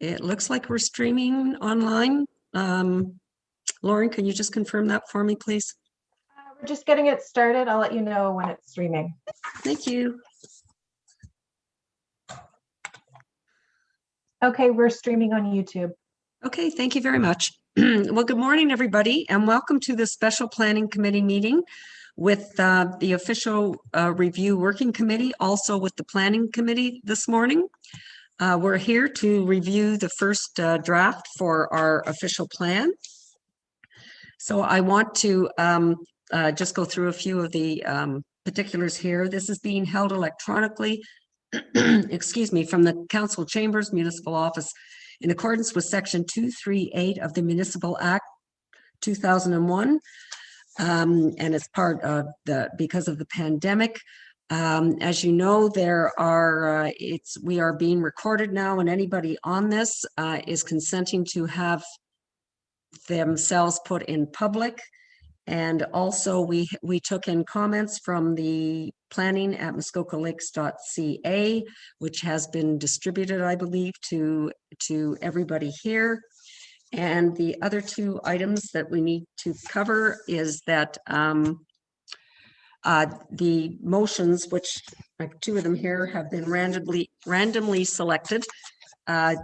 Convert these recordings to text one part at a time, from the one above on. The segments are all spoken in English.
It looks like we're streaming online. Lauren, can you just confirm that for me, please? We're just getting it started. I'll let you know when it's streaming. Thank you. Okay, we're streaming on YouTube. Okay, thank you very much. Well, good morning, everybody, and welcome to the Special Planning Committee meeting with the official review working committee, also with the planning committee this morning. We're here to review the first draft for our official plan. So I want to just go through a few of the particulars here. This is being held electronically, excuse me, from the Council Chambers Municipal Office in accordance with Section 238 of the Municipal Act 2001. And it's part of because of the pandemic. As you know, we are being recorded now, and anybody on this is consenting to have themselves put in public. And also we took in comments from the planning at muskokalakes.ca, which has been distributed, I believe, to everybody here. And the other two items that we need to cover is that the motions, which two of them here have been randomly selected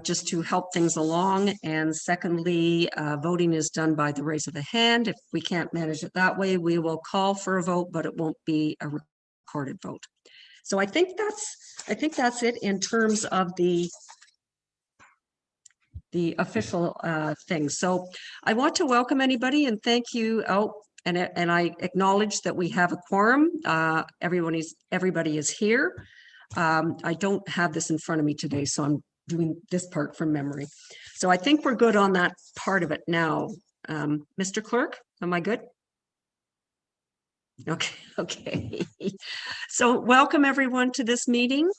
just to help things along. And secondly, voting is done by the raise of the hand. If we can't manage it that way, we will call for a vote, but it won't be a recorded vote. So I think that's it in terms of the official things. So I want to welcome anybody and thank you. And I acknowledge that we have a quorum. Everybody is here. I don't have this in front of me today, so I'm doing this part from memory. So I think we're good on that part of it now. Mr. Clerk, am I good? Okay. So welcome everyone to this meeting.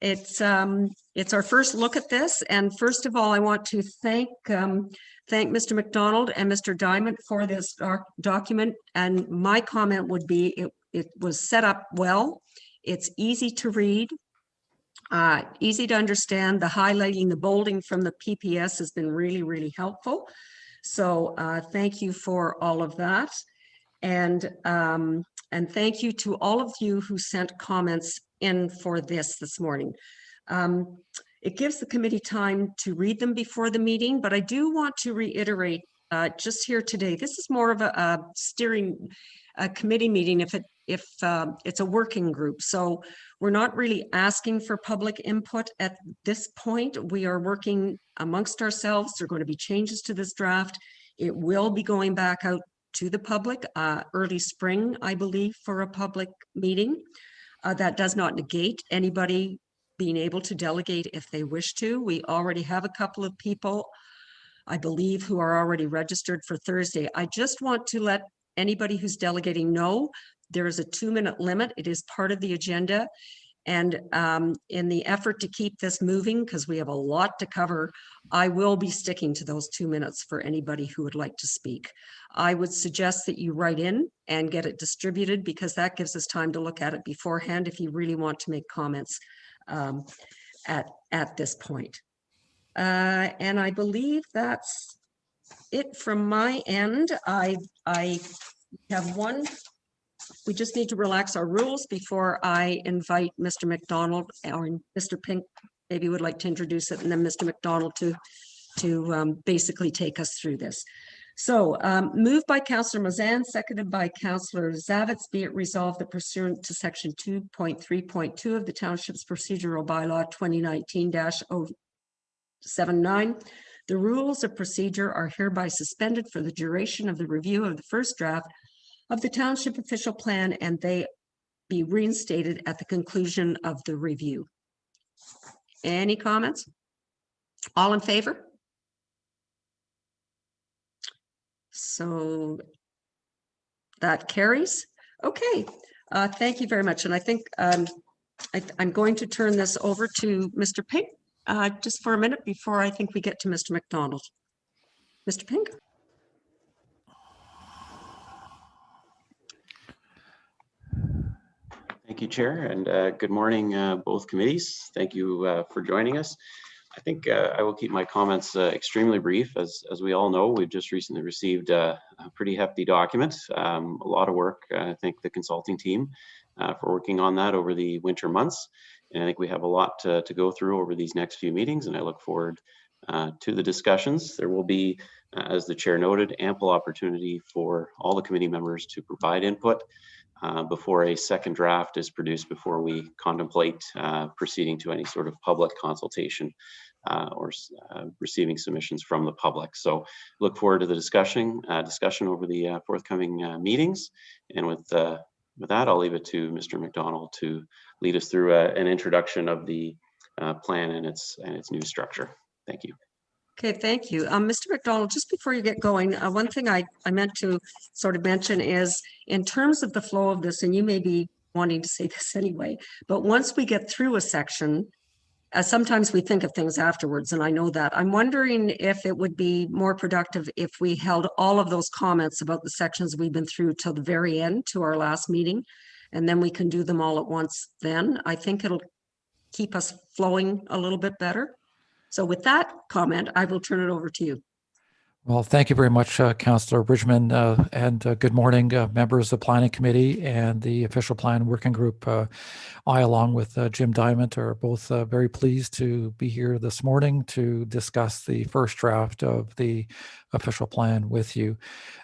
It's our first look at this, and first of all, I want to thank Mr. McDonald and Mr. Dyment for this document. And my comment would be it was set up well. It's easy to read, easy to understand. The highlighting, the bolding from the PPS has been really, really helpful. So thank you for all of that. And thank you to all of you who sent comments in for this morning. It gives the committee time to read them before the meeting, but I do want to reiterate just here today, this is more of a steering committee meeting if it's a working group. So we're not really asking for public input at this point. We are working amongst ourselves. There are going to be changes to this draft. It will be going back out to the public early spring, I believe, for a public meeting. That does not negate anybody being able to delegate if they wish to. We already have a couple of people, I believe, who are already registered for Thursday. I just want to let anybody who's delegating know there is a 2-minute limit. It is part of the agenda. And in the effort to keep this moving, because we have a lot to cover, I will be sticking to those 2 minutes for anybody who would like to speak. I would suggest that you write in and get it distributed, because that gives us time to look at it beforehand if you really want to make comments at this point. And I believe that's it from my end. I have one. We just need to relax our rules before I invite Mr. McDonald or Mr. Pink, maybe would like to introduce it, and then Mr. McDonald to basically take us through this. So moved by Councillor Mazan, seconded by Councillor Zavitz, be it resolved that pursuant to section 2.3.2 of the Township's procedural bylaw 2019-079, the rules of procedure are hereby suspended for the duration of the review of the first draft of the Township official plan, and they be reinstated at the conclusion of the review. Any comments? All in favor? So that carries. Okay, thank you very much. And I think I'm going to turn this over to Mr. Pink just for a minute before I think we get to Mr. McDonald. Mr. Pink. Thank you, Chair, and good morning, both committees. Thank you for joining us. I think I will keep my comments extremely brief. As we all know, we've just recently received a pretty hefty document, a lot of work. I thank the consulting team for working on that over the winter months. And I think we have a lot to go through over these next few meetings, and I look forward to the discussions. There will be, as the chair noted, ample opportunity for all the committee members to provide input before a second draft is produced, before we contemplate proceeding to any sort of public consultation or receiving submissions from the public. So look forward to the discussion over the forthcoming meetings. And with that, I'll leave it to Mr. McDonald to lead us through an introduction of the plan and its new structure. Thank you. Okay, thank you. Mr. McDonald, just before you get going, one thing I meant to sort of mention is in terms of the flow of this, and you may be wanting to say this anyway, but once we get through a section, sometimes we think of things afterwards, and I know that. I'm wondering if it would be more productive if we held all of those comments about the sections we've been through till the very end, to our last meeting, and then we can do them all at once then. I think it'll keep us flowing a little bit better. So with that comment, I will turn it over to you. Well, thank you very much, Councillor Bridgeman, and good morning, members of the Planning Committee and the Official Plan Working Group. I, along with Jim Dyment, are both very pleased to be here this morning to discuss the first draft of the official plan with you.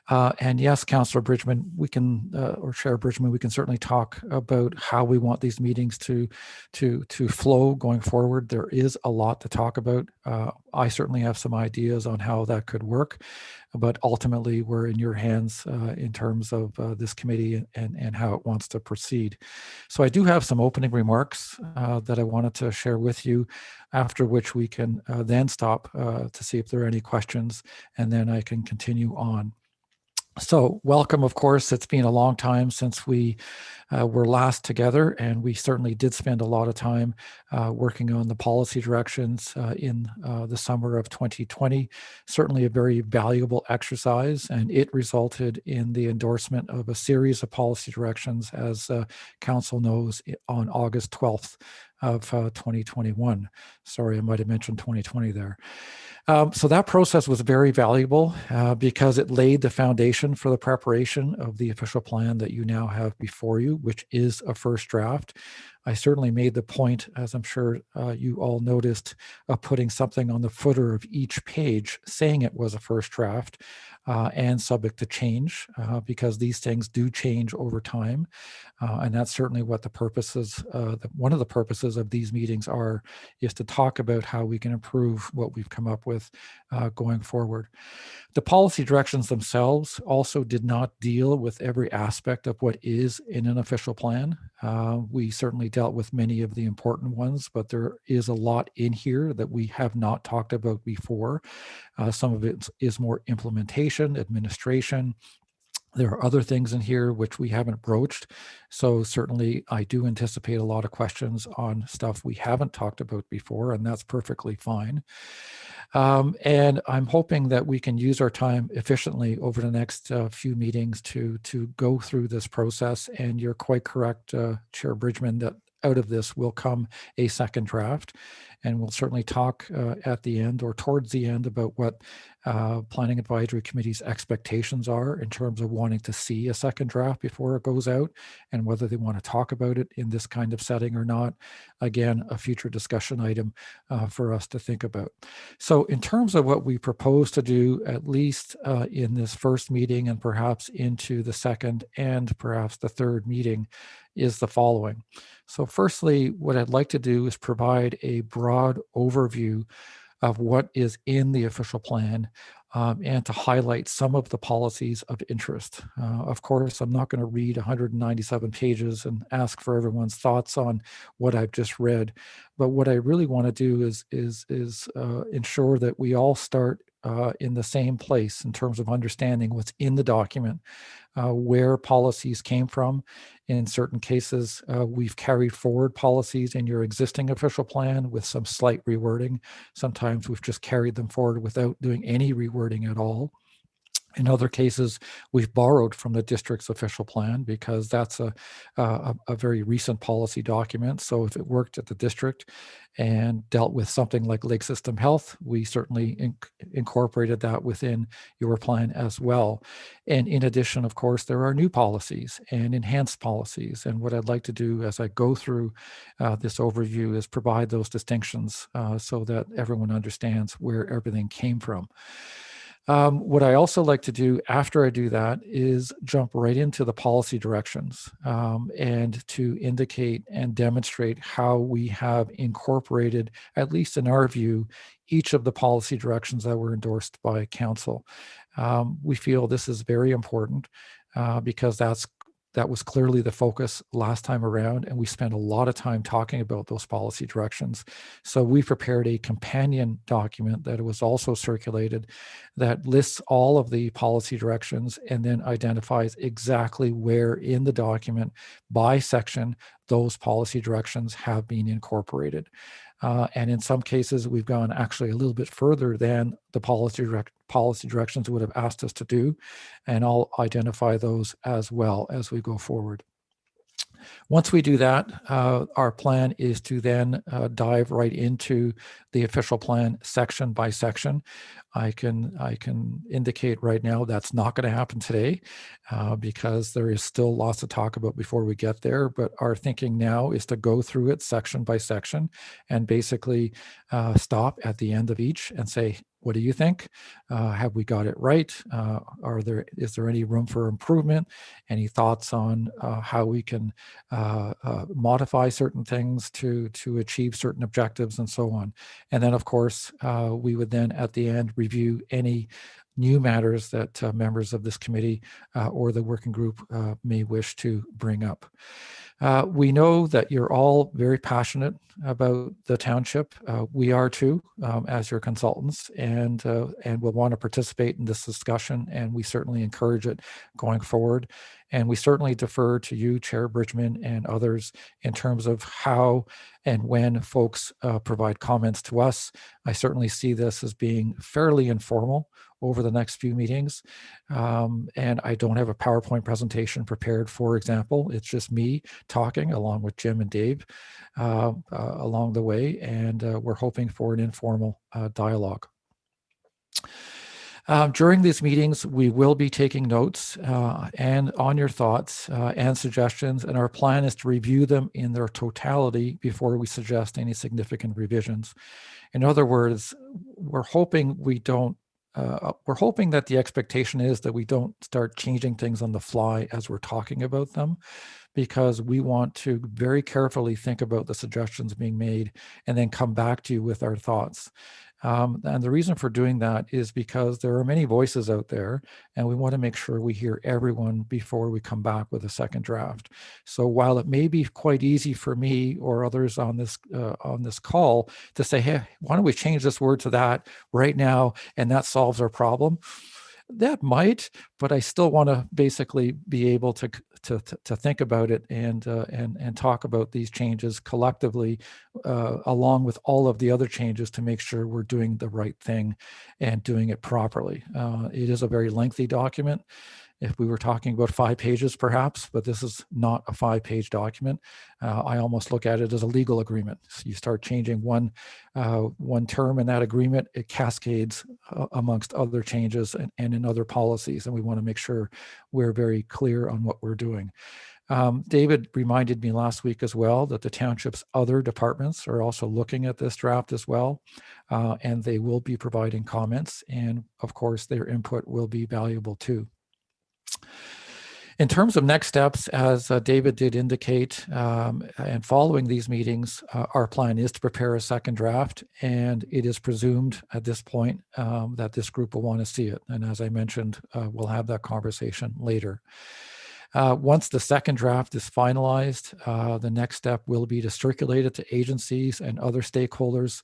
And yes, Councillor Bridgeman, we can, or Chair Bridgeman, we can certainly talk about how we want these meetings to flow going forward. There is a lot to talk about. I certainly have some ideas on how that could work, but ultimately we're in your hands in terms of this committee and how it wants to proceed. So I do have some opening remarks that I wanted to share with you, after which we can then stop to see if there are any questions, and then I can continue on. So welcome, of course. It's been a long time since we were last together, and we certainly did spend a lot of time working on the policy directions in the summer of 2020. Certainly a very valuable exercise, and it resulted in the endorsement of a series of policy directions, as Council knows, on August 12th of 2021. Sorry, I might have mentioned 2020 there. So that process was very valuable because it laid the foundation for the preparation of the official plan that you now have before you, which is a first draft. I certainly made the point, as I'm sure you all noticed, of putting something on the footer of each page saying it was a first draft and subject to change, because these things do change over time. And that's certainly what the purposes, one of the purposes of these meetings is to talk about how we can improve what we've come up with going forward. The policy directions themselves also did not deal with every aspect of what is in an official plan. We certainly dealt with many of the important ones, but there is a lot in here that we have not talked about before. Some of it is more implementation, administration. There are other things in here which we haven't broached. So certainly I do anticipate a lot of questions on stuff we haven't talked about before, and that's perfectly fine. And I'm hoping that we can use our time efficiently over the next few meetings to go through this process. And you're quite correct, Chair Bridgeman, that out of this will come a second draft. And we'll certainly talk at the end or towards the end about what Planning Advisory Committee's expectations are in terms of wanting to see a second draft before it goes out, and whether they want to talk about it in this kind of setting or not. Again, a future discussion item for us to think about. So in terms of what we propose to do, at least in this first meeting and perhaps into the second and perhaps the third meeting, is the following. So firstly, what I'd like to do is provide a broad overview of what is in the official plan and to highlight some of the policies of interest. Of course, I'm not going to read 197 pages and ask for everyone's thoughts on what I've just read, but what I really want to do is ensure that we all start in the same place in terms of understanding what's in the document, where policies came from. In certain cases, we've carried forward policies in your existing official plan with some slight rewording. Sometimes we've just carried them forward without doing any rewording at all. In other cases, we've borrowed from the district's official plan because that's a very recent policy document. So if it worked at the district and dealt with something like lake system health, we certainly incorporated that within your plan as well. And in addition, of course, there are new policies and enhanced policies. And what I'd like to do as I go through this overview is provide those distinctions so that everyone understands where everything came from. What I also like to do after I do that is jump right into the policy directions and to indicate and demonstrate how we have incorporated, at least in our view, each of the policy directions that were endorsed by council. We feel this is very important because that was clearly the focus last time around, and we spent a lot of time talking about those policy directions. So we prepared a companion document that was also circulated that lists all of the policy directions and then identifies exactly where in the document by section those policy directions have been incorporated. And in some cases, we've gone actually a little bit further than the policy directions would have asked us to do. And I'll identify those as well as we go forward. Once we do that, our plan is to then dive right into the official plan section by section. I can indicate right now that's not going to happen today because there is still lots to talk about before we get there. But our thinking now is to go through it section by section and basically stop at the end of each and say, what do you think? Have we got it right? Is there any room for improvement? Any thoughts on how we can modify certain things to achieve certain objectives and so on? And then, of course, we would then at the end review any new matters that members of this committee or the working group may wish to bring up. We know that you're all very passionate about the township. We are too, as your consultants, and we'll want to participate in this discussion, and we certainly encourage it going forward. And we certainly defer to you, Chair Bridgeman, and others in terms of how and when folks provide comments to us. I certainly see this as being fairly informal over the next few meetings. And I don't have a PowerPoint presentation prepared, for example. It's just me talking along with Jim and Dave along the way, and we're hoping for an informal dialogue. During these meetings, we will be taking notes and on your thoughts and suggestions, and our plan is to review them in their totality before we suggest any significant revisions. In other words, we're hoping that the expectation is that we don't start changing things on the fly as we're talking about them, because we want to very carefully think about the suggestions being made and then come back to you with our thoughts. And the reason for doing that is because there are many voices out there, and we want to make sure we hear everyone before we come back with a second draft. So while it may be quite easy for me or others on this call to say, hey, why don't we change this word to that right now, and that solves our problem? That might, but I still want to basically be able to think about it and talk about these changes collectively, along with all of the other changes, to make sure we're doing the right thing and doing it properly. It is a very lengthy document. If we were talking about 5 pages, perhaps, but this is not a 5-page document. I almost look at it as a legal agreement. So you start changing one term in that agreement, it cascades amongst other changes and in other policies, and we want to make sure we're very clear on what we're doing. David reminded me last week as well that the township's other departments are also looking at this draft as well, and they will be providing comments, and of course their input will be valuable too. In terms of next steps, as David did indicate, and following these meetings, our plan is to prepare a second draft, and it is presumed at this point that this group will want to see it. And as I mentioned, we'll have that conversation later. Once the second draft is finalized, the next step will be to circulate it to agencies and other stakeholders,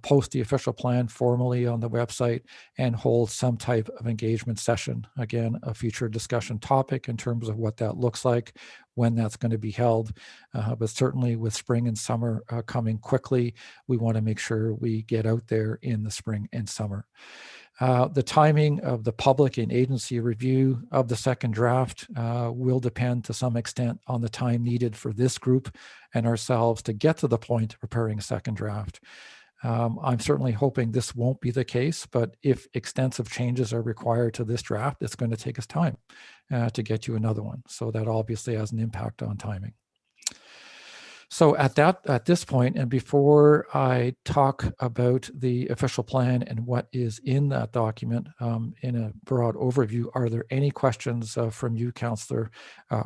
post the official plan formally on the website, and hold some type of engagement session. Again, a future discussion topic in terms of what that looks like, when that's going to be held. But certainly with spring and summer coming quickly, we want to make sure we get out there in the spring and summer. The timing of the public and agency review of the second draft will depend to some extent on the time needed for this group and ourselves to get to the point of preparing a second draft. I'm certainly hoping this won't be the case, but if extensive changes are required to this draft, it's going to take us time to get you another one. So that obviously has an impact on timing. So at this point, and before I talk about the official plan and what is in that document in a broad overview, are there any questions from you, Councillor,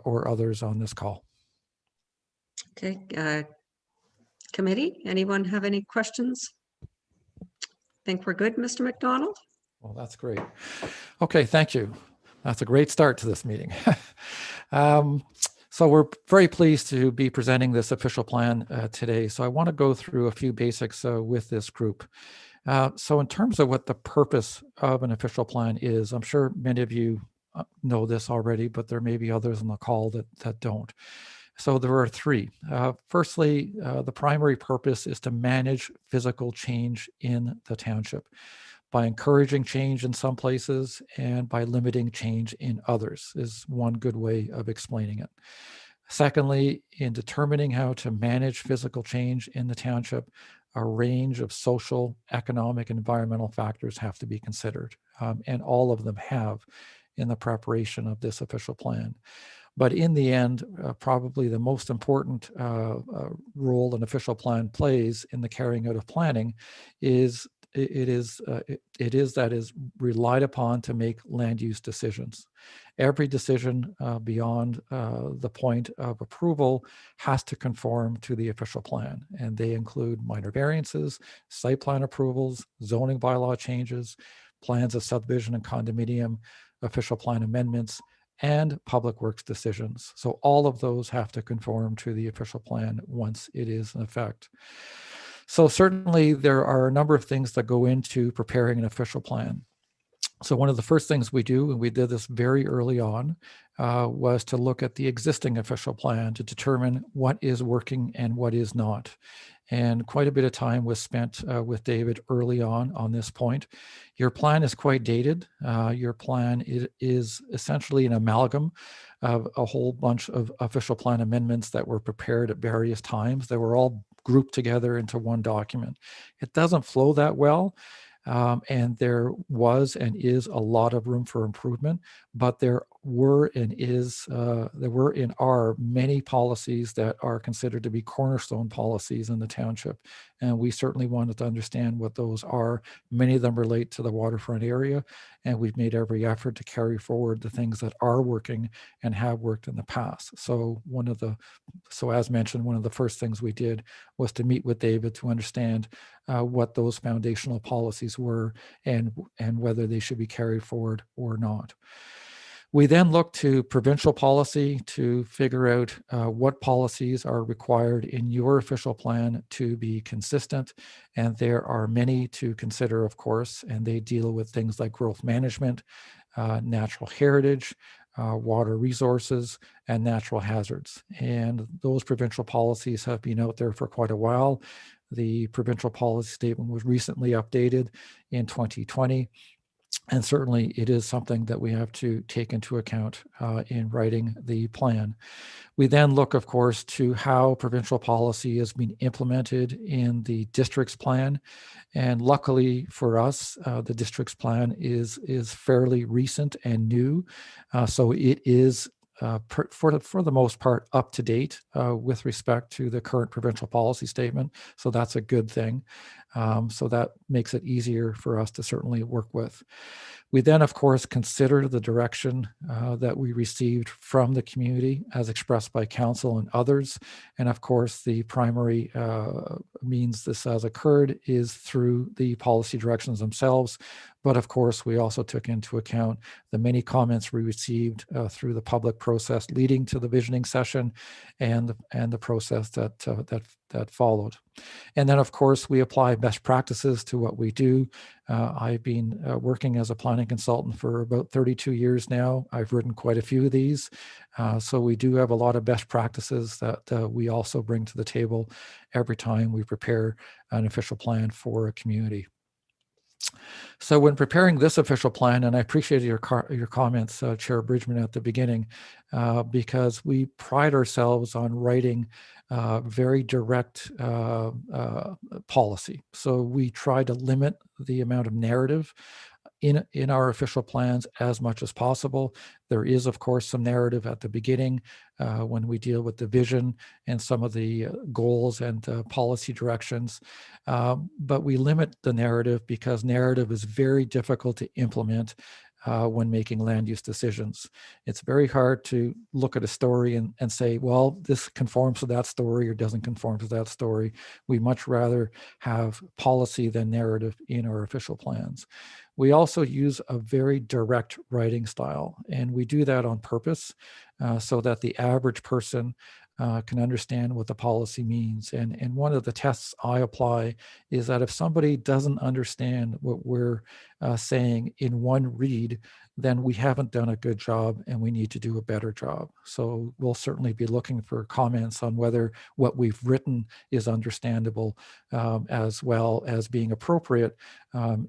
or others on this call? Okay, committee, anyone have any questions? Think we're good, Mr. McDonald? Well, that's great. Okay, thank you. That's a great start to this meeting. So we're very pleased to be presenting this official plan today. So I want to go through a few basics with this group. So in terms of what the purpose of an official plan is, I'm sure many of you know this already, but there may be others on the call that don't. So there are three. Firstly, the primary purpose is to manage physical change in the township by encouraging change in some places and by limiting change in others is one good way of explaining it. Secondly, in determining how to manage physical change in the township, a range of social, economic, and environmental factors have to be considered, and all of them have in the preparation of this official plan. But in the end, probably the most important role an official plan plays in the carrying out of planning is it is relied upon to make land use decisions. Every decision beyond the point of approval has to conform to the official plan, and they include minor variances, site plan approvals, zoning bylaw changes, plans of subdivision and condominium, official plan amendments, and public works decisions. So all of those have to conform to the official plan once it is in effect. So certainly there are a number of things that go into preparing an official plan. So one of the first things we do, and we did this very early on, was to look at the existing official plan to determine what is working and what is not. And quite a bit of time was spent with David early on this point. Your plan is quite dated. Your plan is essentially an amalgam of a whole bunch of official plan amendments that were prepared at various times. They were all grouped together into one document. It doesn't flow that well. And there was and is a lot of room for improvement, but there were and are many policies that are considered to be cornerstone policies in the township. And we certainly wanted to understand what those are. Many of them relate to the waterfront area, and we've made every effort to carry forward the things that are working and have worked in the past. So as mentioned, one of the first things we did was to meet with David to understand what those foundational policies were and whether they should be carried forward or not. We then look to provincial policy to figure out what policies are required in your official plan to be consistent. And there are many to consider, of course, and they deal with things like growth management, natural heritage, water resources, and natural hazards. And those provincial policies have been out there for quite a while. The provincial policy statement was recently updated in 2020. And certainly it is something that we have to take into account in writing the plan. We then look, of course, to how provincial policy has been implemented in the district's plan. And luckily for us, the district's plan is fairly recent and new. So it is for the most part up to date with respect to the current provincial policy statement. So that's a good thing. So that makes it easier for us to certainly work with. We then, of course, consider the direction that we received from the community as expressed by council and others. And of course, the primary means this has occurred is through the policy directions themselves. But of course, we also took into account the many comments we received through the public process leading to the visioning session and the process that followed. And then, of course, we apply best practices to what we do. I've been working as a planning consultant for about 32 years now. I've written quite a few of these. So we do have a lot of best practices that we also bring to the table every time we prepare an official plan for a community. So when preparing this official plan, and I appreciated your comments, Chair Bridgeman, at the beginning, because we pride ourselves on writing very direct policy. So we try to limit the amount of narrative in our official plans as much as possible. There is, of course, some narrative at the beginning when we deal with the vision and some of the goals and policy directions. But we limit the narrative because narrative is very difficult to implement when making land use decisions. It's very hard to look at a story and say, well, this conforms to that story or doesn't conform to that story. We much rather have policy than narrative in our official plans. We also use a very direct writing style, and we do that on purpose so that the average person can understand what the policy means. And one of the tests I apply is that if somebody doesn't understand what we're saying in one read, then we haven't done a good job and we need to do a better job. So we'll certainly be looking for comments on whether what we've written is understandable as well as being appropriate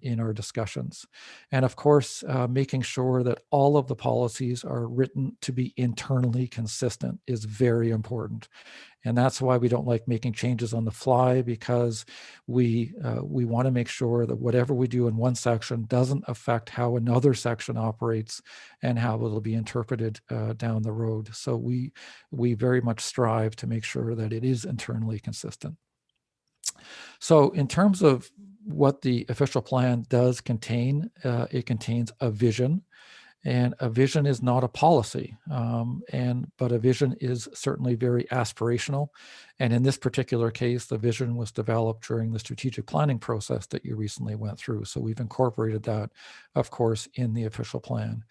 in our discussions. And of course, making sure that all of the policies are written to be internally consistent is very important. And that's why we don't like making changes on the fly, because we want to make sure that whatever we do in one section doesn't affect how another section operates and how it'll be interpreted down the road. So we very much strive to make sure that it is internally consistent. So in terms of what the official plan does contain, it contains a vision. And a vision is not a policy, but a vision is certainly very aspirational. And in this particular case, the vision was developed during the strategic planning process that you recently went through. So we've incorporated that, of course, in the official plan.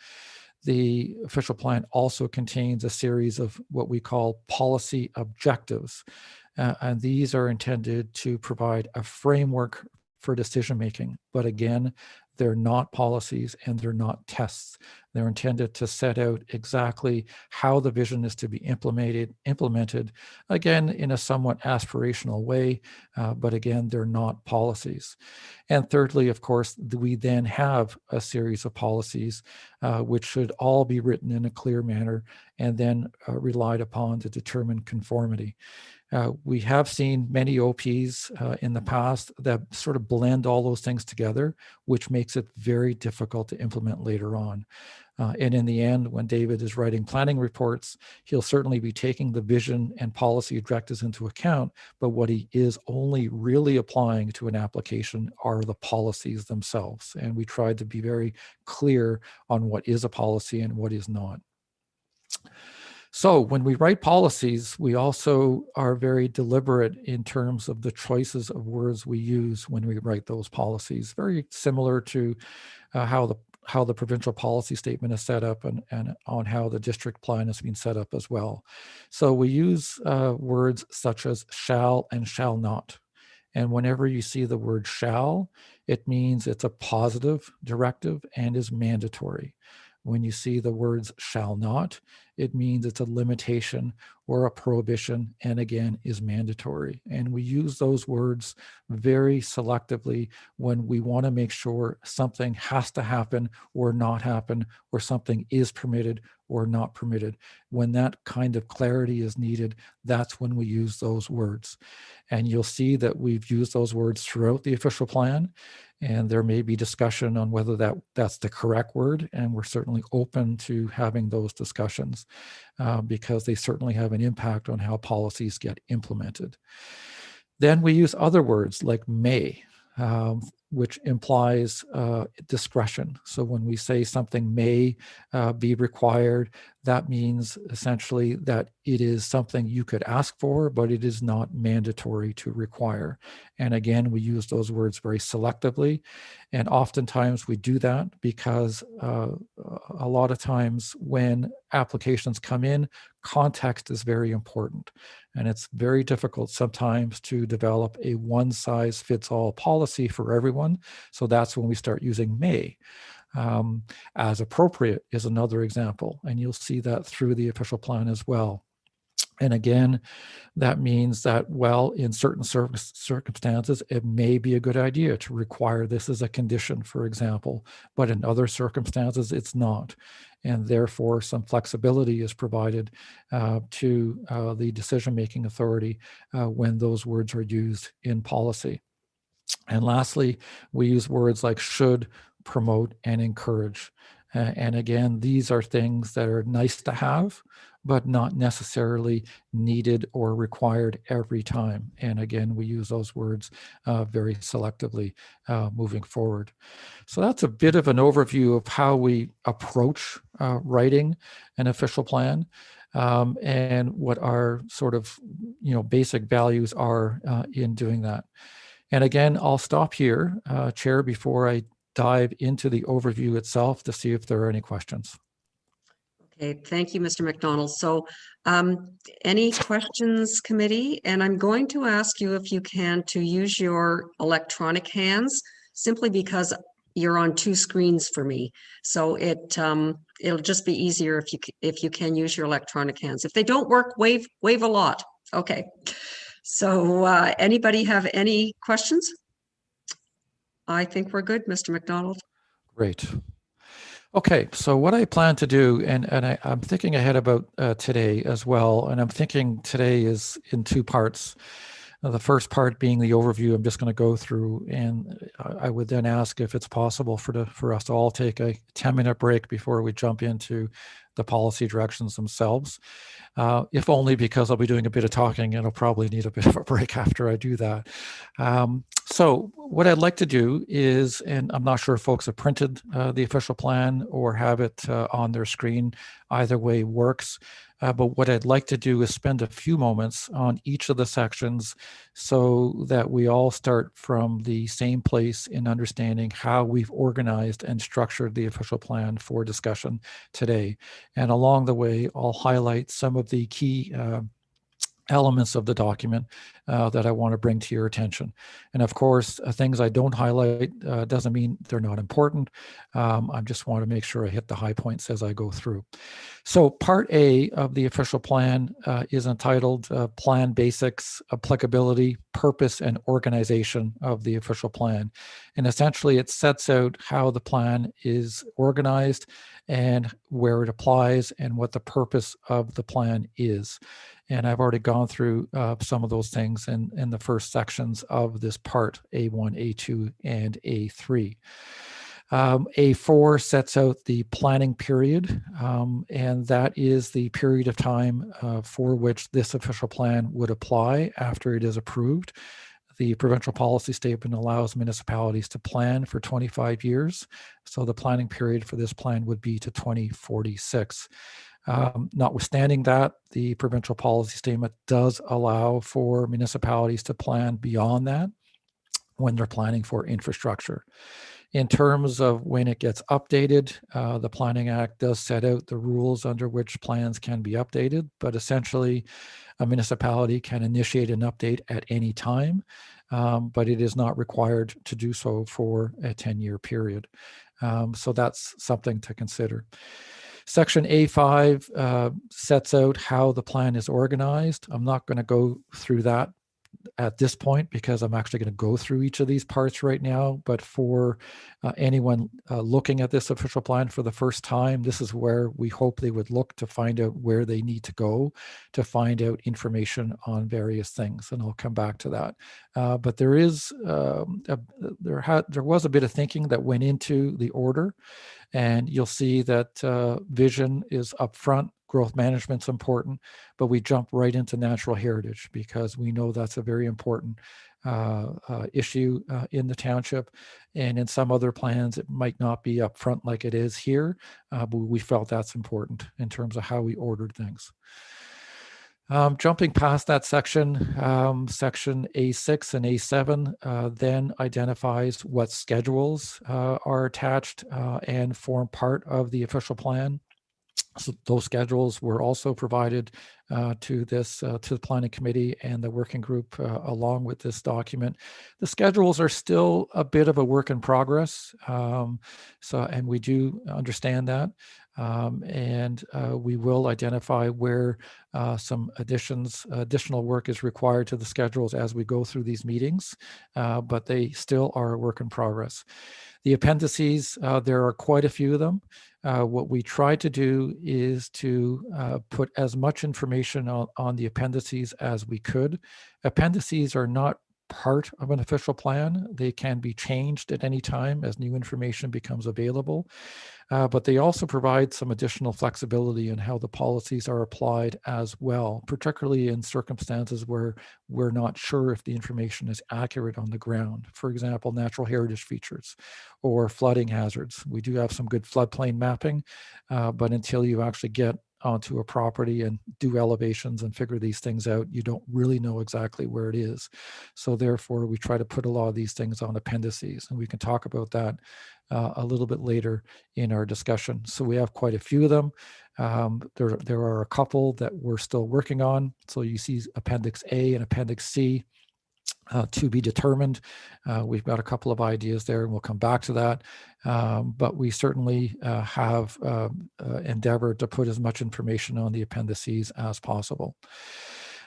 The official plan also contains a series of what we call policy objectives. And these are intended to provide a framework for decision making. But again, they're not policies and they're not tests. They're intended to set out exactly how the vision is to be implemented, again, in a somewhat aspirational way, but again, they're not policies. And thirdly, of course, we then have a series of policies which should all be written in a clear manner and then relied upon to determine conformity. We have seen many OPs in the past that sort of blend all those things together, which makes it very difficult to implement later on. And in the end, when David is writing planning reports, he'll certainly be taking the vision and policy objectives into account, but what he is only really applying to an application are the policies themselves. And we tried to be very clear on what is a policy and what is not. So when we write policies, we also are very deliberate in terms of the choices of words we use when we write those policies, very similar to how the provincial policy statement is set up and on how the district plan has been set up as well. So we use words such as shall and shall not. And whenever you see the word shall, it means it's a positive directive and is mandatory. When you see the words shall not, it means it's a limitation or a prohibition, and again, is mandatory. And we use those words very selectively when we want to make sure something has to happen or not happen, or something is permitted or not permitted. When that kind of clarity is needed, that's when we use those words. And you'll see that we've used those words throughout the official plan. And there may be discussion on whether that's the correct word, and we're certainly open to having those discussions because they certainly have an impact on how policies get implemented. Then we use other words like may, which implies discretion. So when we say something may be required, that means essentially that it is something you could ask for, but it is not mandatory to require. And again, we use those words very selectively. And oftentimes we do that because a lot of times when applications come in, context is very important. And it's very difficult sometimes to develop a one-size-fits-all policy for everyone. So that's when we start using may. As appropriate is another example, and you'll see that through the official plan as well. And again, that means that, well, in certain circumstances, it may be a good idea to require this as a condition, for example, but in other circumstances, it's not. And therefore, some flexibility is provided to the decision-making authority when those words are used in policy. And lastly, we use words like should, promote, and encourage. And again, these are things that are nice to have, but not necessarily needed or required every time. And again, we use those words very selectively moving forward. So that's a bit of an overview of how we approach writing an official plan and what our sort of, basic values are in doing that. And again, I'll stop here, Chair, before I dive into the overview itself to see if there are any questions. Okay, thank you, Mr. McDonald. So any questions, committee? And I'm going to ask you if you can to use your electronic hands, simply because you're on two screens for me. So it'll just be easier if you can use your electronic hands. If they don't work, wave a lot. Okay. So anybody have any questions? I think we're good, Mr. McDonald. Great. Okay, so what I plan to do, and I'm thinking ahead about today as well, and I'm thinking today is in two parts. The first part being the overview I'm just going to go through, and I would then ask if it's possible for us to all take a 10-minute break before we jump into the policy directions themselves. If only because I'll be doing a bit of talking and I'll probably need a bit of a break after I do that. So what I'd like to do is, and I'm not sure if folks have printed the official plan or have it on their screen, either way works. But what I'd like to do is spend a few moments on each of the sections so that we all start from the same place in understanding how we've organized and structured the official plan for discussion today. And along the way, I'll highlight some of the key elements of the document that I want to bring to your attention. And of course, things I don't highlight doesn't mean they're not important. I just want to make sure I hit the high points as I go through. So part A of the official plan is entitled Plan Basics, Applicability, Purpose, and Organization of the official plan. And essentially it sets out how the plan is organized and where it applies and what the purpose of the plan is. And I've already gone through some of those things in the first sections of this part, A1, A2, and A3. A4 sets out the planning period, and that is the period of time for which this official plan would apply after it is approved. The provincial policy statement allows municipalities to plan for 25 years. So the planning period for this plan would be to 2046. Notwithstanding that, the provincial policy statement does allow for municipalities to plan beyond that when they're planning for infrastructure. In terms of when it gets updated, the Planning Act does set out the rules under which plans can be updated, but essentially a municipality can initiate an update at any time, but it is not required to do so for a 10-year period. So that's something to consider. Section A5 sets out how the plan is organized. I'm not going to go through that at this point because I'm actually going to go through each of these parts right now. But for anyone looking at this official plan for the first time, this is where we hope they would look to find out where they need to go to find out information on various things. And I'll come back to that. But there is there was a bit of thinking that went into the order, and you'll see that vision is up front. Growth management's important, but we jump right into natural heritage because we know that's a very important issue in the township. And in some other plans, it might not be up front like it is here, but we felt that's important in terms of how we ordered things. Jumping past that section, section A6 and A7 then identifies what schedules are attached and form part of the official plan. So those schedules were also provided to the planning committee and the working group along with this document. The schedules are still a bit of a work in progress, and we do understand that. and we will identify where some additional work is required to the schedules as we go through these meetings, but they still are a work in progress. The appendices, there are quite a few of them. What we try to do is to put as much information on the appendices as we could. Appendices are not part of an official plan. They can be changed at any time as new information becomes available. But they also provide some additional flexibility in how the policies are applied as well, particularly in circumstances where we're not sure if the information is accurate on the ground. For example, natural heritage features or flooding hazards. We do have some good floodplain mapping, but until you actually get onto a property and do elevations and figure these things out, you don't really know exactly where it is. So therefore, we try to put a lot of these things on appendices, and we can talk about that a little bit later in our discussion. So we have quite a few of them. There are a couple that we're still working on. So you see Appendix A and Appendix C. To be determined. We've got a couple of ideas there, and we'll come back to that. But we certainly have endeavored to put as much information on the appendices as possible.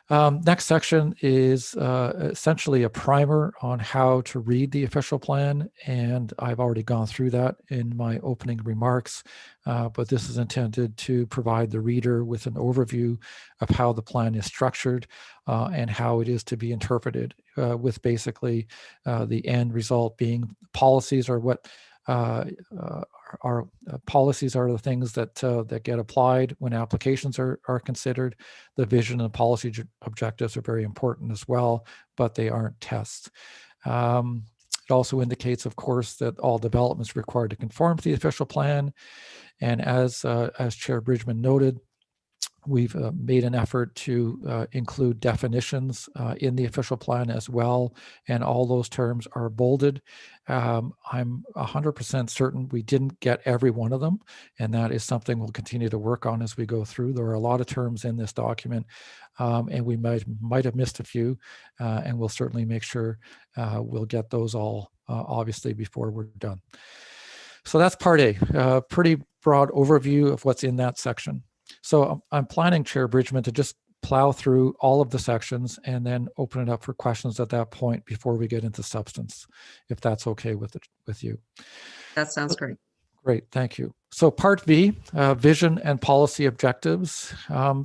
Next section is essentially a primer on how to read the official plan, and I've already gone through that in my opening remarks, but this is intended to provide the reader with an overview of how the plan is structured and how it is to be interpreted, with basically the end result being policies are what our policies are the things that that get applied when applications are considered. The vision and policy objectives are very important as well, but they aren't tests. It also indicates, of course, that all developments required to conform to the official plan. And as Chair Bridgeman noted, we've made an effort to include definitions in the official plan as well, and all those terms are bolded. I'm 100% certain we didn't get every one of them, and that is something we'll continue to work on as we go through. There are a lot of terms in this document, and we might have missed a few, and we'll certainly make sure we'll get those all, obviously, before we're done. So that's part A, pretty broad overview of what's in that section. So I'm planning, Chair Bridgeman, to just plow through all of the sections and then open it up for questions at that point before we get into substance, if that's okay with you. That sounds great. Great, thank you. So part B, vision and policy objectives.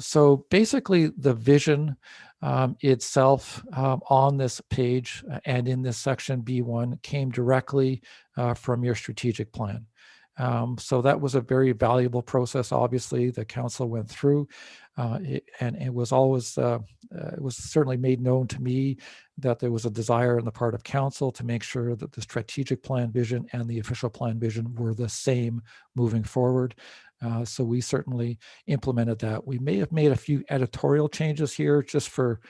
So basically the vision itself on this page and in this section B1 came directly from your strategic plan. So that was a very valuable process, obviously, the council went through, and it was always, it was certainly made known to me that there was a desire on the part of council to make sure that the strategic plan vision and the official plan vision were the same moving forward. So we certainly implemented that. We may have made a few editorial changes here just for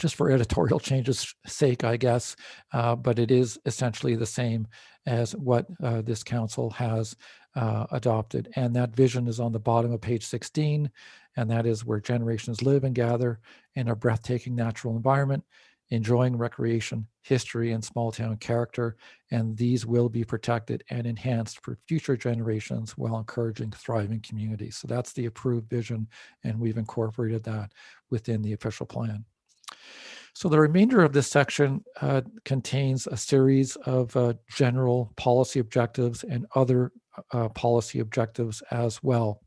editorial changes' sake, I guess, but it is essentially the same as what this council has adopted. And that vision is on the bottom of page 16, and that is where generations live and gather in a breathtaking natural environment, enjoying recreation, history, and small town character, and these will be protected and enhanced for future generations while encouraging thriving communities. So that's the approved vision, and we've incorporated that within the official plan. So the remainder of this section contains a series of general policy objectives and other policy objectives as well.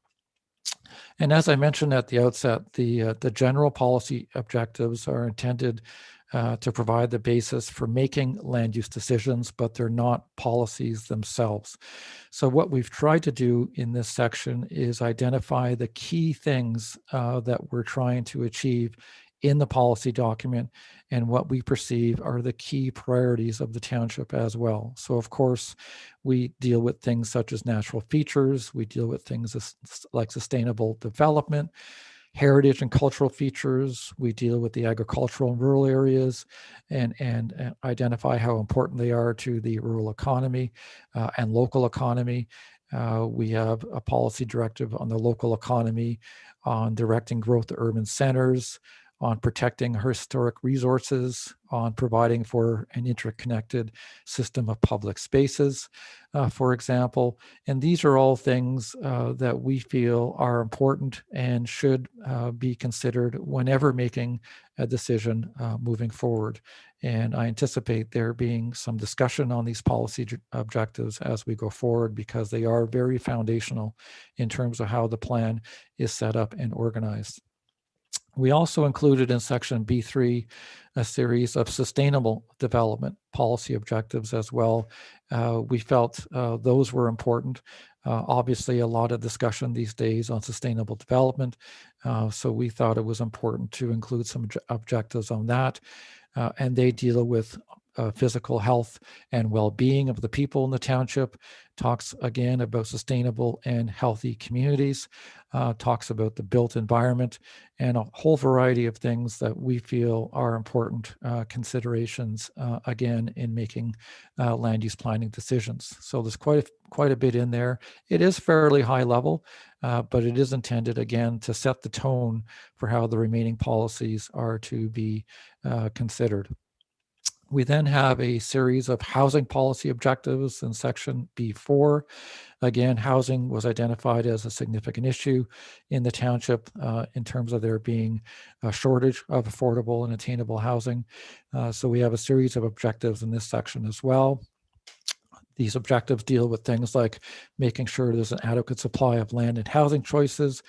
And as I mentioned at the outset, the general policy objectives are intended to provide the basis for making land use decisions, but they're not policies themselves. So what we've tried to do in this section is identify the key things that we're trying to achieve in the policy document and what we perceive are the key priorities of the township as well. So of course, we deal with things such as natural features, we deal with things like sustainable development, heritage and cultural features, we deal with the agricultural and rural areas and identify how important they are to the rural economy and local economy. We have a policy directive on the local economy, on directing growth to urban centers, on protecting historic resources, on providing for an interconnected system of public spaces, for example. And these are all things that we feel are important and should be considered whenever making a decision moving forward. And I anticipate there being some discussion on these policy objectives as we go forward, because they are very foundational in terms of how the plan is set up and organized. We also included in section B3 a series of sustainable development policy objectives as well. We felt those were important. Obviously, a lot of discussion these days on sustainable development. So we thought it was important to include some objectives on that. And they deal with physical health and well-being of the people in the township, talks again about sustainable and healthy communities, talks about the built environment, and a whole variety of things that we feel are important considerations, again, in making land use planning decisions. So there's quite a bit in there. It is fairly high level, but it is intended, again, to set the tone for how the remaining policies are to be considered. We then have a series of housing policy objectives in section B4. Again, housing was identified as a significant issue in the township in terms of there being a shortage of affordable and attainable housing. So we have a series of objectives in this section as well. These objectives deal with things like making sure there's an adequate supply of land and housing choices,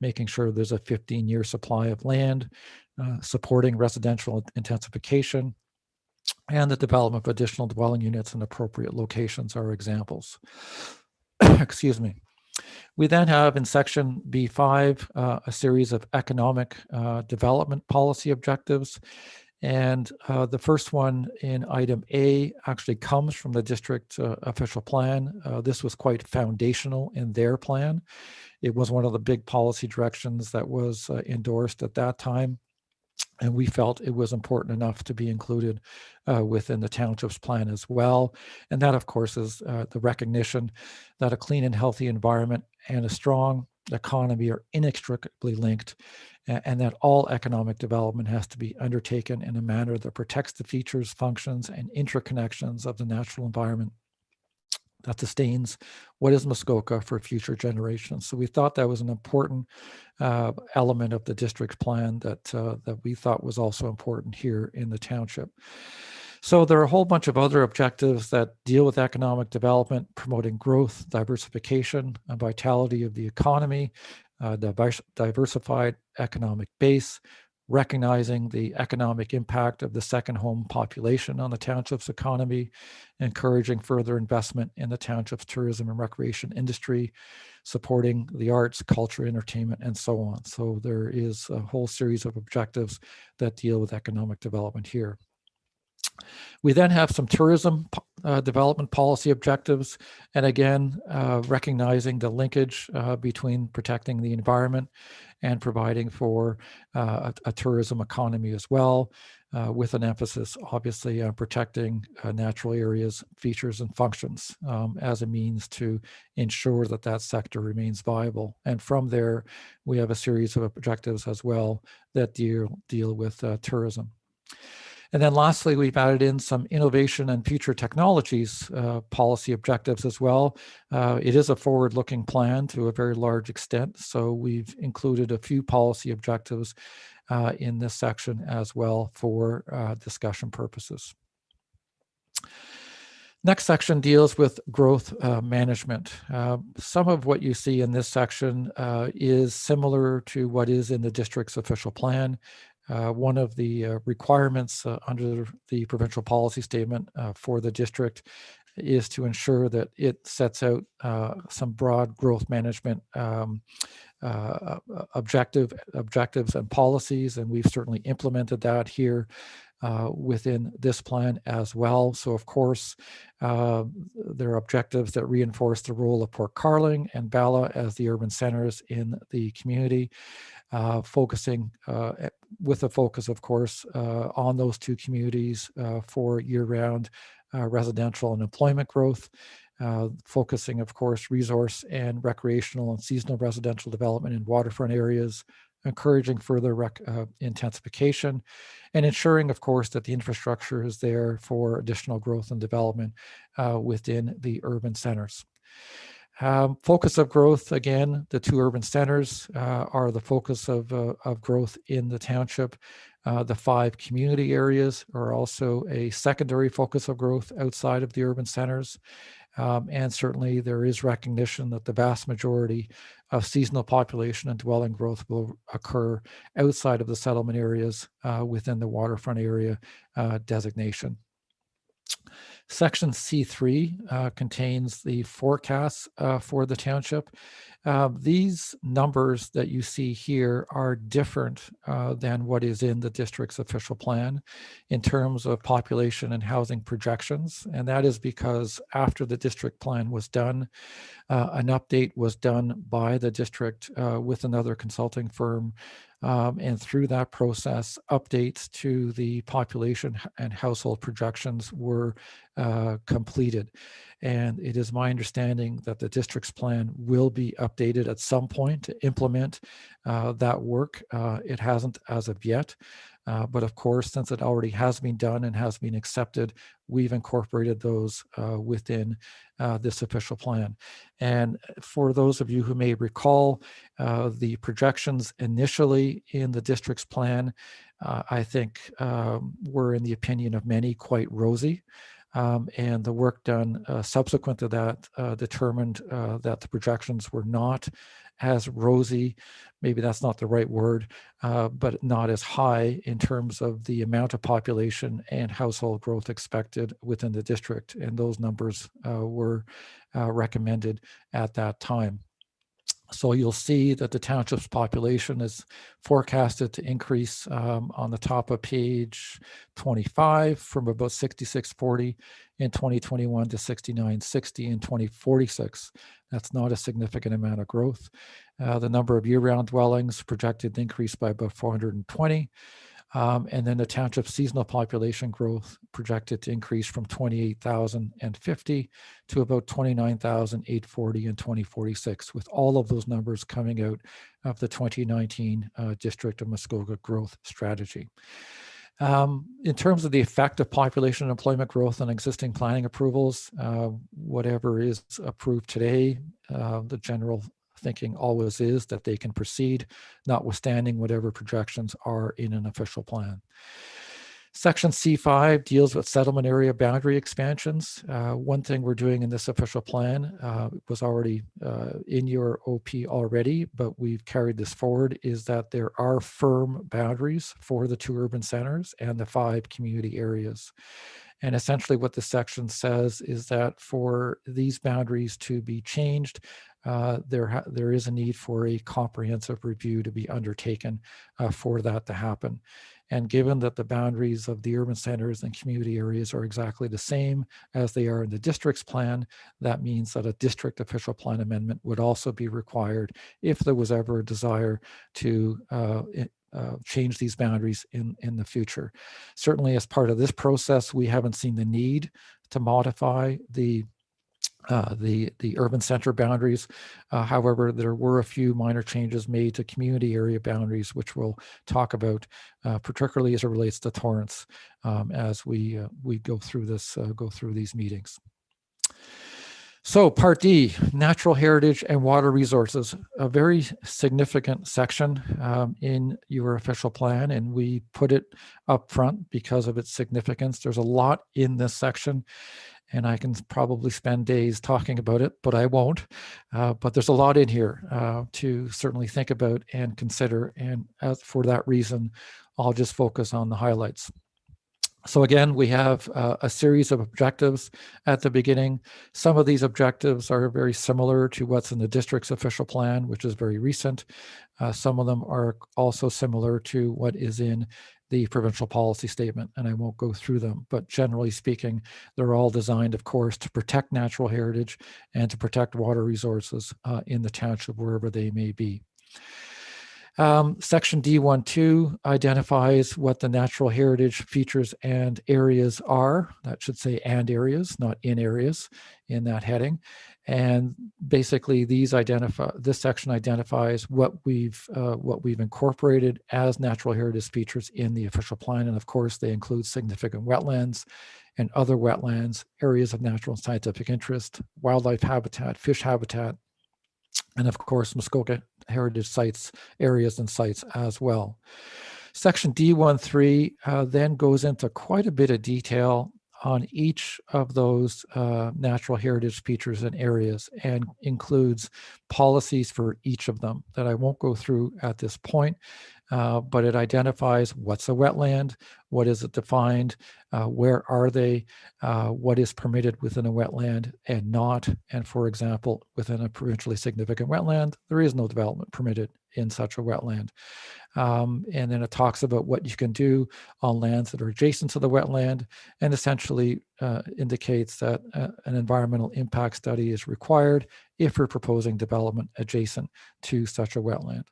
making sure there's a 15-year supply of land, supporting residential intensification, and the development of additional dwelling units in appropriate locations are examples. Excuse me. We then have in section B5 a series of economic development policy objectives. And the first one in item A actually comes from the district official plan. This was quite foundational in their plan. It was one of the big policy directions that was endorsed at that time. And we felt it was important enough to be included within the township's plan as well. And that, of course, is the recognition that a clean and healthy environment and a strong economy are inextricably linked, and that all economic development has to be undertaken in a manner that protects the features, functions, and interconnections of the natural environment that sustains what is Muskoka for future generations. So we thought that was an important element of the district's plan that we thought was also important here in the township. So there are a whole bunch of other objectives that deal with economic development, promoting growth, diversification, and vitality of the economy, diversified economic base, recognizing the economic impact of the second home population on the township's economy, encouraging further investment in the township's tourism and recreation industry, supporting the arts, culture, entertainment, and so on. So there is a whole series of objectives that deal with economic development here. We then have some tourism development policy objectives, and again, recognizing the linkage between protecting the environment and providing for a tourism economy as well, with an emphasis, obviously, on protecting natural areas, features, and functions as a means to ensure that that sector remains viable. And from there, we have a series of objectives as well that deal with tourism. And then lastly, we've added in some innovation and future technologies policy objectives as well. It is a forward-looking plan to a very large extent, so we've included a few policy objectives in this section as well for discussion purposes. Next section deals with growth management. Some of what you see in this section is similar to what is in the district's official plan. One of the requirements under the provincial policy statement for the district is to ensure that it sets out some broad growth management objectives and policies, and we've certainly implemented that here within this plan as well. So of course, there are objectives that reinforce the role of Port Carling and Bala as the urban centers in the community, focusing with a focus, of course, on those two communities for year-round residential and employment growth, focusing, of course, resource and recreational and seasonal residential development in waterfront areas, encouraging further intensification, and ensuring, of course, that the infrastructure is there for additional growth and development within the urban centers. Focus of growth, again, the two urban centers are the focus of growth in the township. The 5 community areas are also a secondary focus of growth outside of the urban centers. And certainly there is recognition that the vast majority of seasonal population and dwelling growth will occur outside of the settlement areas within the waterfront area designation. Section C3 contains the forecasts for the township. These numbers that you see here are different than what is in the district's official plan in terms of population and housing projections. And that is because after the district plan was done, an update was done by the district with another consulting firm. And through that process, updates to the population and household projections were completed. And it is my understanding that the district's plan will be updated at some point to implement that work. It hasn't as of yet. But of course, since it already has been done and has been accepted, we've incorporated those within this official plan. And for those of you who may recall, the projections initially in the district's plan, I think were, in the opinion of many, quite rosy. And the work done subsequent to that determined that the projections were not as rosy, maybe that's not the right word, but not as high in terms of the amount of population and household growth expected within the district. And those numbers were recommended at that time. So you'll see that the township's population is forecasted to increase on the top of page 25 from about 6,640 in 2021 to 6,960 in 2046. That's not a significant amount of growth. The number of year-round dwellings projected to increase by about 420. And then the township seasonal population growth projected to increase from 28,050 to about 29,840 in 2046, with all of those numbers coming out of the 2019 District of Muskoka Growth Strategy. In terms of the effect of population and employment growth on existing planning approvals, whatever is approved today, the general thinking always is that they can proceed, notwithstanding whatever projections are in an official plan. Section C5 deals with settlement area boundary expansions. One thing we're doing in this official plan was already in your OP already, but we've carried this forward, is that there are firm boundaries for the 2 urban centers and the 5 community areas. And essentially what the section says is that for these boundaries to be changed, there is a need for a comprehensive review to be undertaken for that to happen. And given that the boundaries of the urban centers and community areas are exactly the same as they are in the district's plan, that means that a district official plan amendment would also be required if there was ever a desire to change these boundaries in the future. Certainly as part of this process, we haven't seen the need to modify the urban center boundaries. However, there were a few minor changes made to community area boundaries, which we'll talk about, particularly as it relates to Torrance, as we go through these meetings. So Part D, natural heritage and water resources, a very significant section in your official plan, and we put it up front because of its significance. There's a lot in this section, and I can probably spend days talking about it, but I won't. But there's a lot in here to certainly think about and consider, and for that reason, I'll just focus on the highlights. So again, we have a series of objectives at the beginning. Some of these objectives are very similar to what's in the district's official plan, which is very recent. Some of them are also similar to what is in the provincial policy statement, and I won't go through them, but generally speaking, they're all designed, of course, to protect natural heritage and to protect water resources in the township, wherever they may be. Section D12 identifies what the natural heritage features and areas are. That should say and areas, not in areas in that heading. And basically this section identifies what we've incorporated as natural heritage features in the official plan. And of course, they include significant wetlands and other wetlands, areas of natural and scientific interest, wildlife habitat, fish habitat, and of course, Muskoka heritage sites, areas and sites as well. Section D13 then goes into quite a bit of detail on each of those natural heritage features and areas, and includes policies for each of them that I won't go through at this point, but it identifies what's a wetland, what is it defined, where are they, what is permitted within a wetland and not. And for example, within a provincially significant wetland, there is no development permitted in such a wetland. And then it talks about what you can do on lands that are adjacent to the wetland, and essentially indicates that an environmental impact study is required if we're proposing development adjacent to such a wetland.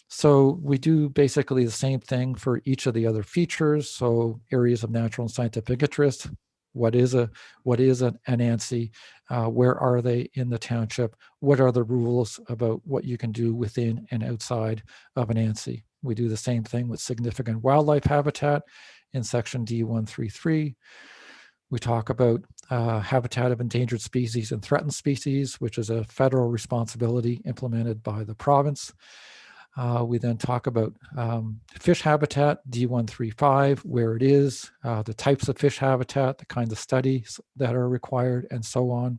So we do basically the same thing for each of the other features. So areas of natural and scientific interest. What is an ANSI? Where are they in the township? What are the rules about what you can do within and outside of an ANSI? We do the same thing with significant wildlife habitat in section D133. We talk about habitat of endangered species and threatened species, which is a federal responsibility implemented by the province. We then talk about fish habitat, D135, where it is, the types of fish habitat, the kinds of studies that are required, and so on.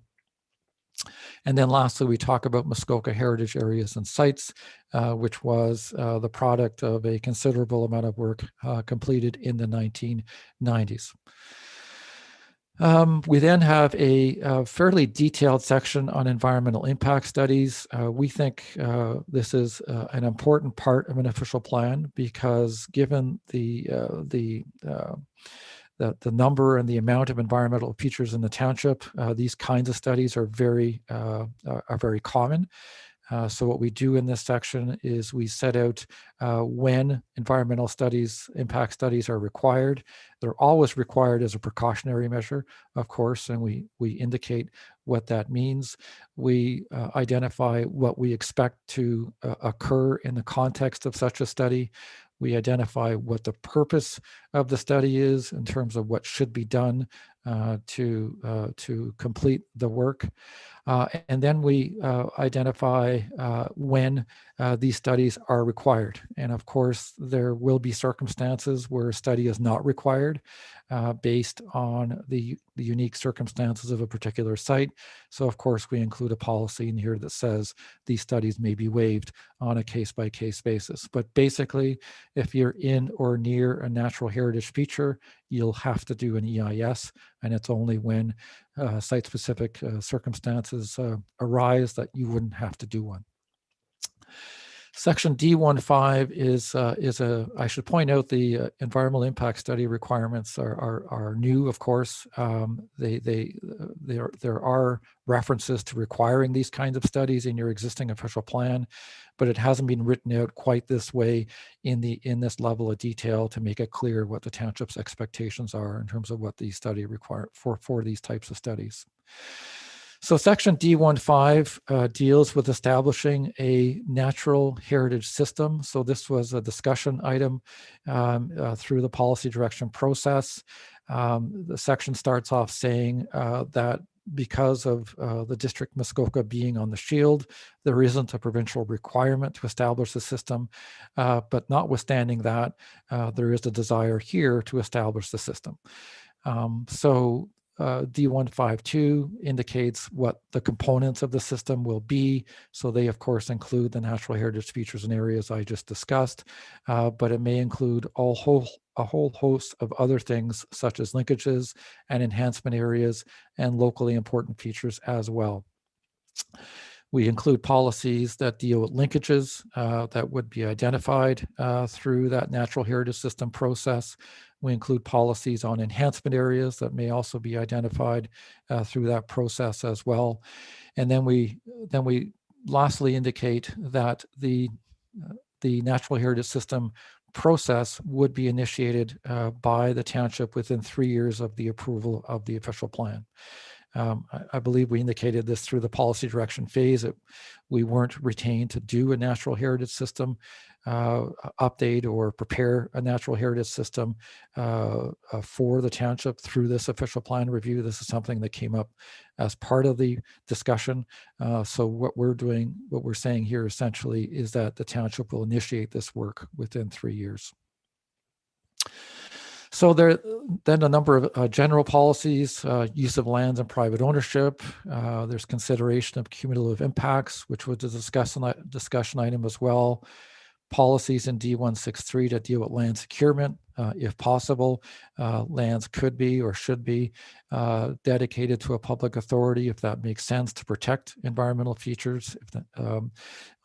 And then lastly, we talk about Muskoka heritage areas and sites, which was the product of a considerable amount of work completed in the 1990s. We then have a fairly detailed section on environmental impact studies. We think this is an important part of an official plan, because given the number and the amount of environmental features in the township, these kinds of studies are very common. So what we do in this section is we set out when environmental studies, impact studies are required. They're always required as a precautionary measure, of course, and we indicate what that means. We identify what we expect to occur in the context of such a study. We identify what the purpose of the study is in terms of what should be done to complete the work. And then we identify when these studies are required. And of course, there will be circumstances where a study is not required based on the unique circumstances of a particular site. So of course, we include a policy in here that says these studies may be waived on a case-by-case basis. But basically, if you're in or near a natural heritage feature, you'll have to do an EIS, and it's only when site-specific circumstances arise that you wouldn't have to do one. Section D15 is I should point out the environmental impact study requirements are new, of course. There are references to requiring these kinds of studies in your existing official plan, but it hasn't been written out quite this way in this level of detail to make it clear what the township's expectations are in terms of what these study require for these types of studies. So section D15 deals with establishing a natural heritage system. So this was a discussion item through the policy direction process. The section starts off saying that because of the district Muskoka being on the shield, there isn't a provincial requirement to establish the system, but notwithstanding that, there is a desire here to establish the system. D152 indicates what the components of the system will be. So they, of course, include the natural heritage features and areas I just discussed, but it may include a whole host of other things, such as linkages and enhancement areas and locally important features as well. We include policies that deal with linkages that would be identified through that natural heritage system process. We include policies on enhancement areas that may also be identified through that process as well. And then we lastly indicate that the the natural heritage system process would be initiated by the township within 3 years of the approval of the official plan. I believe we indicated this through the policy direction phase that we weren't retained to do a natural heritage system update or prepare a natural heritage system for the township through this official plan review. This is something that came up as part of the discussion. So what we're saying here essentially is that the township will initiate this work within 3 years. So there then a number of general policies, use of lands and private ownership. There's consideration of cumulative impacts, which was a discussion item as well. Policies in D163 to deal with land securement, if possible. Lands could be or should be dedicated to a public authority if that makes sense to protect environmental features on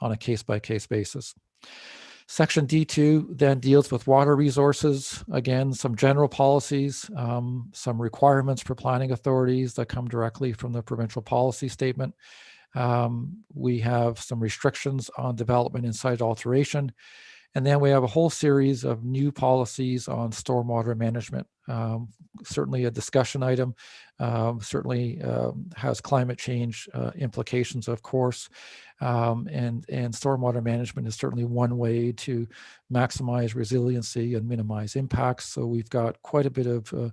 a case-by-case basis. Section D2 then deals with water resources. Again, some general policies, some requirements for planning authorities that come directly from the provincial policy statement. We have some restrictions on development and site alteration. And then we have a whole series of new policies on stormwater management. Certainly a discussion item, certainly has climate change implications, of course. And stormwater management is certainly one way to maximize resiliency and minimize impacts. So we've got quite a bit of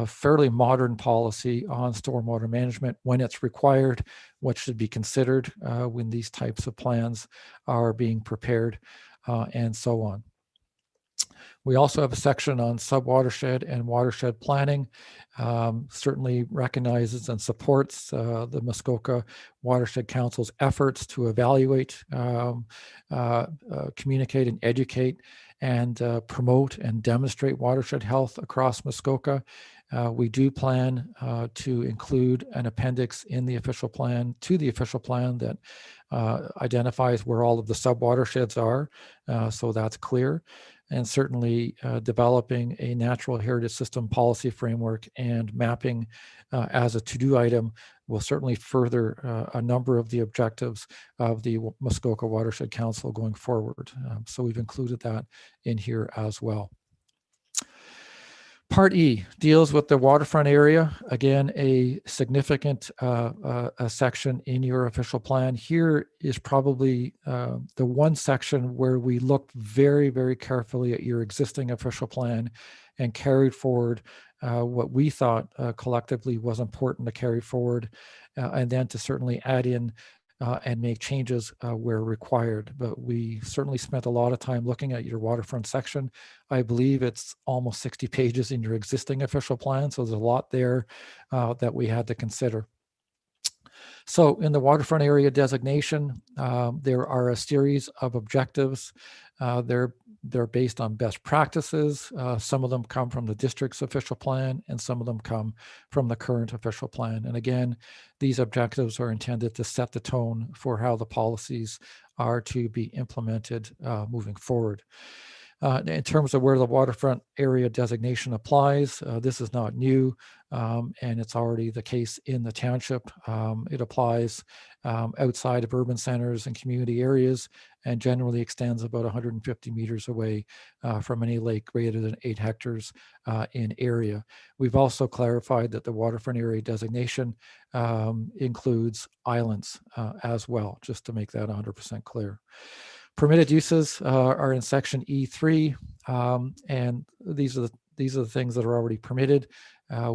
fairly modern policy on stormwater management, when it's required, what should be considered when these types of plans are being prepared, and so on. We also have a section on subwatershed and watershed planning. Certainly recognizes and supports the Muskoka Watershed Council's efforts to evaluate, communicate and educate and promote and demonstrate watershed health across Muskoka. We do plan to include an appendix in the official plan, to the official plan, that identifies where all of the subwatersheds are, so that's clear. And certainly developing a natural heritage system policy framework and mapping as a to-do item will certainly further a number of the objectives of the Muskoka Watershed Council going forward. So we've included that in here as well. Part E deals with the waterfront area. Again, a significant a section in your official plan. Here is probably the one section where we looked very, very carefully at your existing official plan and carried forward what we thought collectively was important to carry forward, and then to certainly add in and make changes where required. But we certainly spent a lot of time looking at your waterfront section. I believe it's almost 60 pages in your existing official plan, so there's a lot there that we had to consider. So in the waterfront area designation, there are a series of objectives. They're based on best practices. Some of them come from the district's official plan, and some of them come from the current official plan. And again, these objectives are intended to set the tone for how the policies are to be implemented moving forward. In terms of where the waterfront area designation applies, this is not new, and it's already the case in the township. It applies outside of urban centers and community areas, and generally extends about 150 meters away from any lake greater than 8 hectares in area. We've also clarified that the waterfront area designation includes islands as well, just to make that 100% clear. Permitted uses are in section E3, and these are the things that are already permitted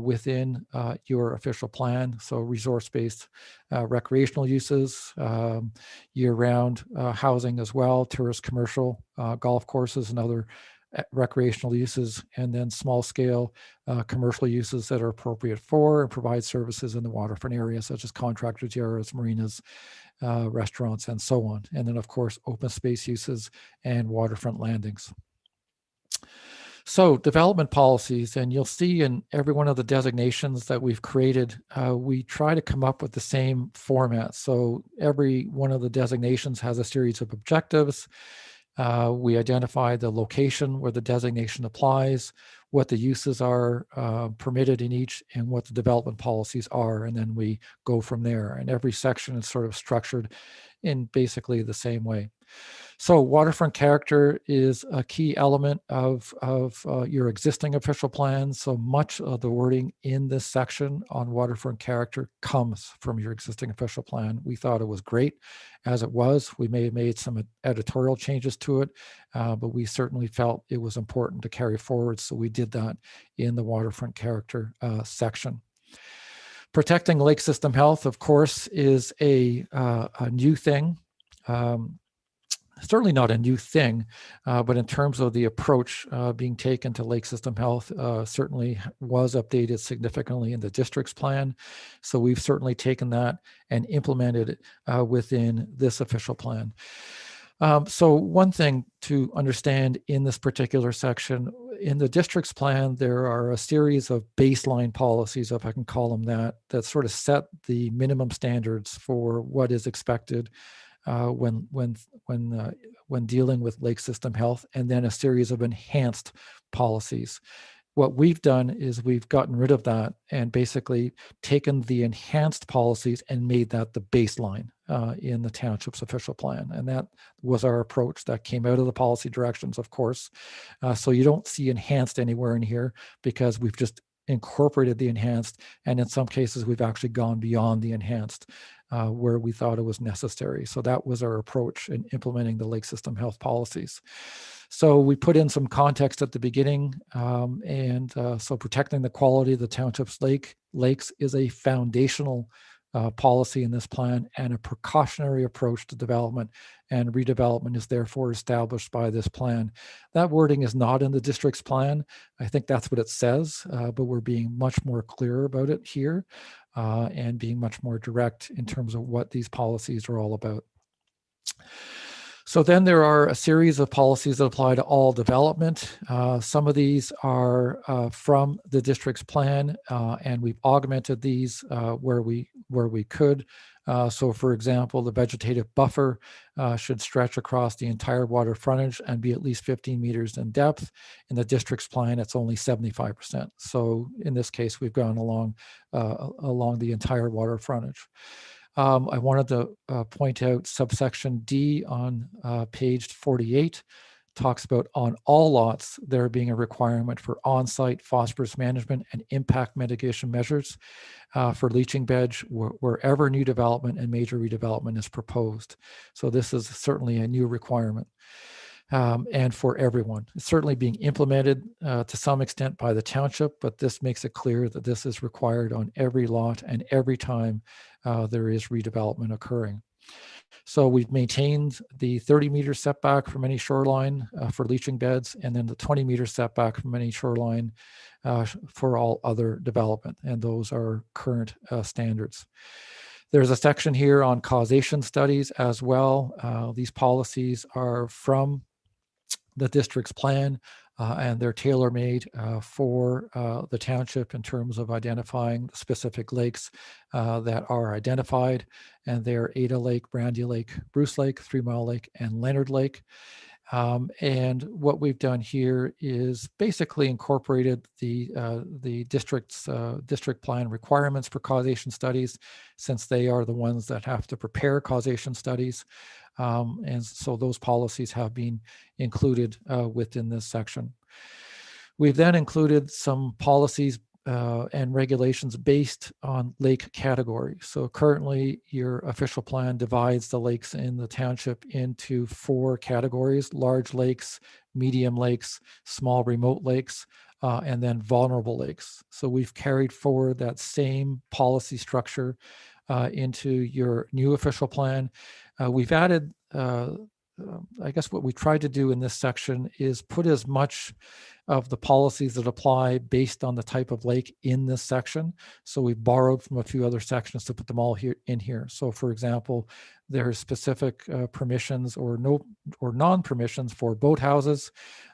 within your official plan. So resource-based recreational uses, year-round housing as well, tourist commercial, golf courses and other recreational uses, and then small-scale commercial uses that are appropriate for and provide services in the waterfront area, such as contractors' yards, marinas, restaurants, and so on. And then, of course, open space uses and waterfront landings. So development policies, and you'll see in every one of the designations that we've created, we try to come up with the same format. So every one of the designations has a series of objectives. We identify the location where the designation applies, what the uses are permitted in each, and what the development policies are, and then we go from there. And every section is sort of structured in basically the same way. So waterfront character is a key element of your existing official plan. So much of the wording in this section on waterfront character comes from your existing official plan. We thought it was great as it was. We may have made some editorial changes to it, but we certainly felt it was important to carry forward. So we did that in the waterfront character section. Protecting lake system health, of course, is a new thing. Certainly not a new thing, but in terms of the approach being taken to lake system health, certainly was updated significantly in the district's plan. So we've certainly taken that and implemented it within this official plan. So one thing to understand in this particular section, in the district's plan, there are a series of baseline policies, if I can call them that sort of set the minimum standards for what is expected when dealing with lake system health, and then a series of enhanced policies. What we've done is we've gotten rid of that and basically taken the enhanced policies and made that the baseline in the township's official plan. And that was our approach that came out of the policy directions, of course. So you don't see enhanced anywhere in here because we've just incorporated the enhanced, and in some cases we've actually gone beyond the enhanced where we thought it was necessary. So that was our approach in implementing the lake system health policies. So we put in some context at the beginning, so protecting the quality of the township's lakes is a foundational policy in this plan and a precautionary approach to development, and redevelopment is therefore established by this plan. That wording is not in the district's plan. I think that's what it says, but we're being much more clear about it here and being much more direct in terms of what these policies are all about. So then there are a series of policies that apply to all development. Some of these are from the district's plan, and we've augmented these where we could. So for example, the vegetative buffer should stretch across the entire water frontage and be at least 15 meters in depth. In the district's plan, it's only 75%. So in this case, we've gone along the entire water frontage. I wanted to point out subsection D on page 48 talks about on all lots, there being a requirement for on-site phosphorus management and impact mitigation measures for leaching beds wherever new development and major redevelopment is proposed. So this is certainly a new requirement. And for everyone. It's certainly being implemented to some extent by the township, but this makes it clear that this is required on every lot and every time there is redevelopment occurring. So we've maintained the 30-meter setback from any shoreline for leaching beds, and then the 20-meter setback from any shoreline for all other development, and those are current standards. There's a section here on causation studies as well. These policies are from the district's plan, and they're tailor-made for the township in terms of identifying specific lakes that are identified, and they're Ada Lake, Brandy Lake, Bruce Lake, 3 Mile Lake, and Leonard Lake. And what we've done here is basically incorporated the district's district plan requirements for causation studies, since they are the ones that have to prepare causation studies. And so those policies have been included within this section. We've then included some policies and regulations based on lake category. So currently your official plan divides the lakes in the township into 4 categories: large lakes, medium lakes, small remote lakes, and then vulnerable lakes. So we've carried forward that same policy structure into your new official plan. We've added, I guess what we tried to do in this section is put as much of the policies that apply based on the type of lake in this section. So we borrowed from a few other sections to put them all here in here. So for example, there are specific permissions or non-permissions for boathouses,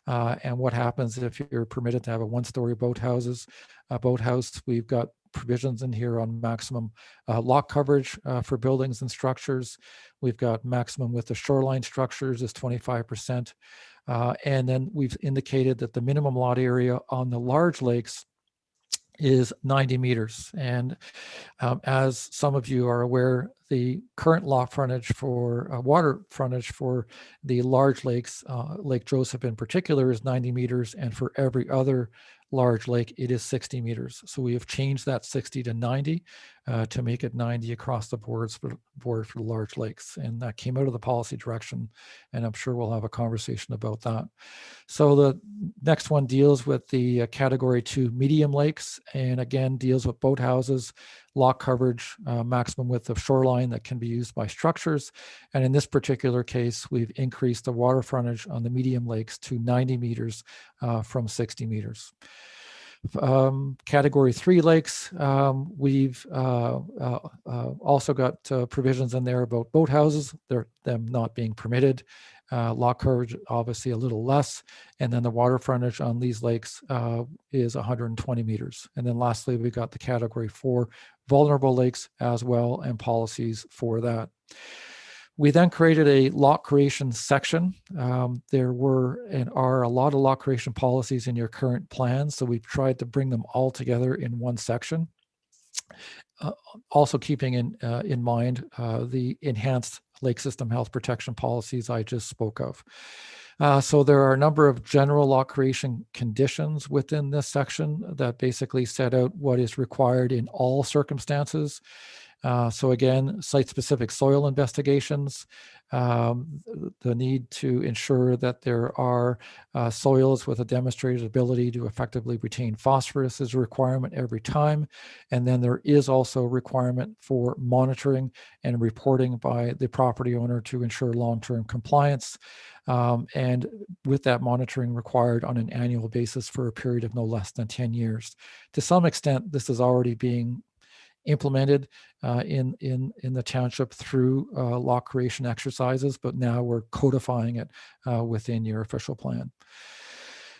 and what happens if you're permitted to have a 1-story boathouse. We've got provisions in here on maximum lot coverage for buildings and structures. We've got maximum with the shoreline structures is 25%. And then we've indicated that the minimum lot area on the large lakes is 90 meters. And as some of you are aware, the current lot frontage for water frontage for the large lakes, Lake Joseph in particular, is 90 meters, and for every other large lake, it is 60 meters. So we have changed that 60 to 90 to make it 90 across the board for the large lakes. And that came out of the policy direction, and I'm sure we'll have a conversation about that. So the next one deals with the category 2 medium lakes, and again deals with boathouses, lot coverage, maximum width of shoreline that can be used by structures. And in this particular case, we've increased the water frontage on the medium lakes to 90 meters from 60 meters. Category 3 lakes, we've also got provisions in there about boathouses, them not being permitted. Lot coverage obviously a little less, and then the water frontage on these lakes is 120 meters. And then lastly, we got the category 4 vulnerable lakes as well, and policies for that. We then created a lot creation section. There were and are a lot of lot creation policies in your current plan, so we've tried to bring them all together in one section. Also keeping in mind the enhanced lake system health protection policies I just spoke of. So there are a number of general lot creation conditions within this section that basically set out what is required in all circumstances. So again, site-specific soil investigations, the need to ensure that there are soils with a demonstrated ability to effectively retain phosphorus is a requirement every time. And then there is also a requirement for monitoring and reporting by the property owner to ensure long-term compliance. And with that monitoring required on an annual basis for a period of no less than 10 years. To some extent, this is already being implemented in the township through lot creation exercises, but now we're codifying it within your official plan.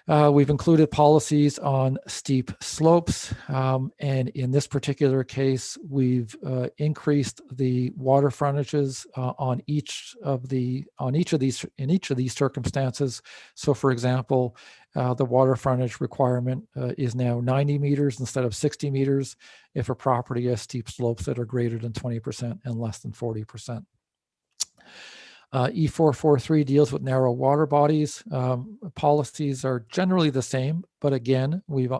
We've included policies on steep slopes, and in this particular case, we've increased the water frontages in each of these circumstances. So, for example, the water frontage requirement is now 90 meters instead of 60 meters if a property has steep slopes that are greater than 20% and less than 40%. E443 deals with narrow water bodies. Policies are generally the same, but again, we've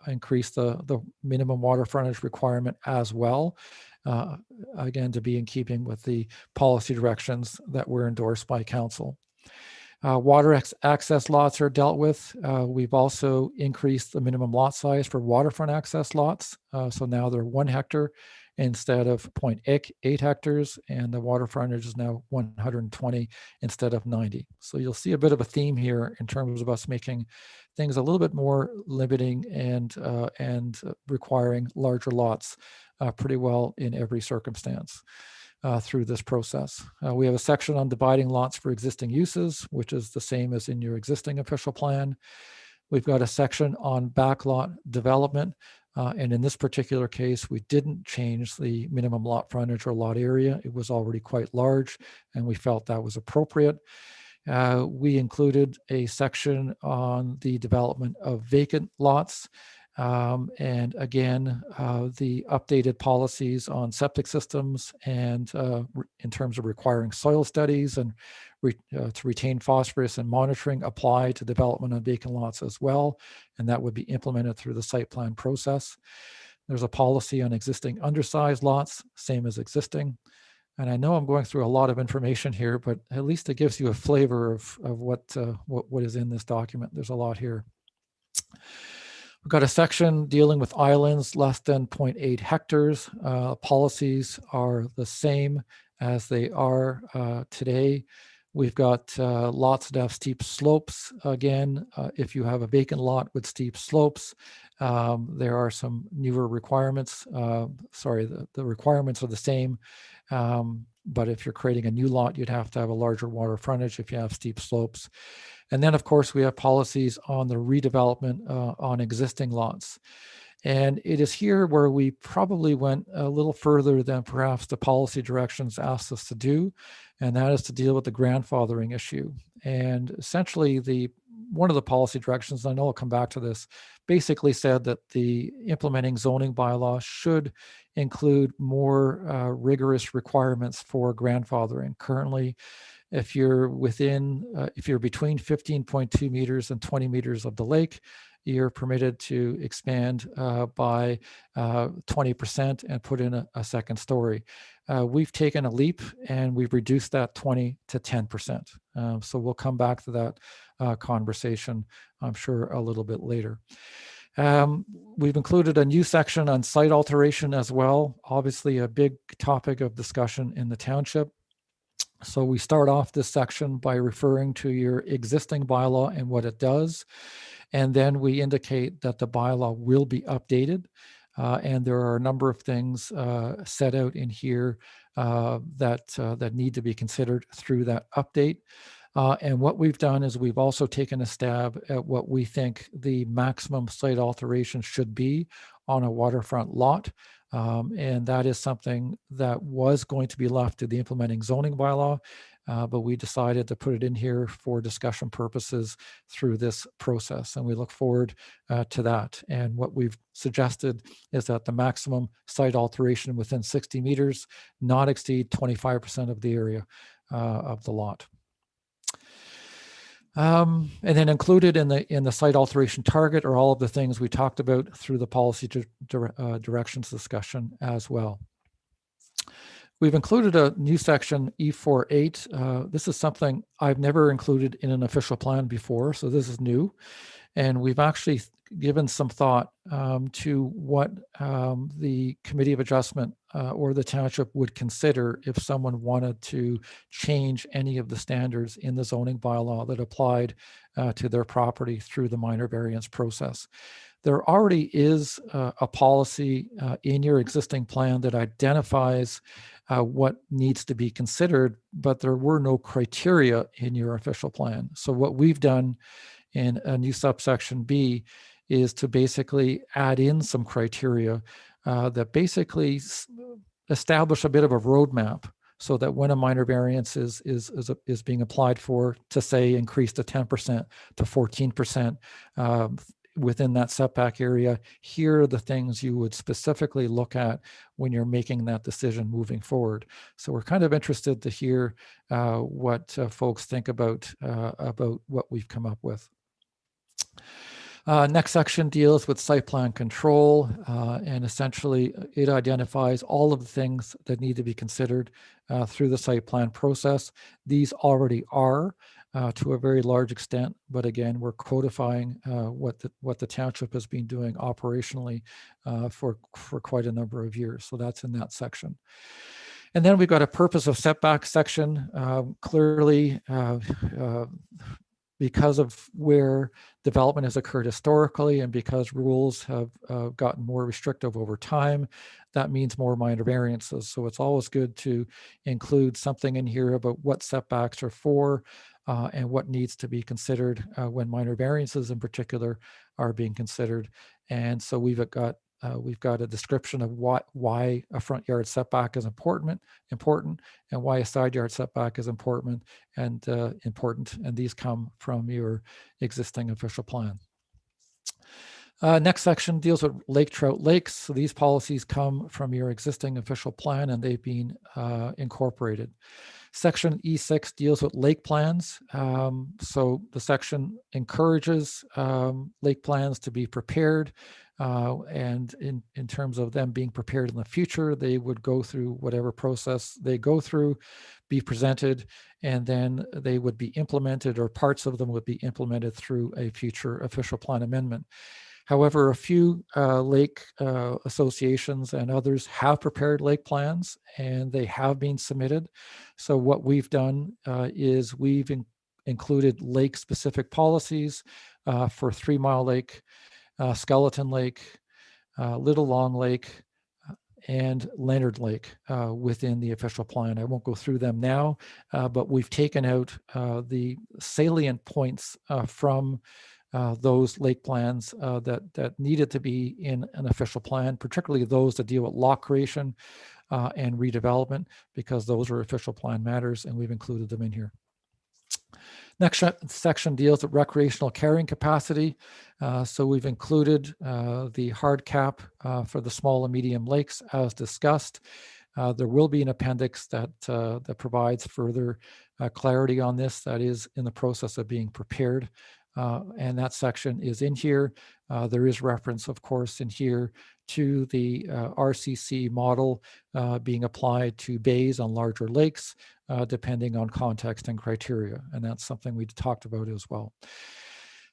increased the minimum water frontage requirement as well, again, to be in keeping with the policy directions that were endorsed by council. Water access lots are dealt with. We've also increased the minimum lot size for waterfront access lots. So now they're 1 hectare instead of 0.8 hectares, and the water frontage is now 120 instead of 90. So you'll see a bit of a theme here in terms of us making things a little bit more limiting and requiring larger lots pretty well in every circumstance. Through this process. We have a section on dividing lots for existing uses, which is the same as in your existing official plan. We've got a section on backlot development, and in this particular case, we didn't change the minimum lot frontage or lot area. It was already quite large, and we felt that was appropriate. We included a section on the development of vacant lots. And again, the updated policies on septic systems and in terms of requiring soil studies and to retain phosphorus and monitoring apply to development on vacant lots as well. And that would be implemented through the site plan process. There's a policy on existing undersized lots, same as existing. And I know I'm going through a lot of information here, but at least it gives you a flavor of what is in this document. There's a lot here. We've got a section dealing with islands less than 0.8 hectares. Policies are the same as they are today. We've got lots that have steep slopes. Again, if you have a vacant lot with steep slopes, there are some newer requirements. The requirements are the same. But if you're creating a new lot, you'd have to have a larger water frontage if you have steep slopes. And then, of course, we have policies on the redevelopment on existing lots. And it is here where we probably went a little further than perhaps the policy directions asked us to do, and that is to deal with the grandfathering issue. And essentially, one of the policy directions, and I know I'll come back to this, basically said that the implementing zoning bylaw should include more rigorous requirements for grandfathering. Currently, if you're between 15.2 meters and 20 meters of the lake, you're permitted to expand by 20% and put in a second story. We've taken a leap and we've reduced that 20 to 10%. So we'll come back to that conversation, I'm sure, a little bit later. We've included a new section on site alteration as well, obviously a big topic of discussion in the township. So we start off this section by referring to your existing bylaw and what it does. And then we indicate that the bylaw will be updated. And there are a number of things set out in here that need to be considered through that update. And what we've done is we've also taken a stab at what we think the maximum site alteration should be on a waterfront lot. And that is something that was going to be left to the implementing zoning bylaw, but we decided to put it in here for discussion purposes through this process. And we look forward to that. And what we've suggested is that the maximum site alteration within 60 meters not exceed 25% of the area of the lot. And then included in the site alteration target are all of the things we talked about through the policy directions discussion as well. We've included a new section E48. This is something I've never included in an official plan before, so this is new. And we've actually given some thought to what the Committee of Adjustment or the township would consider if someone wanted to change any of the standards in the zoning bylaw that applied to their property through the minor variance process. There already is a policy in your existing plan that identifies what needs to be considered, but there were no criteria in your official plan. So what we've done in a new subsection B is to basically add in some criteria that basically establish a bit of a roadmap so that when a minor variance is being applied for, to say increase to 10% to 14% within that setback area, here are the things you would specifically look at when you're making that decision moving forward. So we're kind of interested to hear what folks think about what we've come up with. Next section deals with site plan control, and essentially it identifies all of the things that need to be considered through the site plan process. These already are to a very large extent, but again, we're codifying what the township has been doing operationally for quite a number of years. So that's in that section. And then we've got a purpose of setback section. Clearly, because of where development has occurred historically and because rules have gotten more restrictive over time, that means more minor variances. So it's always good to include something in here about what setbacks are for and what needs to be considered when minor variances in particular are being considered. And so we've got a description of why a front yard setback is important, and why a side yard setback is important, and these come from your existing official plan. Next section deals with lake trout lakes. So these policies come from your existing official plan and they've been incorporated. Section E6 deals with lake plans. So the section encourages lake plans to be prepared. And in terms of them being prepared in the future, they would go through whatever process they go through, be presented, and then they would be implemented, or parts of them would be implemented through a future official plan amendment. However, a few lake associations and others have prepared lake plans and they have been submitted. So what we've done is we've included lake specific policies for 3 Mile Lake, Skeleton Lake, Little Long Lake, and Leonard Lake within the official plan. I won't go through them now, but we've taken out the salient points from those lake plans that needed to be in an official plan, particularly those that deal with lock creation and redevelopment, because those are official plan matters, and we've included them in here. Next section deals with recreational carrying capacity. So we've included the hard cap for the small and medium lakes as discussed. There will be an appendix that provides further clarity on this that is in the process of being prepared. And that section is in here. There is reference, of course, in here to the RCC model being applied to bays on larger lakes, depending on context and criteria. And that's something we talked about as well.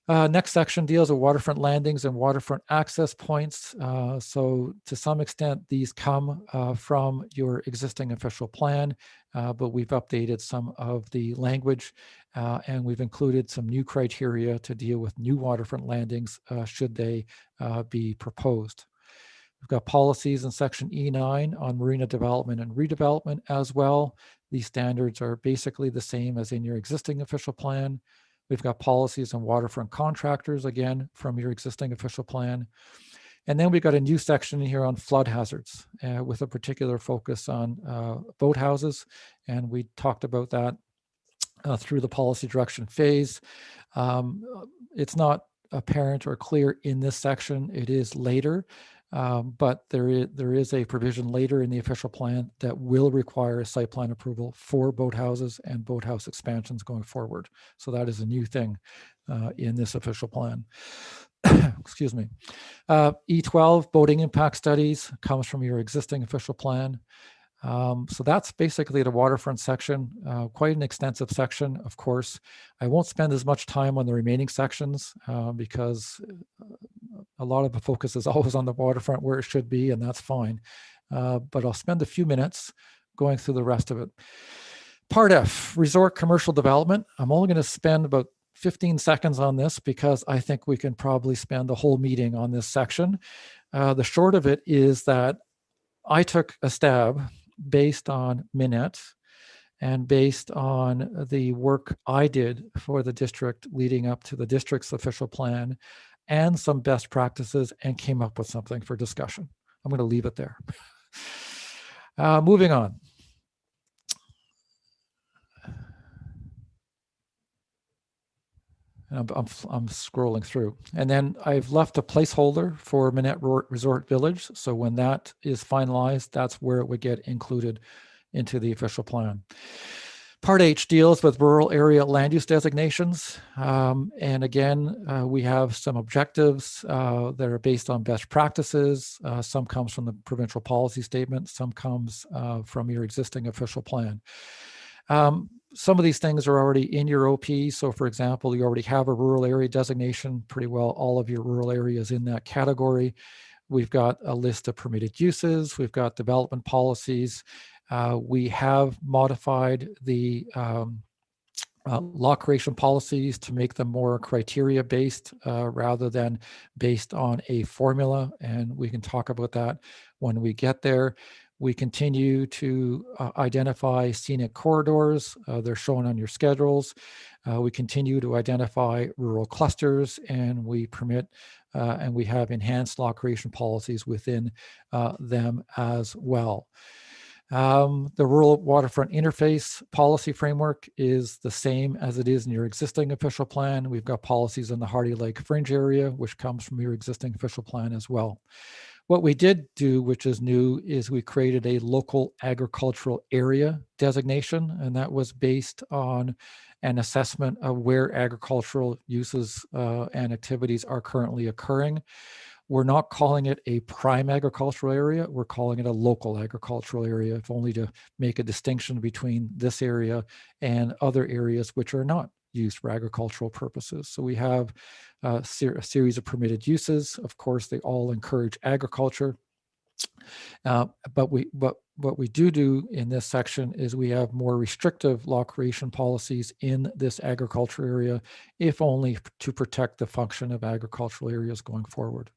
Next section deals with waterfront landings and waterfront access points. So to some extent, these come from your existing official plan, but we've updated some of the language and we've included some new criteria to deal with new waterfront landings should they be proposed. We've got policies in section E9 on marina development and redevelopment as well. These standards are basically the same as in your existing official plan. We've got policies on waterfront contractors, again, from your existing official plan. And then we've got a new section here on flood hazards with a particular focus on boathouses. And we talked about that through the policy direction phase. It's not apparent or clear in this section. It is later. But there is a provision later in the official plan that will require site plan approval for boathouses and boathouse expansions going forward. So that is a new thing in this official plan. Excuse me. E12, boating impact studies, comes from your existing official plan. So that's basically the waterfront section, quite an extensive section, of course. I won't spend as much time on the remaining sections because a lot of the focus is always on the waterfront where it should be, and that's fine. But I'll spend a few minutes going through the rest of it. Part F, resort commercial development. I'm only going to spend about 15 seconds on this because I think we can probably spend the whole meeting on this section. The short of it is that I took a stab based on Minette and based on the work I did for the district leading up to the district's official plan and some best practices and came up with something for discussion. I'm going to leave it there. Moving on. I'm scrolling through. And then I've left a placeholder for Minette Resort Village. So when that is finalized, that's where it would get included into the official plan. Part H deals with rural area land use designations. And again, we have some objectives that are based on best practices. Some comes from the provincial policy statement. Some comes from your existing official plan. Some of these things are already in your OP. So for example, you already have a rural area designation. Pretty well all of your rural areas in that category. We've got a list of permitted uses. We've got development policies. We have modified the law creation policies to make them more criteria based rather than based on a formula. And we can talk about that when we get there. We continue to identify scenic corridors. They're shown on your schedules. We continue to identify rural clusters, and we permit and we have enhanced law creation policies within them as well. The rural waterfront interface policy framework is the same as it is in your existing official plan. We've got policies in the Hardy Lake Fringe area, which comes from your existing official plan as well. What we did do, which is new, is we created a local agricultural area designation, and that was based on an assessment of where agricultural uses and activities are currently occurring. We're not calling it a prime agricultural area. We're calling it a local agricultural area, if only to make a distinction between this area and other areas which are not used for agricultural purposes. So we have a series of permitted uses. Of course, they all encourage agriculture. But what we do in this section is we have more restrictive law creation policies in this agriculture area, if only to protect the function of agricultural areas going forward.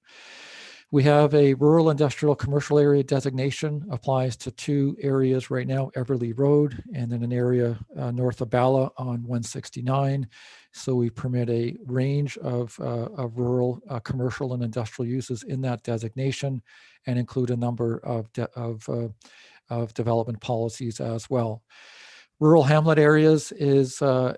We have a rural industrial commercial area designation, applies to 2 areas right now, Everly Road and then an area north of Bala on 169. So we permit a range of rural commercial and industrial uses in that designation and include a number of development policies as well. Rural hamlet areas is a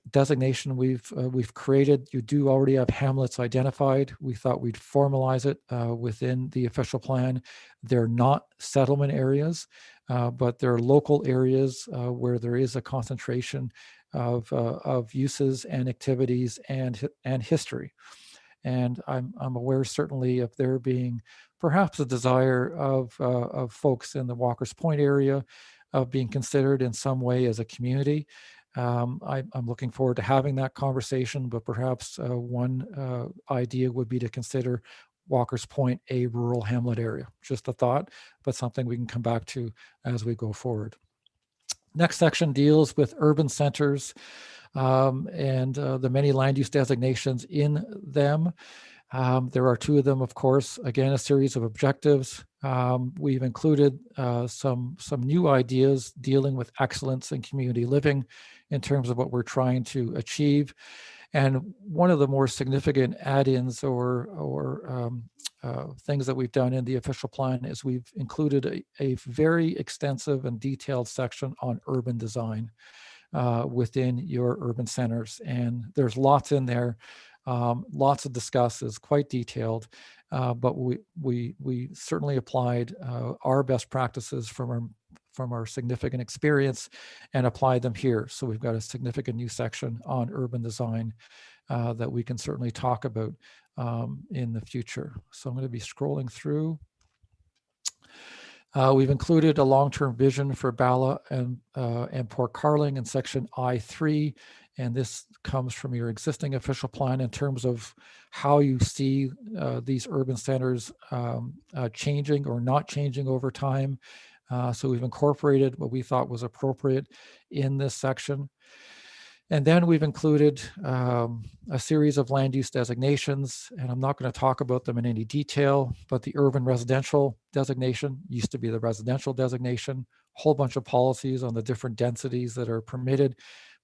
designation we've created. You do already have hamlets identified. We thought we'd formalize it within the official plan. They're not settlement areas, but they're local areas where there is a concentration of uses and activities and history. And I'm aware certainly of there being perhaps a desire of folks in the Walker's Point area of being considered in some way as a community. I'm looking forward to having that conversation, but perhaps one idea would be to consider Walker's Point a rural hamlet area. Just a thought, but something we can come back to as we go forward. Next section deals with urban centers and the many land use designations in them. There are 2 of them, of course, again, a series of objectives. We've included some new ideas dealing with excellence in community living in terms of what we're trying to achieve. And one of the more significant add-ins or things that we've done in the official plan is we've included a very extensive and detailed section on urban design within your urban centers. And there's lots in there. Lots to discuss, is quite detailed, but we certainly applied our best practices from our significant experience and applied them here. So we've got a significant new section on urban design that we can certainly talk about in the future. So I'm going to be scrolling through. We've included a long-term vision for Bala and Port Carling in section I3. And this comes from your existing official plan in terms of how you see these urban centers changing or not changing over time. So we've incorporated what we thought was appropriate in this section. And then we've included a series of land use designations, and I'm not going to talk about them in any detail, but the urban residential designation used to be the residential designation, a whole bunch of policies on the different densities that are permitted.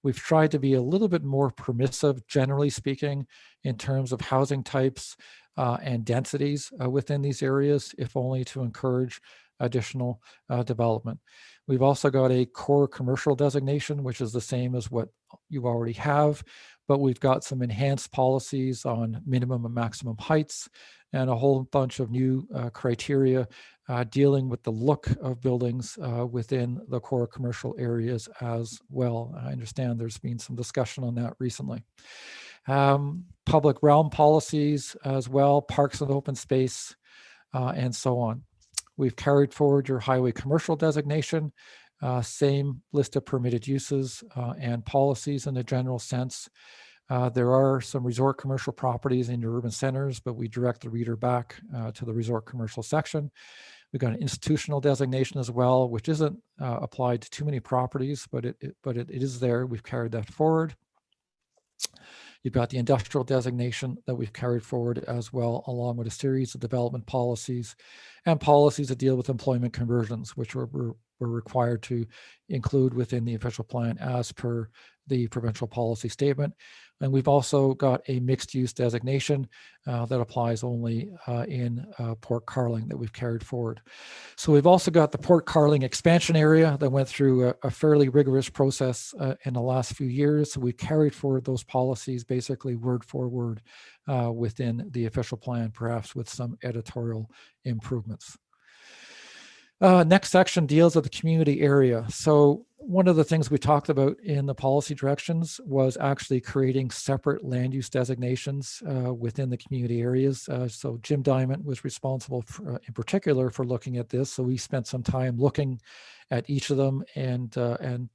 We've tried to be a little bit more permissive, generally speaking, in terms of housing types and densities within these areas, if only to encourage additional development. We've also got a core commercial designation, which is the same as what you already have, but we've got some enhanced policies on minimum and maximum heights and a whole bunch of new criteria dealing with the look of buildings within the core commercial areas as well. I understand there's been some discussion on that recently. Public realm policies as well, parks and open space, and so on. We've carried forward your highway commercial designation, same list of permitted uses and policies in a general sense. There are some resort commercial properties in your urban centers, but we direct the reader back to the resort commercial section. We've got an institutional designation as well, which isn't applied to too many properties, but it is there. We've carried that forward. You've got the industrial designation that we've carried forward as well, along with a series of development policies and policies that deal with employment conversions, which we're required to include within the official plan as per the provincial policy statement. And we've also got a mixed use designation that applies only in Port Carling that we've carried forward. So we've also got the Port Carling expansion area that went through a fairly rigorous process in the last few years. So we carried forward those policies basically word for word within the official plan, perhaps with some editorial improvements. Next section deals with the community area. So one of the things we talked about in the policy directions was actually creating separate land use designations within the community areas. So Jim Dyment was responsible for, in particular for looking at this. So we spent some time looking at each of them and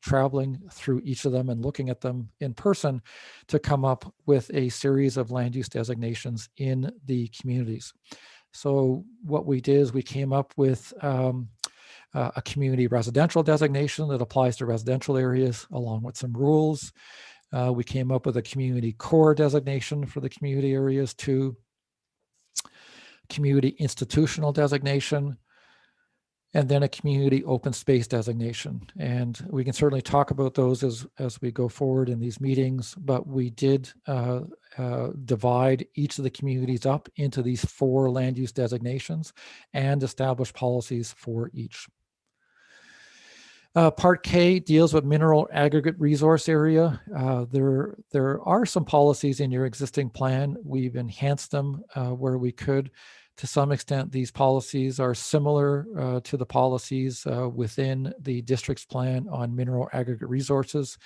traveling through each of them and looking at them in person to come up with a series of land use designations in the communities. So what we did is we came up with a community residential designation that applies to residential areas along with some rules. We came up with a community core designation for the community areas too. community institutional designation, and then a community open space designation. And we can certainly talk about those as we go forward in these meetings, but we did divide each of the communities up into these 4 land use designations and establish policies for each. Part K deals with mineral aggregate resource area. There are some policies in your existing plan. We've enhanced them where we could. To some extent, these policies are similar to the policies within the district's plan on mineral aggregate resources.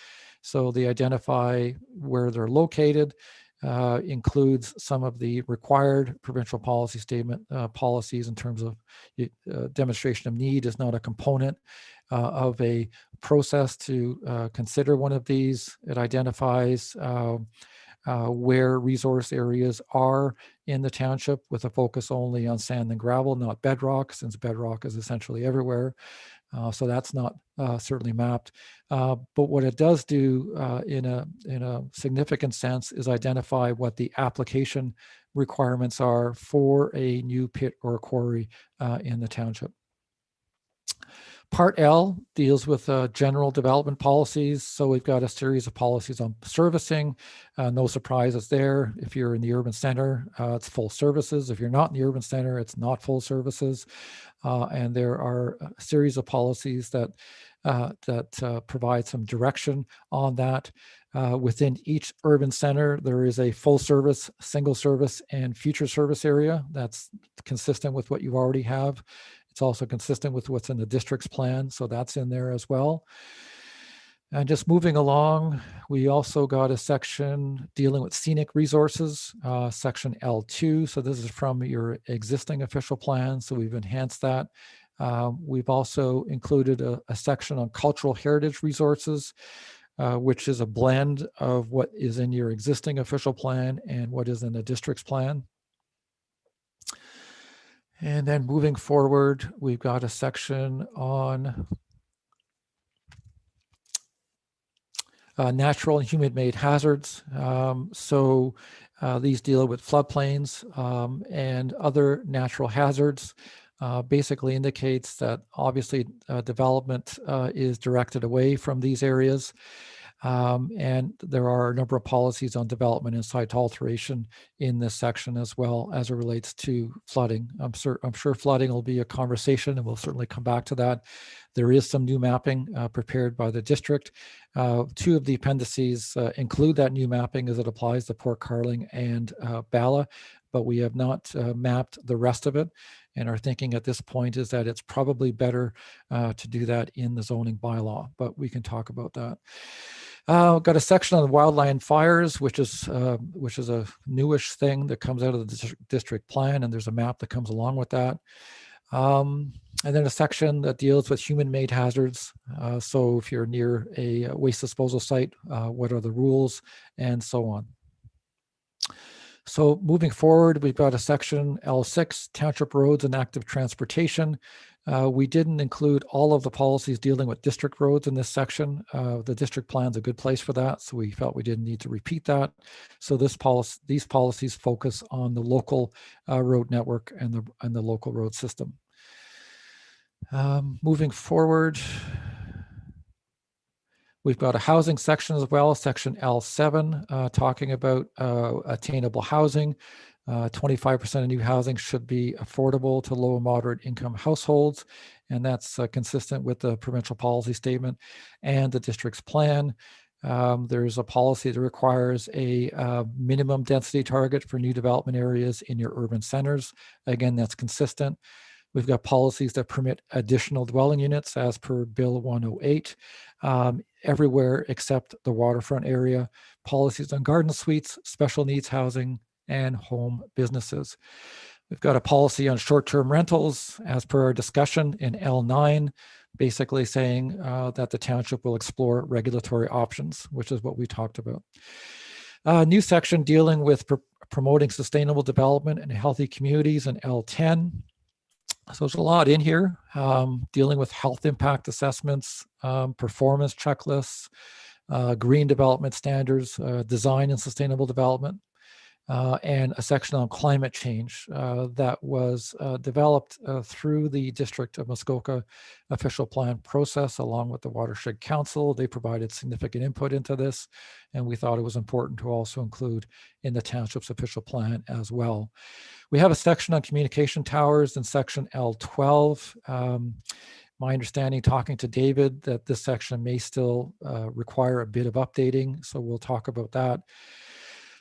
So they identify where they're located, includes some of the required provincial policy statement policies in terms of demonstration of need is not a component of a process to consider one of these. It identifies where resource areas are in the township with a focus only on sand and gravel, not bedrock, since bedrock is essentially everywhere. So that's not certainly mapped. But what it does do in a significant sense is identify what the application requirements are for a new pit or quarry in the township. Part L deals with general development policies. So we've got a series of policies on servicing. No surprises there. If you're in the urban center, it's full services. If you're not in the urban center, it's not full services. And there are a series of policies that provide some direction on that. Within each urban center, there is a full service, single service, and future service area. That's consistent with what you already have. It's also consistent with what's in the district's plan, so that's in there as well. And just moving along, we also got a section dealing with scenic resources, section L2. So this is from your existing official plan, so we've enhanced that. We've also included a section on cultural heritage resources, which is a blend of what is in your existing official plan and what is in the district's plan. And then moving forward, we've got a section on natural and human-made hazards. These deal with floodplains and other natural hazards. Basically indicates that obviously development is directed away from these areas. And there are a number of policies on development and site alteration in this section as well as it relates to flooding. I'm sure flooding will be a conversation and we'll certainly come back to that. There is some new mapping prepared by the district. 2 of the appendices include that new mapping as it applies to Port Carling and Bala, but we have not mapped the rest of it. And our thinking at this point is that it's probably better to do that in the zoning bylaw, but we can talk about that. Got a section on wildland fires, which is a newish thing that comes out of the district plan, and there's a map that comes along with that. And then a section that deals with human-made hazards. So if you're near a waste disposal site, what are the rules, and so on. So moving forward, we've got a section L6, Township Roads and Active Transportation. We didn't include all of the policies dealing with district roads in this section. The district plan's a good place for that, so we felt we didn't need to repeat that. So these policies focus on the local road network and the local road system. Moving forward, we've got a housing section as well, section L7, talking about attainable housing. 25% of new housing should be affordable to low and moderate income households. And that's consistent with the provincial policy statement and the district's plan. There's a policy that requires a minimum density target for new development areas in your urban centers. Again, that's consistent. We've got policies that permit additional dwelling units as per Bill 108 everywhere except the waterfront area. Policies on garden suites, special needs housing, and home businesses. We've got a policy on short-term rentals as per our discussion in L9, basically saying that the township will explore regulatory options, which is what we talked about. New section dealing with promoting sustainable development and healthy communities in L10. So there's a lot in here, dealing with health impact assessments, performance checklists, green development standards, design and sustainable development. and a section on climate change that was developed through the District of Muskoka official plan process along with the Watershed Council. They provided significant input into this, and we thought it was important to also include in the township's official plan as well. We have a section on communication towers in section L12. My understanding, talking to David, that this section may still require a bit of updating, so we'll talk about that.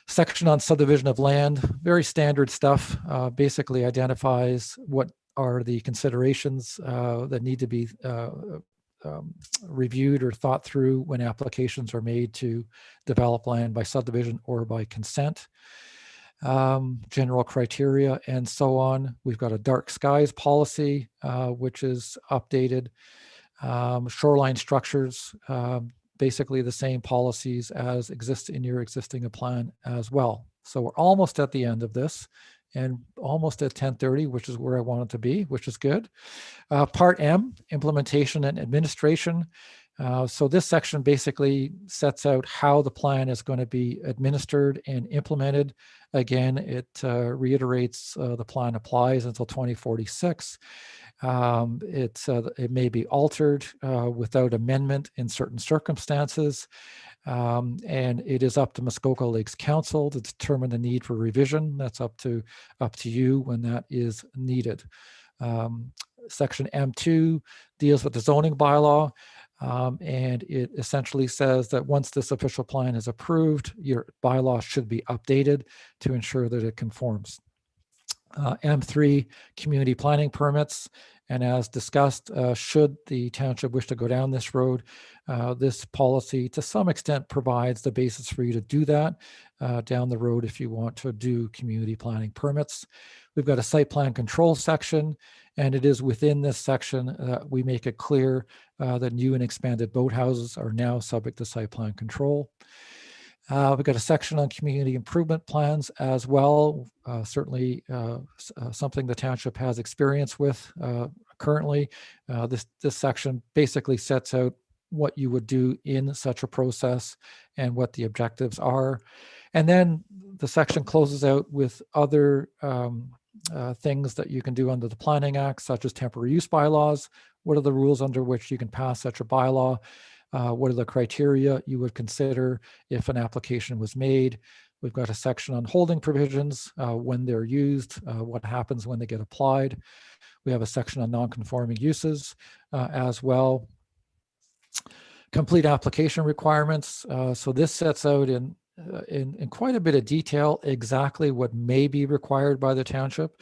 Section on subdivision of land, very standard stuff, basically identifies what are the considerations that need to be reviewed or thought through when applications are made to develop land by subdivision or by consent. General criteria and so on. We've got a dark skies policy, which is updated. Shoreline structures, basically the same policies as exist in your existing plan as well. So we're almost at the end of this and almost at 10:30, which is where I wanted to be, which is good. Part M, implementation and administration. So this section basically sets out how the plan is going to be administered and implemented. Again, it reiterates the plan applies until 2046. It may be altered without amendment in certain circumstances. And it is up to Muskoka Lakes Council to determine the need for revision. That's up to you when that is needed. Section M2 deals with the zoning bylaw. And it essentially says that once this official plan is approved, your bylaw should be updated to ensure that it conforms. M3, community planning permits. And as discussed, should the township wish to go down this road, this policy to some extent provides the basis for you to do that down the road if you want to do community planning permits. We've got a site plan control section, and it is within this section that we make it clear that new and expanded boathouses are now subject to site plan control. We've got a section on community improvement plans as well. Certainly something the township has experience with currently. This section basically sets out what you would do in such a process and what the objectives are. And then the section closes out with other things that you can do under the Planning Act, such as temporary use bylaws. What are the rules under which you can pass such a bylaw? What are the criteria you would consider if an application was made? We've got a section on holding provisions, when they're used, what happens when they get applied. We have a section on non-conforming uses as well. Complete application requirements. So this sets out in quite a bit of detail exactly what may be required by the township.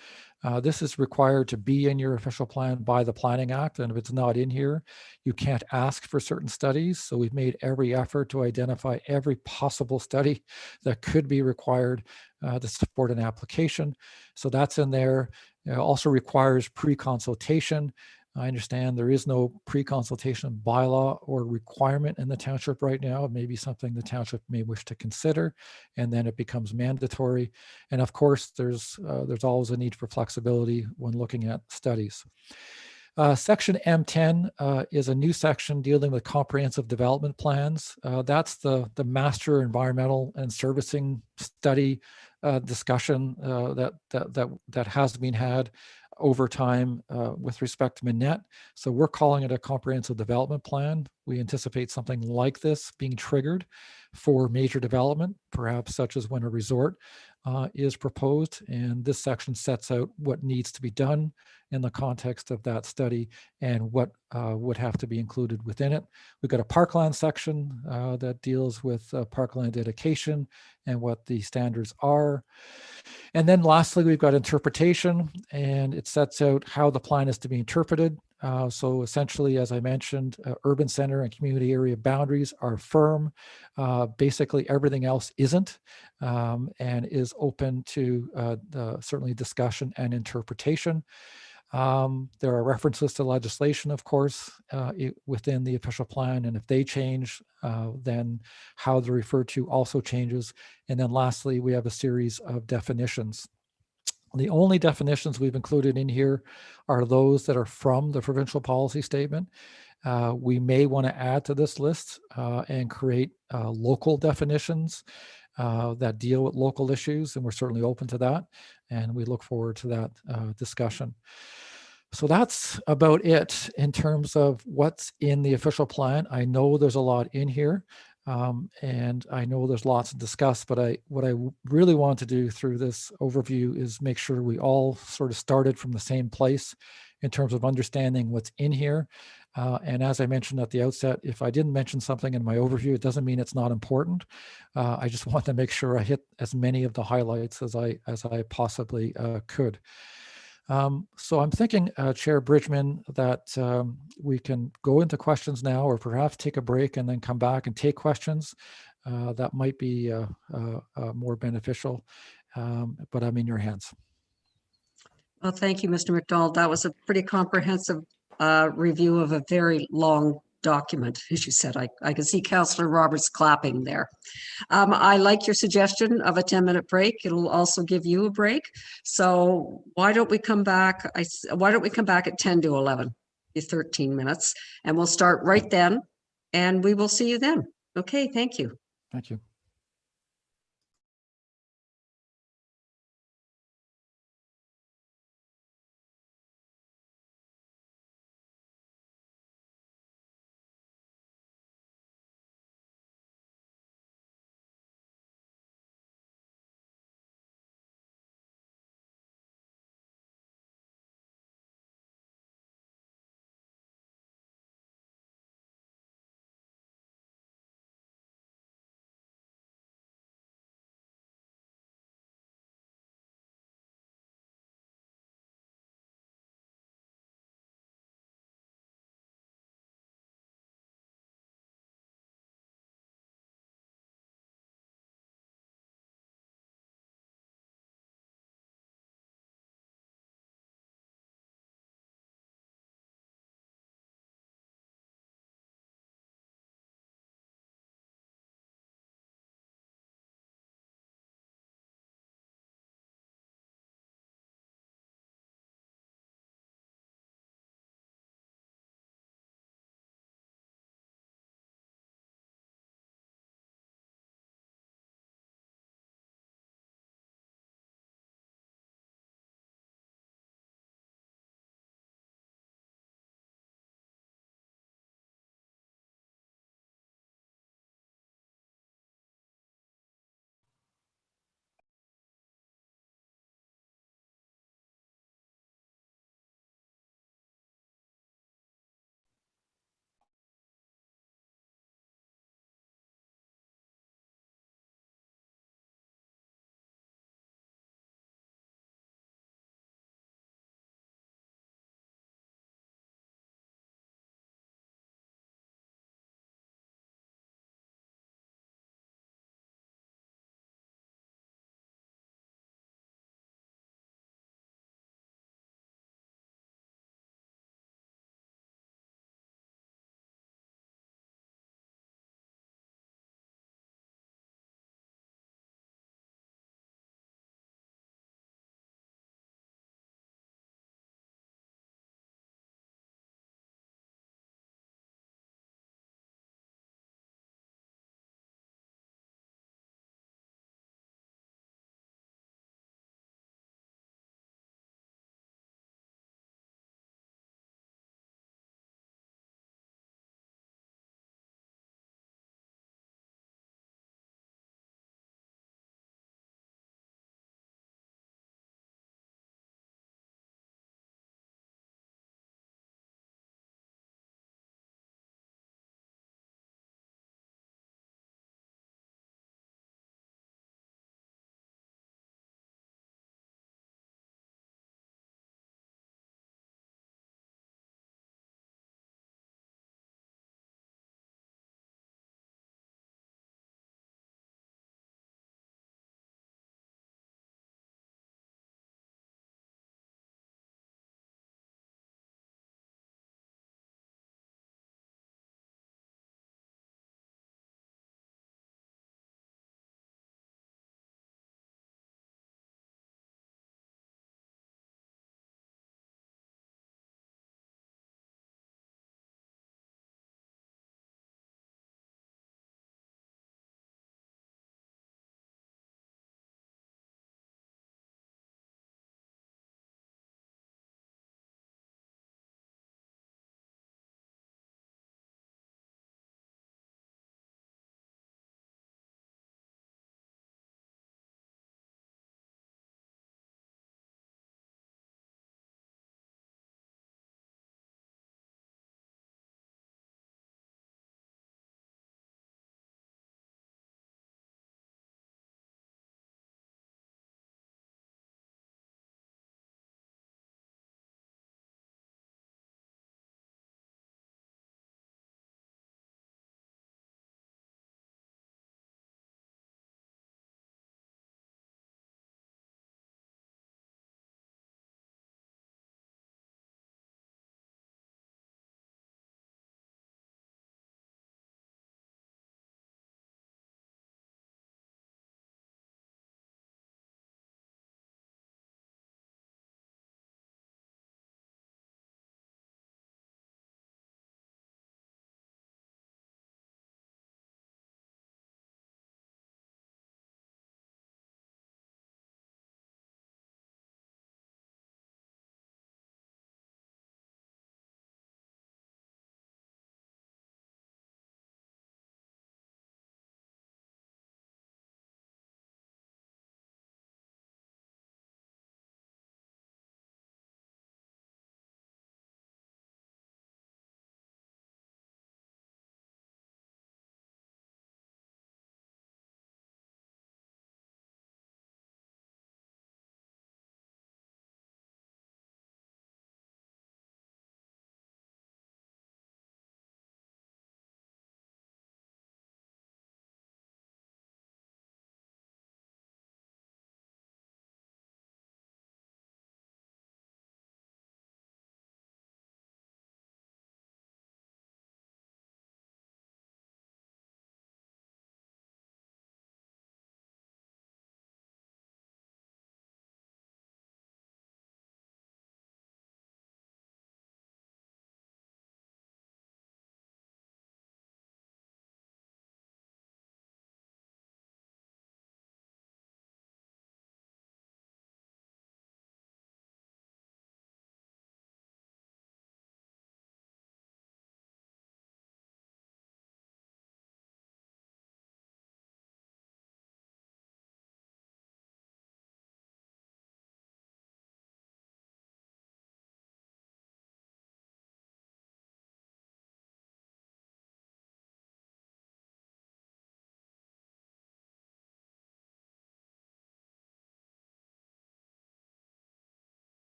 This is required to be in your official plan by the Planning Act, and if it's not in here, you can't ask for certain studies. So we've made every effort to identify every possible study that could be required to support an application. So that's in there. It also requires pre-consultation. I understand there is no pre-consultation bylaw or requirement in the township right now. It may be something the township may wish to consider, and then it becomes mandatory. And of course, there's always a need for flexibility when looking at studies. Section M10 is a new section dealing with comprehensive development plans. That's the master environmental and servicing study discussion that has been had over time with respect to Minette. So we're calling it a comprehensive development plan. We anticipate something like this being triggered for major development, perhaps such as when a resort is proposed. And this section sets out what needs to be done in the context of that study and what would have to be included within it. We've got a parkland section that deals with parkland dedication and what the standards are. And then lastly, we've got interpretation, and it sets out how the plan is to be interpreted. So essentially, as I mentioned, urban center and community area boundaries are firm. Basically, everything else isn't, and is open to certainly discussion and interpretation. There are references to legislation, of course, within the official plan, and if they change, then how they're referred to also changes. And then lastly, we have a series of definitions. The only definitions we've included in here are those that are from the provincial policy statement. We may want to add to this list and create local definitions. that deal with local issues, and we're certainly open to that. And we look forward to that discussion. So that's about it in terms of what's in the official plan. I know there's a lot in here, and I know there's lots to discuss, but what I really want to do through this overview is make sure we all sort of started from the same place in terms of understanding what's in here. And as I mentioned at the outset, if I didn't mention something in my overview, it doesn't mean it's not important. I just want to make sure I hit as many of the highlights as I possibly could. So I'm thinking, Chair Bridgeman, that we can go into questions now, or perhaps take a break and then come back and take questions. That might be more beneficial, but I'm in your hands. Well, thank you, Mr. McDonald. That was a pretty comprehensive review of a very long document. As you said, I can see Councillor Roberts clapping there. I like your suggestion of a 10-minute break. It'll also give you a break. So why don't we come back? Why don't we come back at 10 to 11, 13 minutes, and we'll start right then, and we will see you then. Okay, thank you. Thank you.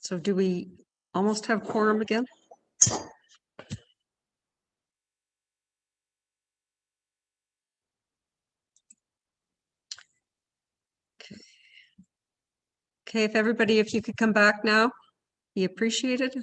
So do we almost have quorum again? Okay, if you could come back now, be appreciated.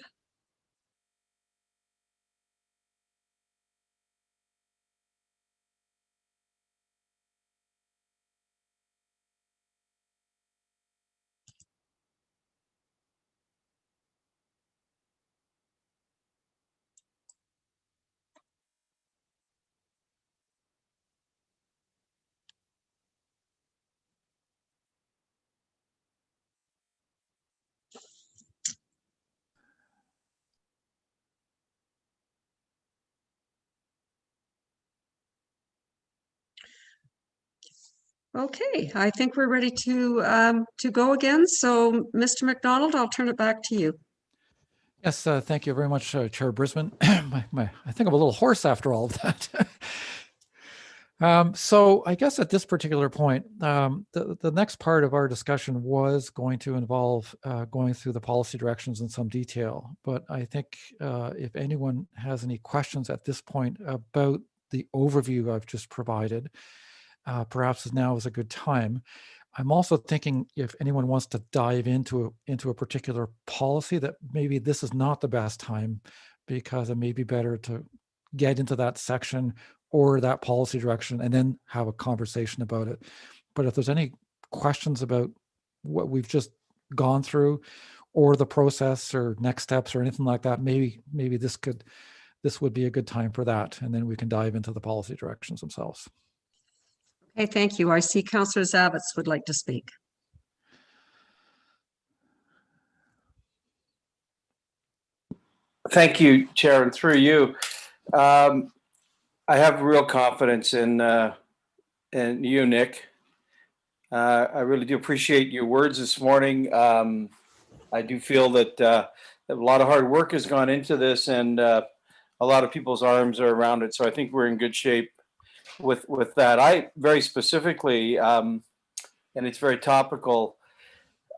Okay, I think we're ready to go again. So, Mr. McDonald, I'll turn it back to you. Yes, thank you very much, Chair Bridgeman. I think I'm a little hoarse after all of that. So I guess at this particular point, the next part of our discussion was going to involve going through the policy directions in some detail. But I think if anyone has any questions at this point about the overview I've just provided, perhaps now is a good time. I'm also thinking if anyone wants to dive into a particular policy, that maybe this is not the best time, because it may be better to get into that section or that policy direction and then have a conversation about it. But if there's any questions about what we've just gone through or the process or next steps or anything like that, maybe this would be a good time for that. And then we can dive into the policy directions themselves. Okay, thank you. I see Councillor Zavitz would like to speak. Thank you, Chair, and through you. I have real confidence in you, Nick. I really do appreciate your words this morning. I do feel that a lot of hard work has gone into this, and a lot of people's arms are around it. So I think we're in good shape with that. I very specifically, and it's very topical,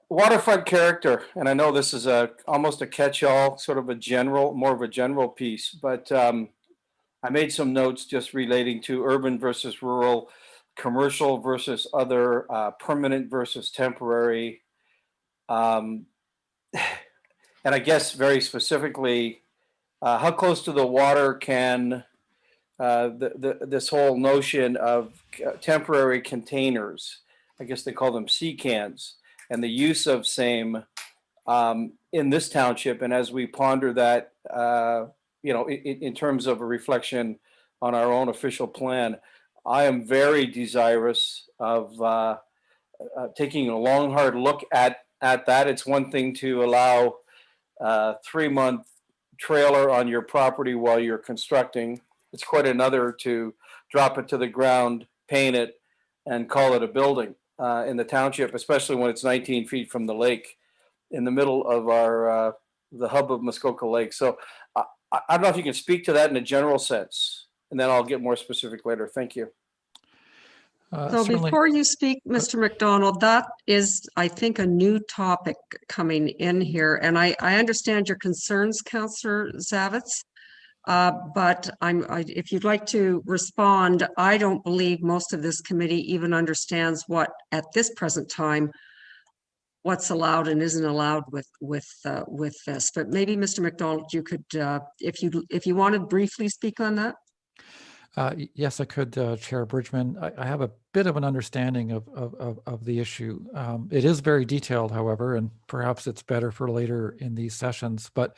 waterfront character. And I know this is almost a catch-all, sort of more of a general piece, but I made some notes just relating to urban versus rural, commercial versus other, permanent versus temporary. And I guess very specifically, how close to the water can this whole notion of temporary containers, I guess they call them sea cans, and the use of same in this township, and as we ponder that, in terms of a reflection on our own official plan, I am very desirous of taking a long, hard look at that. It's one thing to allow a 3-month trailer on your property while you're constructing. It's quite another to drop it to the ground, paint it, and call it a building in the township, especially when it's 19 feet from the lake in the middle of our the hub of Muskoka Lake. So I don't know if you can speak to that in a general sense, and then I'll get more specific later. Thank you. So before you speak, Mr. McDonald, that is, I think, a new topic coming in here. And I understand your concerns, Councillor Zavitz. But if you'd like to respond, I don't believe most of this committee even understands what, at this present time, what's allowed and isn't allowed with this. But maybe, Mr. McDonald, you could, if you want to briefly speak on that. Yes, I could, Chair Bridgeman. I have a bit of an understanding of the issue. It is very detailed, however, and perhaps it's better for later in these sessions. But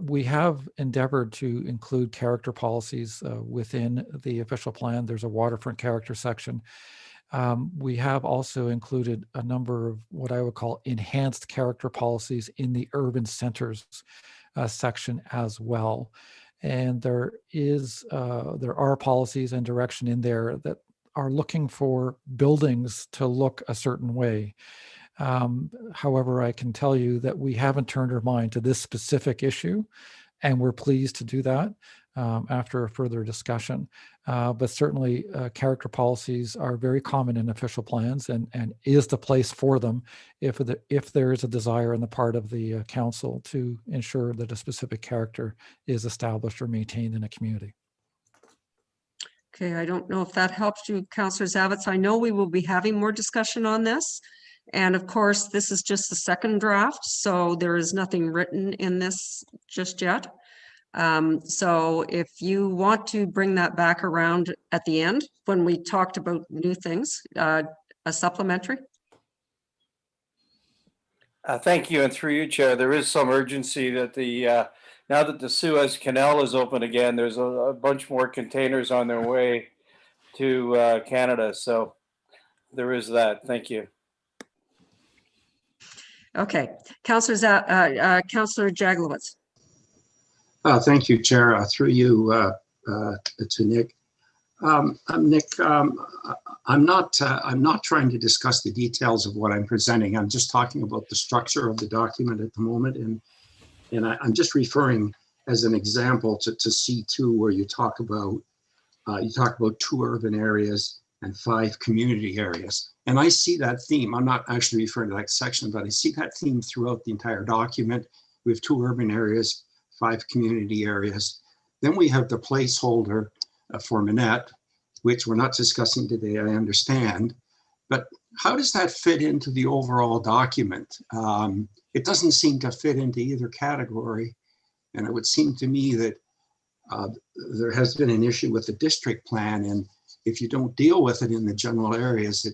we have endeavored to include character policies within the official plan. There's a waterfront character section. We have also included a number of what I would call enhanced character policies in the urban centers section as well. And there are policies and direction in there that are looking for buildings to look a certain way. However, I can tell you that we haven't turned our mind to this specific issue, and we're pleased to do that. after further discussion. But certainly character policies are very common in official plans and is the place for them if there is a desire on the part of the council to ensure that a specific character is established or maintained in a community. Okay, I don't know if that helps you, Councillor Zavitz. I know we will be having more discussion on this. And of course, this is just the second draft, so there is nothing written in this just yet. So if you want to bring that back around at the end, when we talked about new things, a supplementary. Thank you, and through you, Chair, there is some urgency that the now that the Suez Canal is open again, there's a bunch more containers on their way to Canada, so there is that. Thank you. Okay, Councillor Jaglowitz. Thank you, Chair. Through you to Nick. Nick, I'm not trying to discuss the details of what I'm presenting. I'm just talking about the structure of the document at the moment, and I'm just referring as an example to C2, where you talk about 2 urban areas and 5 community areas. And I see that theme. I'm not actually referring to that section, but I see that theme throughout the entire document. We have 2 urban areas, 5 community areas. Then we have the placeholder for Minette, which we're not discussing today, I understand. But how does that fit into the overall document? It doesn't seem to fit into either category. And it would seem to me that there has been an issue with the district plan, and if you don't deal with it in the general areas,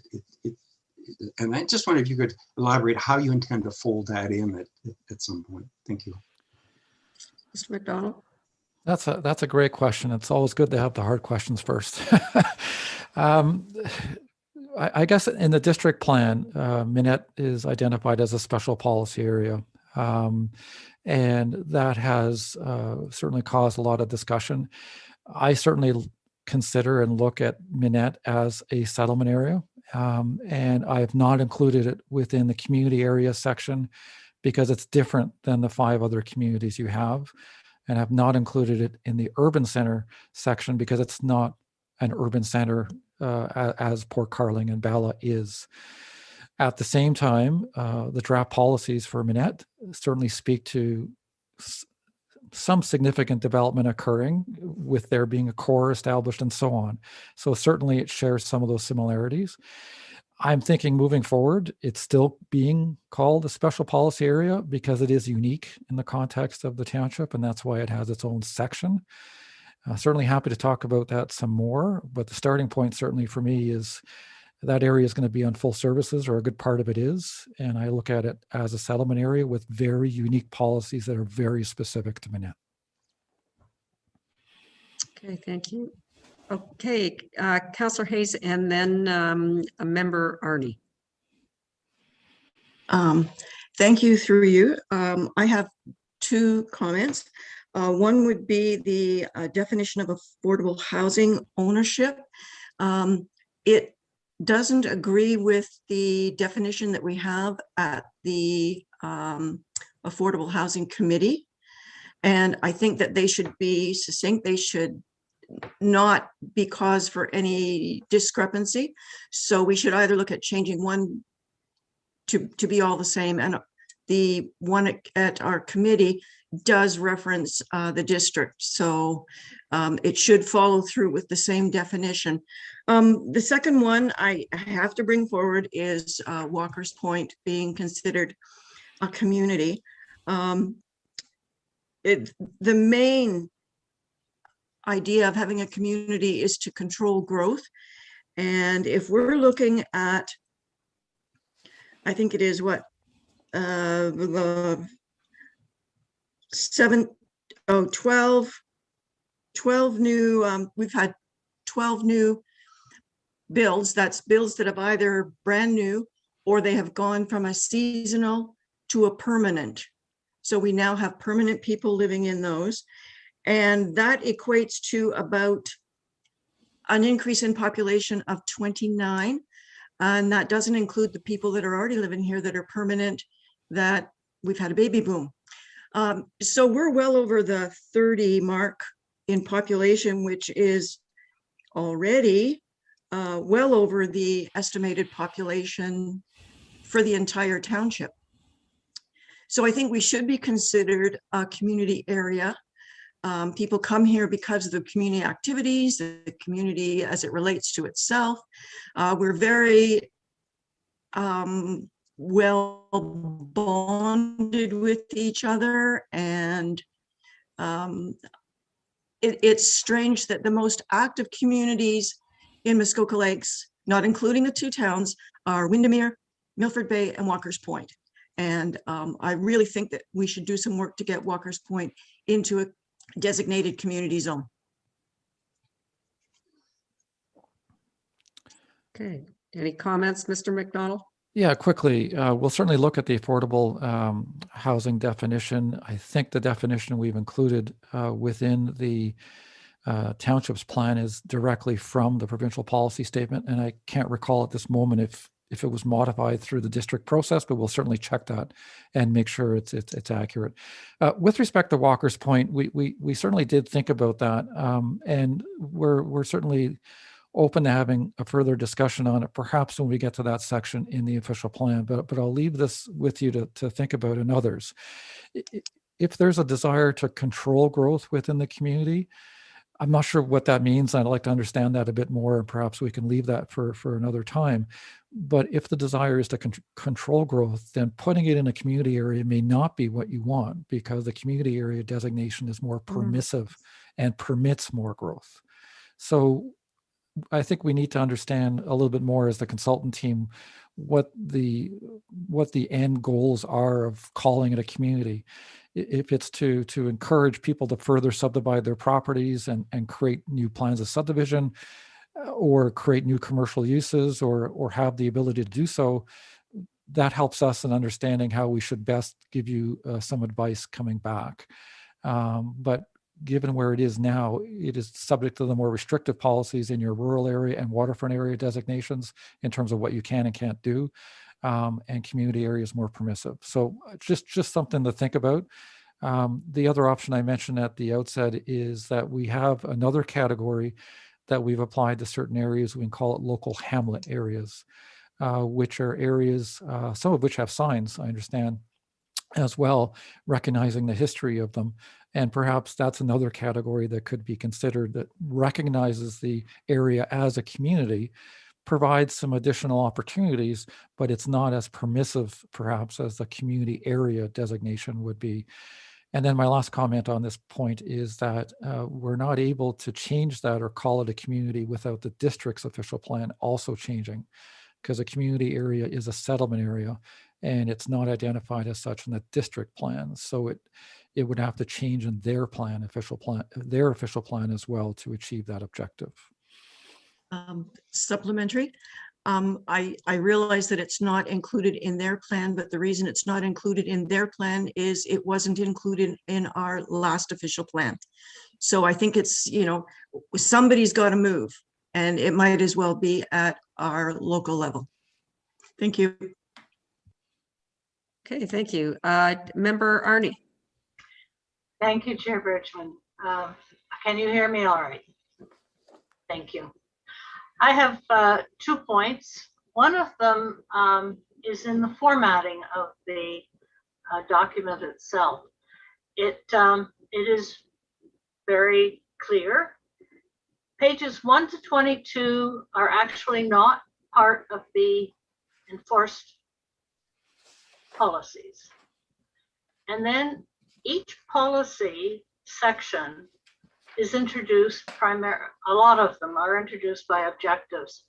and I just wonder if you could elaborate how you intend to fold that in at some point. Thank you. Mr. McDonald. That's a great question. It's always good to have the hard questions first. I guess in the district plan, Minette is identified as a special policy area. And that has certainly caused a lot of discussion. I certainly consider and look at Minette as a settlement area. And I have not included it within the community area section because it's different than the 5 other communities you have. And have not included it in the urban center section because it's not an urban center as Port Carling and Bala is. At the same time, the draft policies for Minette certainly speak to some significant development occurring with there being a core established and so on. So certainly it shares some of those similarities. I'm thinking moving forward, it's still being called a special policy area because it is unique in the context of the township, and that's why it has its own section. Certainly happy to talk about that some more, but the starting point certainly for me is that area is going to be on full services, or a good part of it is, and I look at it as a settlement area with very unique policies that are very specific to Minette. Okay, thank you. Okay, Councillor Hayes, and then a member Arnie. Thank you, through you. I have 2 comments. One would be the definition of affordable housing ownership. It doesn't agree with the definition that we have at the Affordable Housing Committee. And I think that they should be succinct. They should not be cause for any discrepancy. So we should either look at changing one to be all the same, and the one at our committee does reference the district. So it should follow through with the same definition. The second one I have to bring forward is Walker's Point being considered a community. The main idea of having a community is to control growth. And if we're looking at, I think it is what, 12 new, we've had 12 new builds. That's builds that have either brand new or they have gone from a seasonal to a permanent. So we now have permanent people living in those. And that equates to about an increase in population of 29. And that doesn't include the people that are already living here that are permanent, that we've had a baby boom. So we're well over the 30 mark in population, which is already well over the estimated population for the entire township. So I think we should be considered a community area. People come here because of the community activities, the community as it relates to itself. We're very well bonded with each other, and it's strange that the most active communities in Muskoka Lakes, not including the two towns, are Windermere, Milford Bay, and Walker's Point. And I really think that we should do some work to get Walker's Point into a designated community zone. Okay, any comments, Mr. McDonald? Yeah, quickly, we'll certainly look at the affordable housing definition. I think the definition we've included within the township's plan is directly from the provincial policy statement, and I can't recall at this moment if it was modified through the district process, but we'll certainly check that and make sure it's accurate. With respect to Walker's Point, we certainly did think about that, and we're certainly open to having a further discussion on it, perhaps when we get to that section in the official plan, but I'll leave this with you to think about and others. If there's a desire to control growth within the community, I'm not sure what that means. I'd like to understand that a bit more, and perhaps we can leave that for another time. But if the desire is to control growth, then putting it in a community area may not be what you want, because the community area designation is more permissive and permits more growth. So I think we need to understand a little bit more as the consultant team what the end goals are of calling it a community. If it's to encourage people to further subdivide their properties and create new plans of subdivision, or create new commercial uses, or have the ability to do so, that helps us in understanding how we should best give you some advice coming back. But given where it is now, it is subject to the more restrictive policies in your rural area and waterfront area designations in terms of what you can and can't do, and community area is more permissive. So just something to think about. The other option I mentioned at the outset is that we have another category that we've applied to certain areas. We can call it local hamlet areas, which are areas, some of which have signs, I understand, as well, recognizing the history of them. And perhaps that's another category that could be considered, that recognizes the area as a community, provides some additional opportunities, but it's not as permissive perhaps as the community area designation would be. And then my last comment on this point is that we're not able to change that or call it a community without the district's official plan also changing, because a community area is a settlement area and it's not identified as such in the district plan. So it would have to change in their plan, their official plan as well, to achieve that objective. Supplementary. I realize that it's not included in their plan, but the reason it's not included in their plan is it wasn't included in our last official plan. So I think it's, somebody's got to move, and it might as well be at our local level. Thank you. Okay, thank you. Member Arnie. Thank you, Chair Bridgeman. Can you hear me all right? Thank you. I have 2 points. One of them is in the formatting of the document itself. It is very clear. Pages 1 to 22 are actually not part of the enforced policies. And then each policy section is introduced a lot of them are introduced by objectives.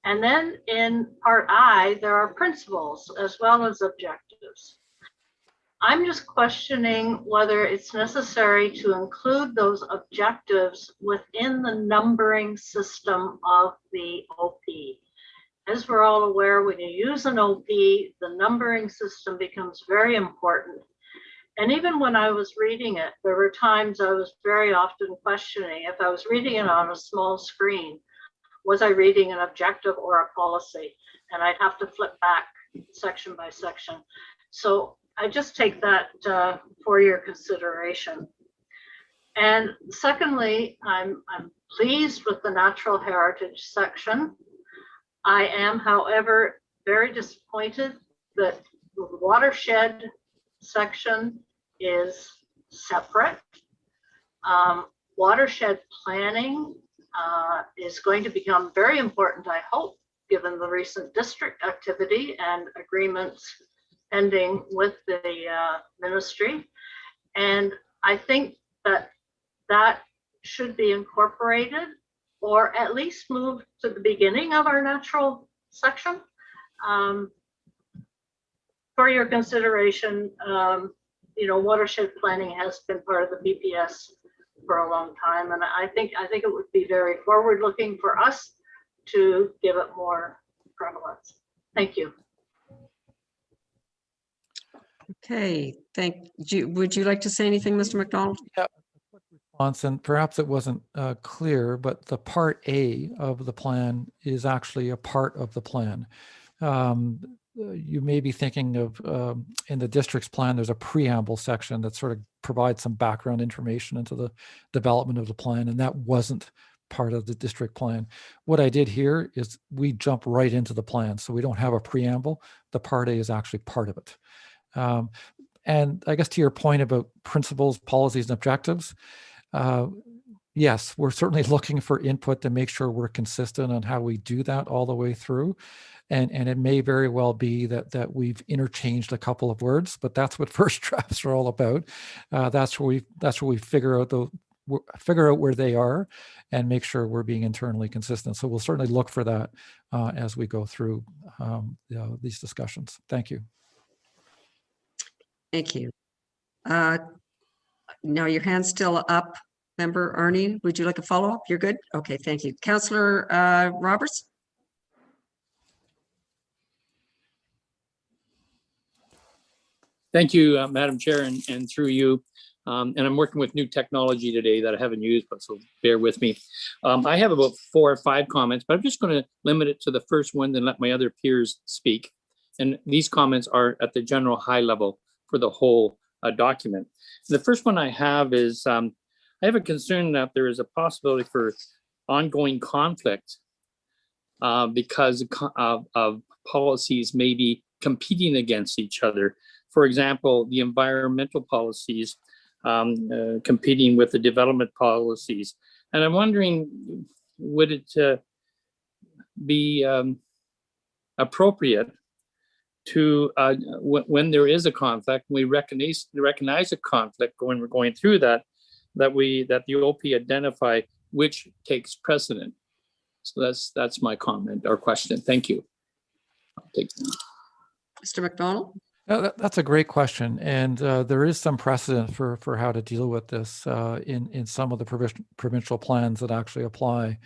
And then in part I, there are principles as well as objectives. I'm just questioning whether it's necessary to include those objectives within the numbering system of the OP. As we're all aware, when you use an OP, the numbering system becomes very important. And even when I was reading it, there were times I was very often questioning if I was reading it on a small screen, was I reading an objective or a policy? And I'd have to flip back section by section. So I just take that for your consideration. And secondly, I'm pleased with the natural heritage section. I am, however, very disappointed that the watershed section is separate. Watershed planning is going to become very important, I hope, given the recent district activity and agreements ending with the ministry. And I think that that should be incorporated or at least moved to the beginning of our natural section. For your consideration, watershed planning has been part of the BPS for a long time, and I think it would be very forward-looking for us to give it more prevalence. Thank you. Okay, thank you. Would you like to say anything, Mr. McDonald? Yeah. And perhaps it wasn't clear, but the part A of the plan is actually a part of the plan. You may be thinking of in the district's plan, there's a preamble section that sort of provides some background information into the development of the plan, and that wasn't part of the district plan. What I did here is we jump right into the plan, so we don't have a preamble. The part A is actually part of it. And I guess to your point about principles, policies, and objectives, yes, we're certainly looking for input to make sure we're consistent on how we do that all the way through. And it may very well be that we've interchanged a couple of words, but that's what first drafts are all about. That's where we figure out where they are and make sure we're being internally consistent. So we'll certainly look for that as we go through these discussions. Thank you. Thank you. Now your hand's still up, Member Arnie. Would you like a follow-up? You're good? Okay, thank you. Councillor Roberts? Thank you, Madam Chair, and through you. And I'm working with new technology today that I haven't used, but so bear with me. I have about 4 or 5 comments, but I'm just going to limit it to the first one and let my other peers speak. And these comments are at the general high level for the whole document. The first one I have is I have a concern that there is a possibility for ongoing conflict because of policies maybe competing against each other. For example, the environmental policies competing with the development policies. And I'm wondering, would it be appropriate to, when there is a conflict, we recognize a conflict when we're going through that the OP identify which takes precedent. So that's my comment or question. Thank you. I'll take that. Mr. McDonald? That's a great question, and there is some precedent for how to deal with this in some of the provincial plans that actually apply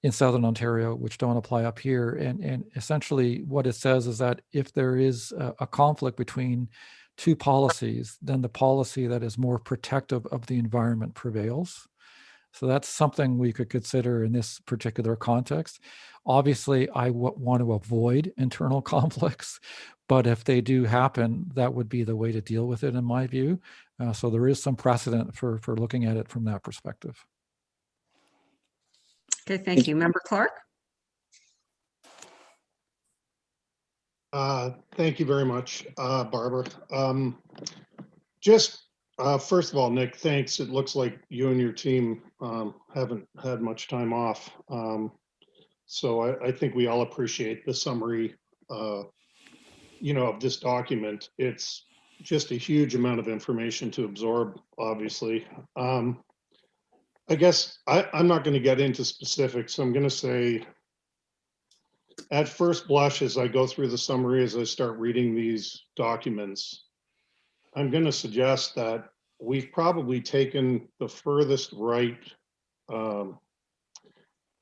in Southern Ontario, which don't apply up here. And essentially what it says is that if there is a conflict between 2 policies, then the policy that is more protective of the environment prevails. So that's something we could consider in this particular context. Obviously, I want to avoid internal conflicts, but if they do happen, that would be the way to deal with it, in my view. So there is some precedent for looking at it from that perspective. Okay, thank you. Member Clark? Thank you very much, Barbara. First of all, Nick, thanks. It looks like you and your team haven't had much time off. So I think we all appreciate the summary, of this document. It's just a huge amount of information to absorb, obviously. I guess I'm not going to get into specifics. I'm going to say, at first blush, as I go through the summary, as I start reading these documents, I'm going to suggest that we've probably taken the furthest right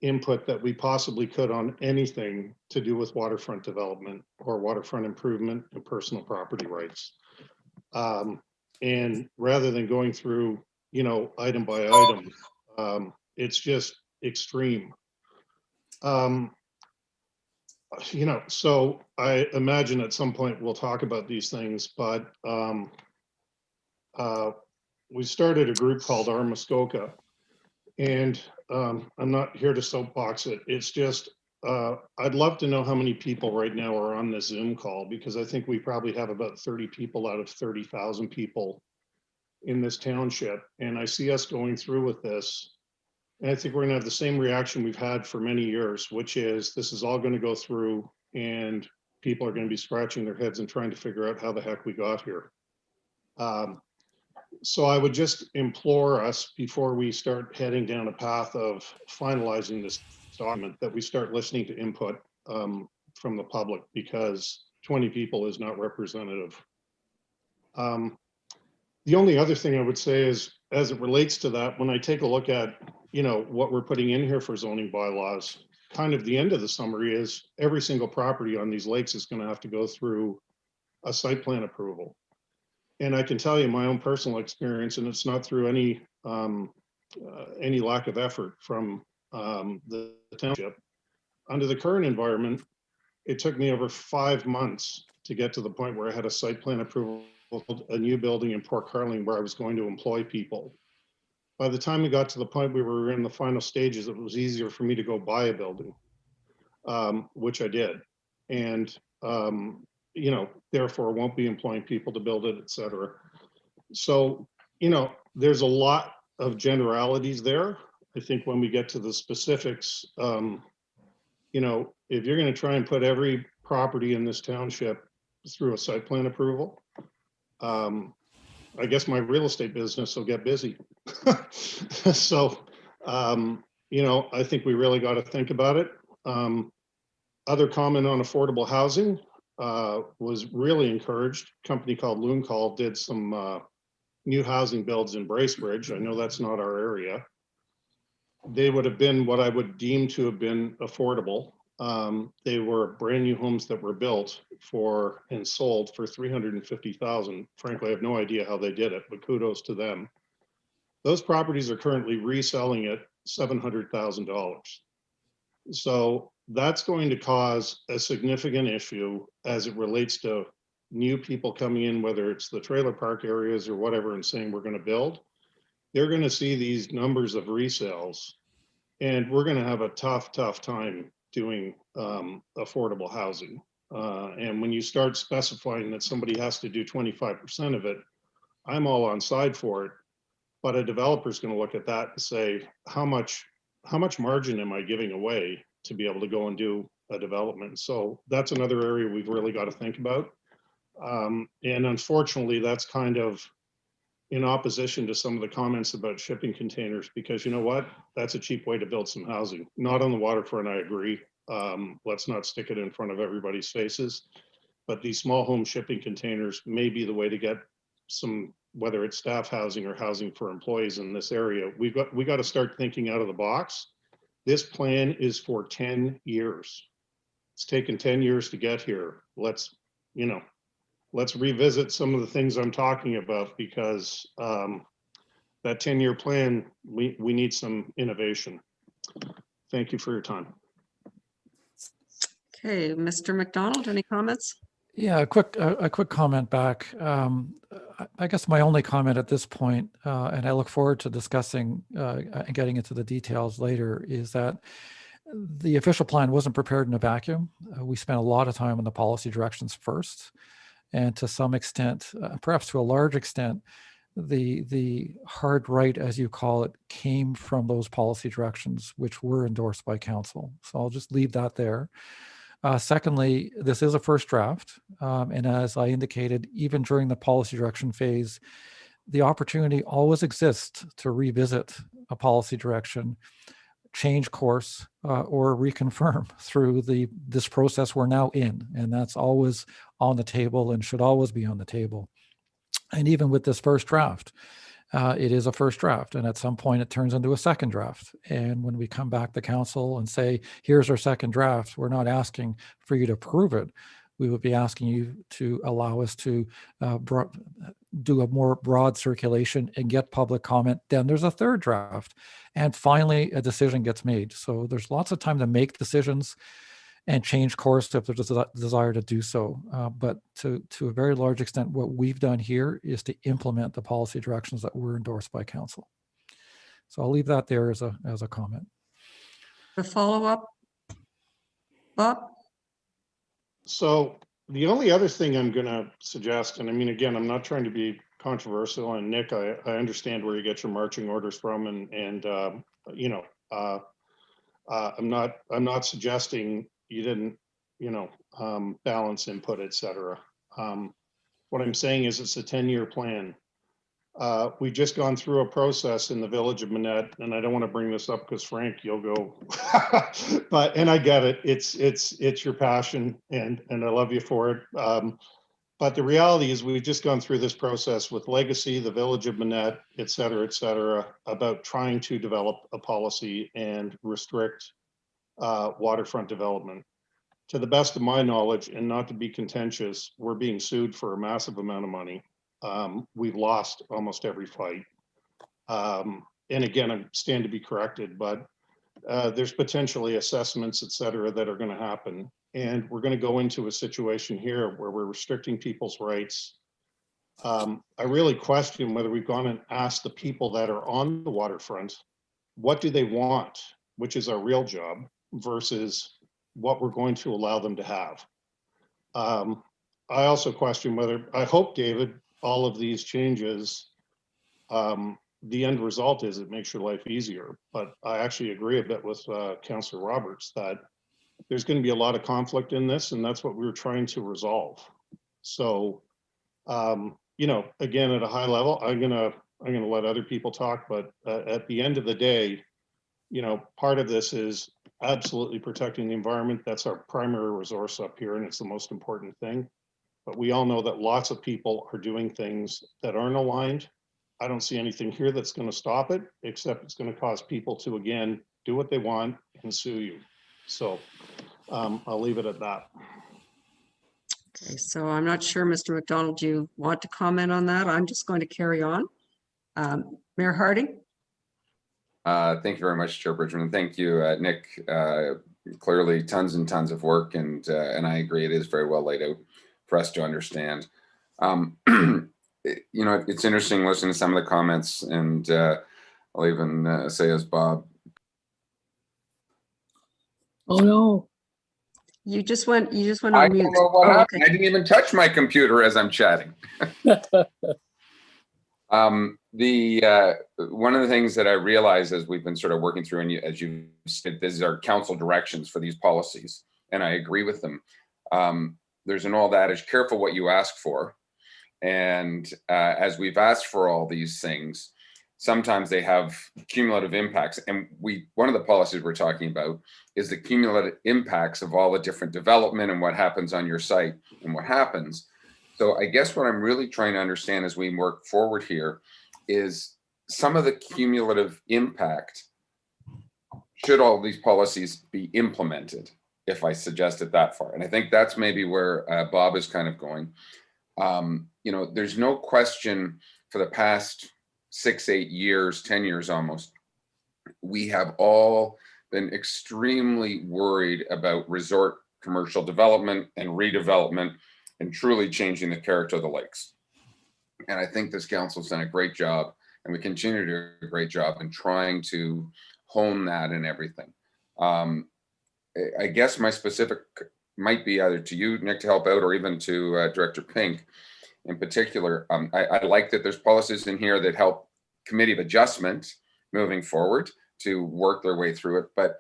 input that we possibly could on anything to do with waterfront development or waterfront improvement and personal property rights. And rather than going through, item by item, it's just extreme. So I imagine at some point we'll talk about these things, but we started a group called Our Muskoka. And I'm not here to soapbox it. It's just, I'd love to know how many people right now are on this Zoom call, because I think we probably have about 30 people out of 30,000 people in this township. And I see us going through with this. And I think we're gonna have the same reaction we've had for many years, which is this is all gonna go through and people are gonna be scratching their heads and trying to figure out how the heck we got here. So I would just implore us, before we start heading down a path of finalizing this document, that we start listening to input from the public, because 20 people is not representative. The only other thing I would say is, as it relates to that, when I take a look at, what we're putting in here for zoning bylaws, kind of the end of the summary is every single property on these lakes is going to have to go through a site plan approval. And I can tell you my own personal experience, and it's not through any lack of effort from the township. Under the current environment, it took me over 5 months to get to the point where I had a site plan approval, a new building in Port Carling where I was going to employ people. By the time we got to the point we were in the final stages, it was easier for me to go buy a building, which I did. And therefore won't be employing people to build it, et cetera. So, there's a lot of generalities there. I think when we get to the specifics, if you're going to try and put every property in this township through a site plan approval, I guess my real estate business will get busy. So, I think we really got to think about it. Other comment on affordable housing. Was really encouraged. A company called Loon Call did some new housing builds in Bracebridge. I know that's not our area. They would have been what I would deem to have been affordable. They were brand new homes that were built for and sold for $350,000. Frankly, I have no idea how they did it, but kudos to them. Those properties are currently reselling at $700,000. So that's going to cause a significant issue as it relates to new people coming in, whether it's the trailer park areas or whatever, and saying we're going to build. They're going to see these numbers of resales, and we're going to have a tough time doing affordable housing. And when you start specifying that somebody has to do 25% of it, I'm all on side for it. But a developer's going to look at that and say, how much margin am I giving away to be able to go and do a development? So that's another area we've really got to think about. And unfortunately, that's kind of in opposition to some of the comments about shipping containers, because you know what? That's a cheap way to build some housing. Not on the waterfront, I agree. Let's not stick it in front of everybody's faces. But these small home shipping containers may be the way to get some, whether it's staff housing or housing for employees in this area. We got to start thinking out of the box. This plan is for 10 years. It's taken 10 years to get here. Let's revisit some of the things I'm talking about, because that 10-year plan, we need some innovation. Thank you for your time. Okay, Mr. McDonald, any comments? Yeah, a quick comment back. I guess my only comment at this point, and I look forward to discussing and getting into the details later, is that the official plan wasn't prepared in a vacuum. We spent a lot of time on the policy directions first, and to some extent, perhaps to a large extent, the hard right, as you call it, came from those policy directions, which were endorsed by council. So I'll just leave that there. Secondly, this is a first draft. And as I indicated, even during the policy direction phase, the opportunity always exists to revisit a policy direction, change course, or reconfirm through this process we're now in. And that's always on the table and should always be on the table. And even with this first draft, it is a first draft, and at some point it turns into a second draft. And when we come back to council and say, here's our second draft, we're not asking for you to approve it. We would be asking you to allow us to do a more broad circulation and get public comment. Then there's a third draft, and finally a decision gets made. So there's lots of time to make decisions. and change course if there's a desire to do so. But to a very large extent, what we've done here is to implement the policy directions that were endorsed by council. So I'll leave that there as a comment. The follow-up, Bob? So the only other thing I'm going to suggest, and I mean, again, I'm not trying to be controversial, and Nick, I understand where you get your marching orders from, and you know, I'm not suggesting you didn't, you know, balance input, et cetera. What I'm saying is it's a 10-year plan. We've just gone through a process in the village of Manette, and I don't want to bring this up because Frank, you'll go, and I get it. It's your passion, and I love you for it. But the reality is we've just gone through this process with Legacy, the village of Manette, et cetera, about trying to develop a policy and restrict waterfront development. To the best of my knowledge, and not to be contentious, we're being sued for a massive amount of money. We've lost almost every fight. And again, I stand to be corrected, but there's potentially assessments, et cetera, that are going to happen. And we're going to go into a situation here where we're restricting people's rights. I really question whether we've gone and asked the people that are on the waterfront, what do they want, which is our real job, versus what we're going to allow them to have. I also question whether, I hope, David, all of these changes, the end result is it makes your life easier. But I actually agree a bit with Councillor Roberts that there's going to be a lot of conflict in this, and that's what we were trying to resolve. So, you know, again, at a high level, I'm gonna let other people talk, but at the end of the day, you know, part of this is absolutely protecting the environment. That's our primary resource up here, and it's the most important thing. But we all know that lots of people are doing things that aren't aligned. I don't see anything here that's going to stop it, except it's going to cause people to, again, do what they want and sue you. So I'll leave it at that. Okay, so I'm not sure, Mr. McDonald, you want to comment on that? I'm just going to carry on. Mayor Harding? Thank you very much, Chair Bridgeman. Thank you, Nick. Clearly, tons and tons of work, and I agree, it is very well laid out for us to understand. You know, it's interesting listening to some of the comments, and I'll even say as Bob. Oh no. You just went I on mute. don't know what happened. Okay. I didn't even touch my computer as I'm chatting. One of the things that I realized as we've been sort of working through, and as you said, these are council directions for these policies, and I agree with them. There's an old adage, careful what you ask for. And as we've asked for all these things, sometimes they have cumulative impacts. And one of the policies we're talking about is the cumulative impacts of all the different development and what happens on your site and what happens. So I guess what I'm really trying to understand as we work forward here is some of the cumulative impact, should all these policies be implemented, if I suggest it that far. And I think that's maybe where Bob is kind of going. You know, there's no question for the past 6, 8 years, 10 years almost, we have all been extremely worried about resort commercial development and redevelopment and truly changing the character of the lakes. And I think this council's done a great job, and we continue to do a great job in trying to hone that and everything. I guess my specific might be either to you, Nick, to help out, or even to Director Pink in particular. I like that there's policies in here that help committee of adjustment moving forward to work their way through it. But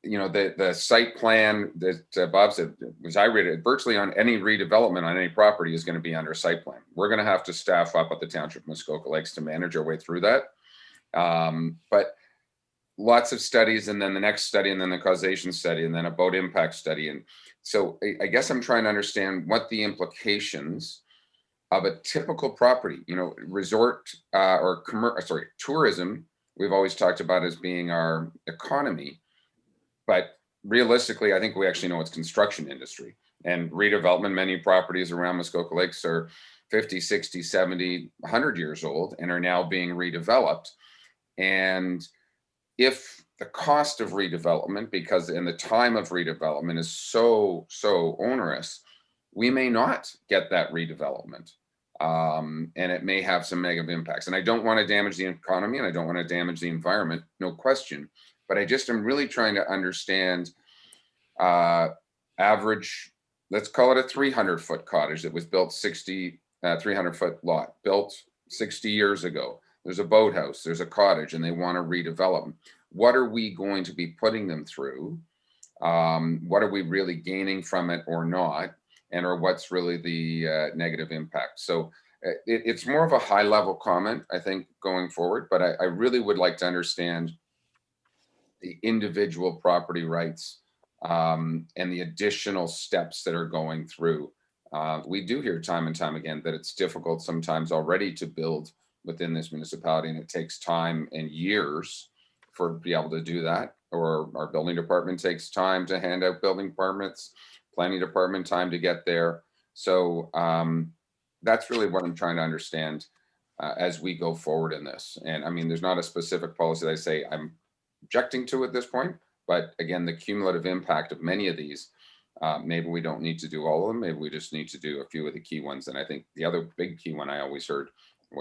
you know, the site plan that Bob said, as I read it, virtually on any redevelopment on any property is going to be under site plan. We're going to have to staff up at the Township Muskoka Lakes to manage our way through that. But lots of studies, and then the next study, and then the causation study, and then a boat impact study. And so I guess I'm trying to understand what the implications of a typical property, you know, resort or tourism, we've always talked about as being our economy. But realistically, I think we actually know it's construction industry, and redevelopment. Many properties around Muskoka Lakes are 50, 60, 70, 100 years old and are now being redeveloped. And if the cost of redevelopment, because in the time of redevelopment is so onerous, we may not get that redevelopment. And it may have some negative impacts. And I don't want to damage the economy, and I don't want to damage the environment, no question. But I just am really trying to understand average, let's call it a 300-foot cottage that was built 300-foot lot, built 60 years ago. There's a boathouse, there's a cottage, and they want to redevelop them. What are we going to be putting them through? What are we really gaining from it or not? Or what's really the negative impact? So it's more of a high level comment, I think, going forward, but I really would like to understand the individual property rights and the additional steps that are going through. We do hear time and time again that it's difficult sometimes already to build within this municipality, and it takes time and years for be able to do that. Or our building department takes time to hand out building permits, planning department time to get there. So that's really what I'm trying to understand as we go forward in this. And I mean, there's not a specific policy that I say I'm objecting to at this point, but again, the cumulative impact of many of these, maybe we don't need to do all of them. Maybe we just need to do a few of the key ones. And I think the other big key one I always heard,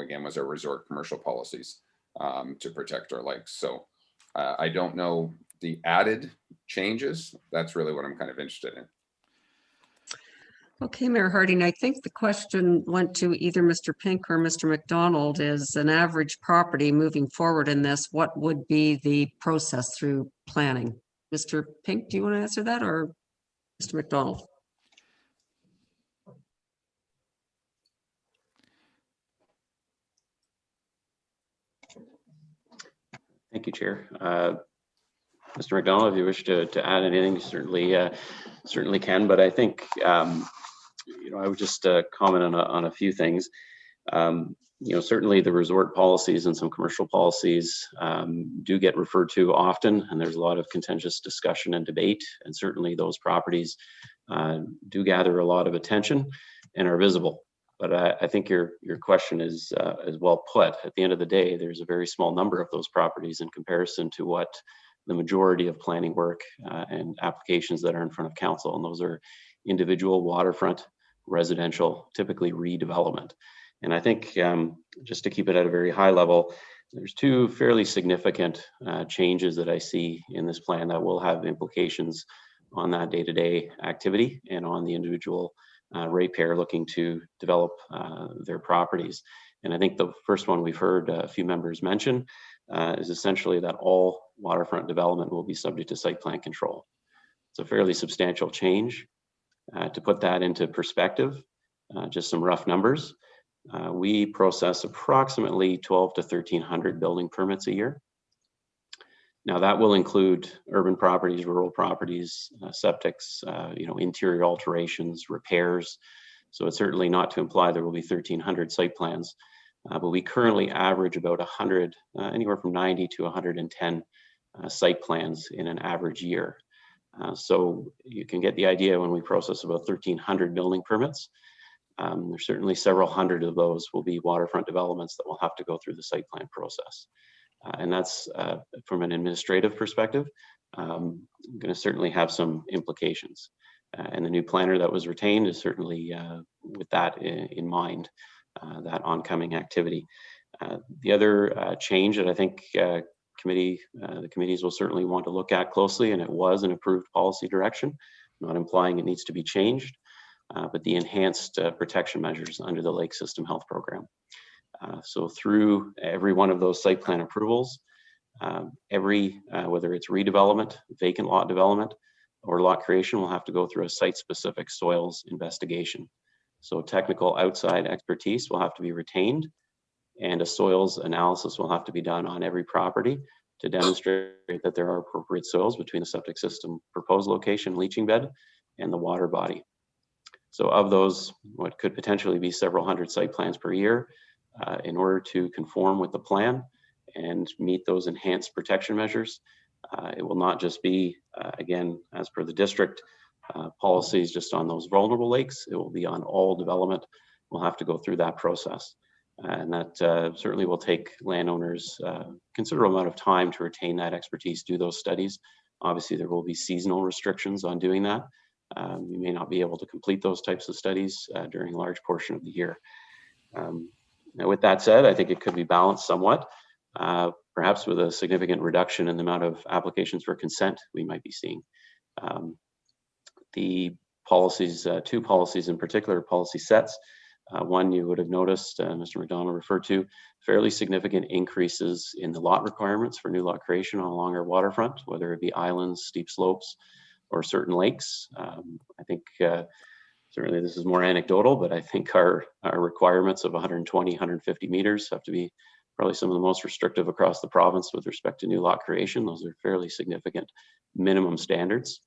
again, was our resort commercial policies to protect our lakes. So I don't know the added changes. That's really what I'm kind of interested in. Okay, Mayor Harding, I think the question went to either Mr. Pink or Mr. McDonald. Is an average property moving forward in this, what would be the process through planning? Mr. Pink, do you want to answer that, or Mr. McDonald? Thank you, Chair. Mr. McDonald, if you wish to add anything, certainly can. But I think I would just comment on a few things. Certainly the resort policies and some commercial policies do get referred to often, and there's a lot of contentious discussion and debate. And certainly those properties do gather a lot of attention and are visible. But I think your question is well put. At the end of the day, there's a very small number of those properties in comparison to what the majority of planning work and applications that are in front of council. And those are individual waterfront, residential, typically redevelopment. And I think just to keep it at a very high level, there's two fairly significant changes that I see in this plan that will have implications on that day-to-day activity and on the individual ratepayer looking to develop their properties. And I think the first one we've heard a few members mention is essentially that all waterfront development will be subject to site plan control. It's a fairly substantial change. To put that into perspective, just some rough numbers, we process approximately 12 to 1,300 building permits a year. Now that will include urban properties, rural properties, septics, interior alterations, repairs. So it's certainly not to imply there will be 1,300 site plans, but we currently average about 100, anywhere from 90 to 110 site plans in an average year. So you can get the idea when we process about 1,300 building permits. There's certainly several hundred of those will be waterfront developments that will have to go through the site plan process. And that's from an administrative perspective, going to certainly have some implications. And the new planner that was retained is certainly with that in mind, that oncoming activity. The other change that I think the committees will certainly want to look at closely, and it was an approved policy direction, not implying it needs to be changed, but the enhanced protection measures under the Lake System Health Program. So through every one of those site plan approvals, whether it's redevelopment, vacant lot development, or lot creation, will have to go through a site-specific soils investigation. So technical outside expertise will have to be retained, and a soils analysis will have to be done on every property to demonstrate that there are appropriate soils between the septic system proposed location, leaching bed, and the water body. So of those, what could potentially be several hundred site plans per year, in order to conform with the plan and meet those enhanced protection measures, it will not just be, again, as per the district policies, just on those vulnerable lakes. It will be on all development. We'll have to go through that process. And that certainly will take landowners considerable amount of time to retain that expertise, do those studies. Obviously, there will be seasonal restrictions on doing that. You may not be able to complete those types of studies during a large portion of the year. Now, with that said, I think it could be balanced somewhat, perhaps with a significant reduction in the amount of applications for consent we might be seeing. The policies, two policies in particular, policy sets. One you would have noticed, Mr. McDonald referred to, fairly significant increases in the lot requirements for new lot creation along our waterfront, whether it be islands, steep slopes, or certain lakes. I think certainly this is more anecdotal, but I think our requirements of 120, 150 meters have to be probably some of the most restrictive across the province with respect to new lot creation. Those are fairly significant minimum standards.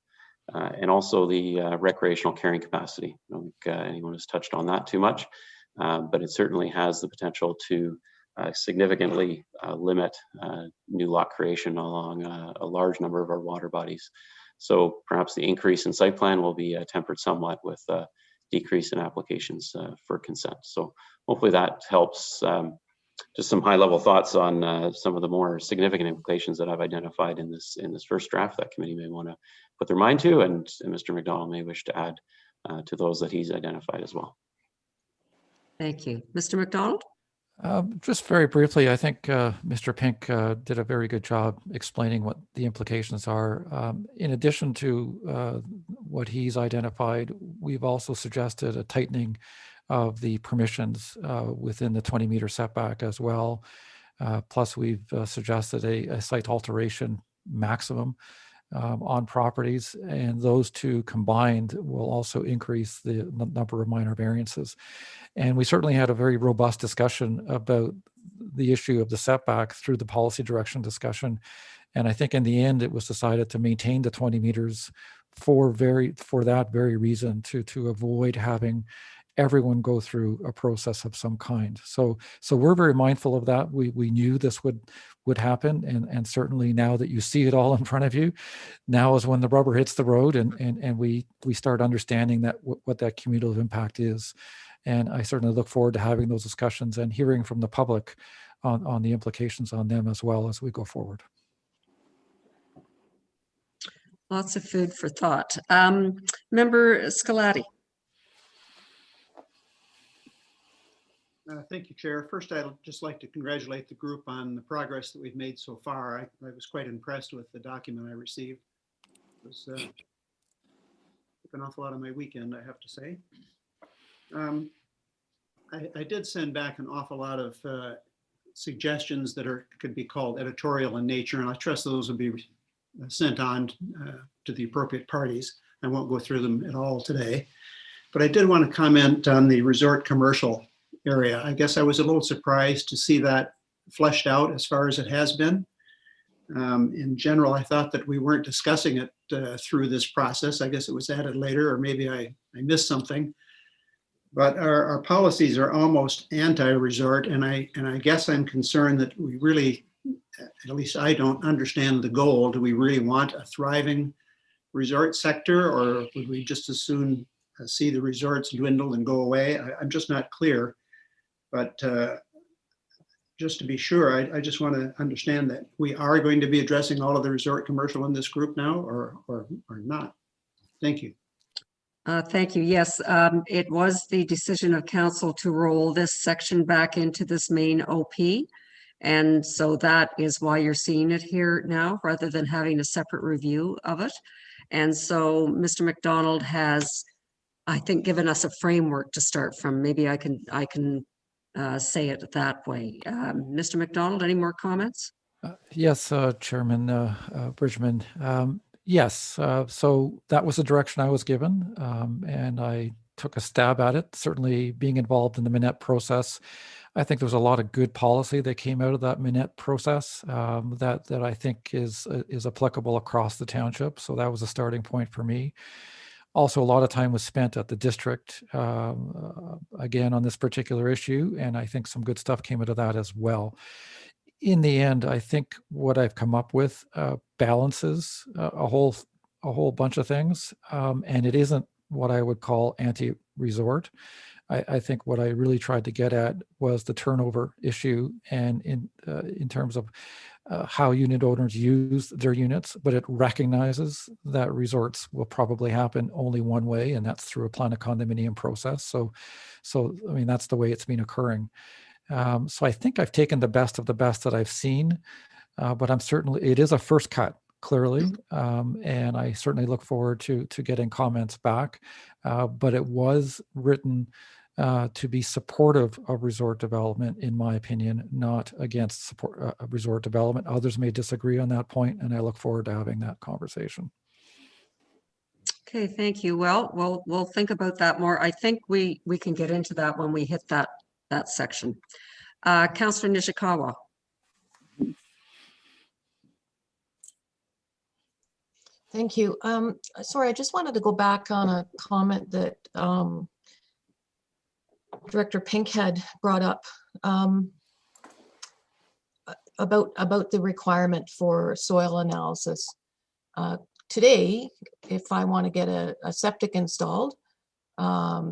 And also the recreational carrying capacity. I don't think anyone has touched on that too much, but it certainly has the potential to significantly limit new lot creation along a large number of our water bodies. So perhaps the increase in site plan will be tempered somewhat with decrease in applications for consent. So hopefully that helps. Just some high-level thoughts on some of the more significant implications that I've identified in this first draft that committee may want to put their mind to, and Mr. McDonald may wish to add to those that he's identified as well. Thank you. Mr. McDonald? Just very briefly, I think Mr. Pink did a very good job explaining what the implications are. In addition to what he's identified, we've also suggested a tightening of the permissions within the 20-meter setback as well. Plus, we've suggested a site alteration maximum on properties, and those two combined will also increase the number of minor variances. And we certainly had a very robust discussion about the issue of the setback through the policy direction discussion. And I think in the end, it was decided to maintain the 20 meters for that very reason, to avoid having everyone go through a process of some kind. So we're very mindful of that. We knew this would happen, and certainly now that you see it all in front of you, now is when the rubber hits the road, and we start understanding that what that cumulative impact is. And I certainly look forward to having those discussions and hearing from the public on the implications on them as well as we go forward. Lots of food for thought. Member Scolati. Thank you, Chair. First, I'd just like to congratulate the group on the progress that we've made so far. I was quite impressed with the document I received. It was took an awful lot of my weekend, I have to say. I did send back an awful lot of suggestions that could be called editorial in nature, and I trust those will be sent on to the appropriate parties. I won't go through them at all today, but I did want to comment on the resort commercial area. I guess I was a little surprised to see that fleshed out as far as it has been. In general, I thought that we weren't discussing it through this process. I guess it was added later, or maybe I missed something. But our policies are almost anti-resort, and I guess I'm concerned that we really, at least I don't understand the goal. Do we really want a thriving resort sector, or would we just as soon see the resorts dwindle and go away? I'm just not clear. But just to be sure, I just want to understand that we are going to be addressing all of the resort commercial in this group now, or not. Thank you. Thank you. Yes, it was the decision of council to roll this section back into this main OP. And so that is why you're seeing it here now, rather than having a separate review of it. And so Mr. McDonald has, I think, given us a framework to start from. Maybe I can say it that way. Mr. McDonald, any more comments? Yes, Chairman Bridgeman. Yes, so that was the direction I was given, and I took a stab at it. Certainly being involved in the Minette process, I think there was a lot of good policy that came out of that Minette process that I think is applicable across the township. So that was a starting point for me. Also, a lot of time was spent at the district, again, on this particular issue, and I think some good stuff came out of that as well. In the end, I think what I've come up with balances a whole bunch of things, and it isn't what I would call anti-resort. I think what I really tried to get at was the turnover issue, and in terms of how unit owners use their units, but it recognizes that resorts will probably happen only one way, and that's through a plan of condominium process. So I mean, that's the way it's been occurring. So I think I've taken the best of the best that I've seen, but it is a first cut, clearly, and I certainly look forward to getting comments back. But it was written to be supportive of resort development, in my opinion, not against support resort development. Others may disagree on that point, and I look forward to having that conversation. Okay, thank you. Well, we'll think about that more. I think we can get into that when we hit that section. Councillor Nishikawa. Thank you. Sorry, I just wanted to go back on a comment that Director Pink had brought up about the requirement for soil analysis. Today, if I want to get a septic installed, I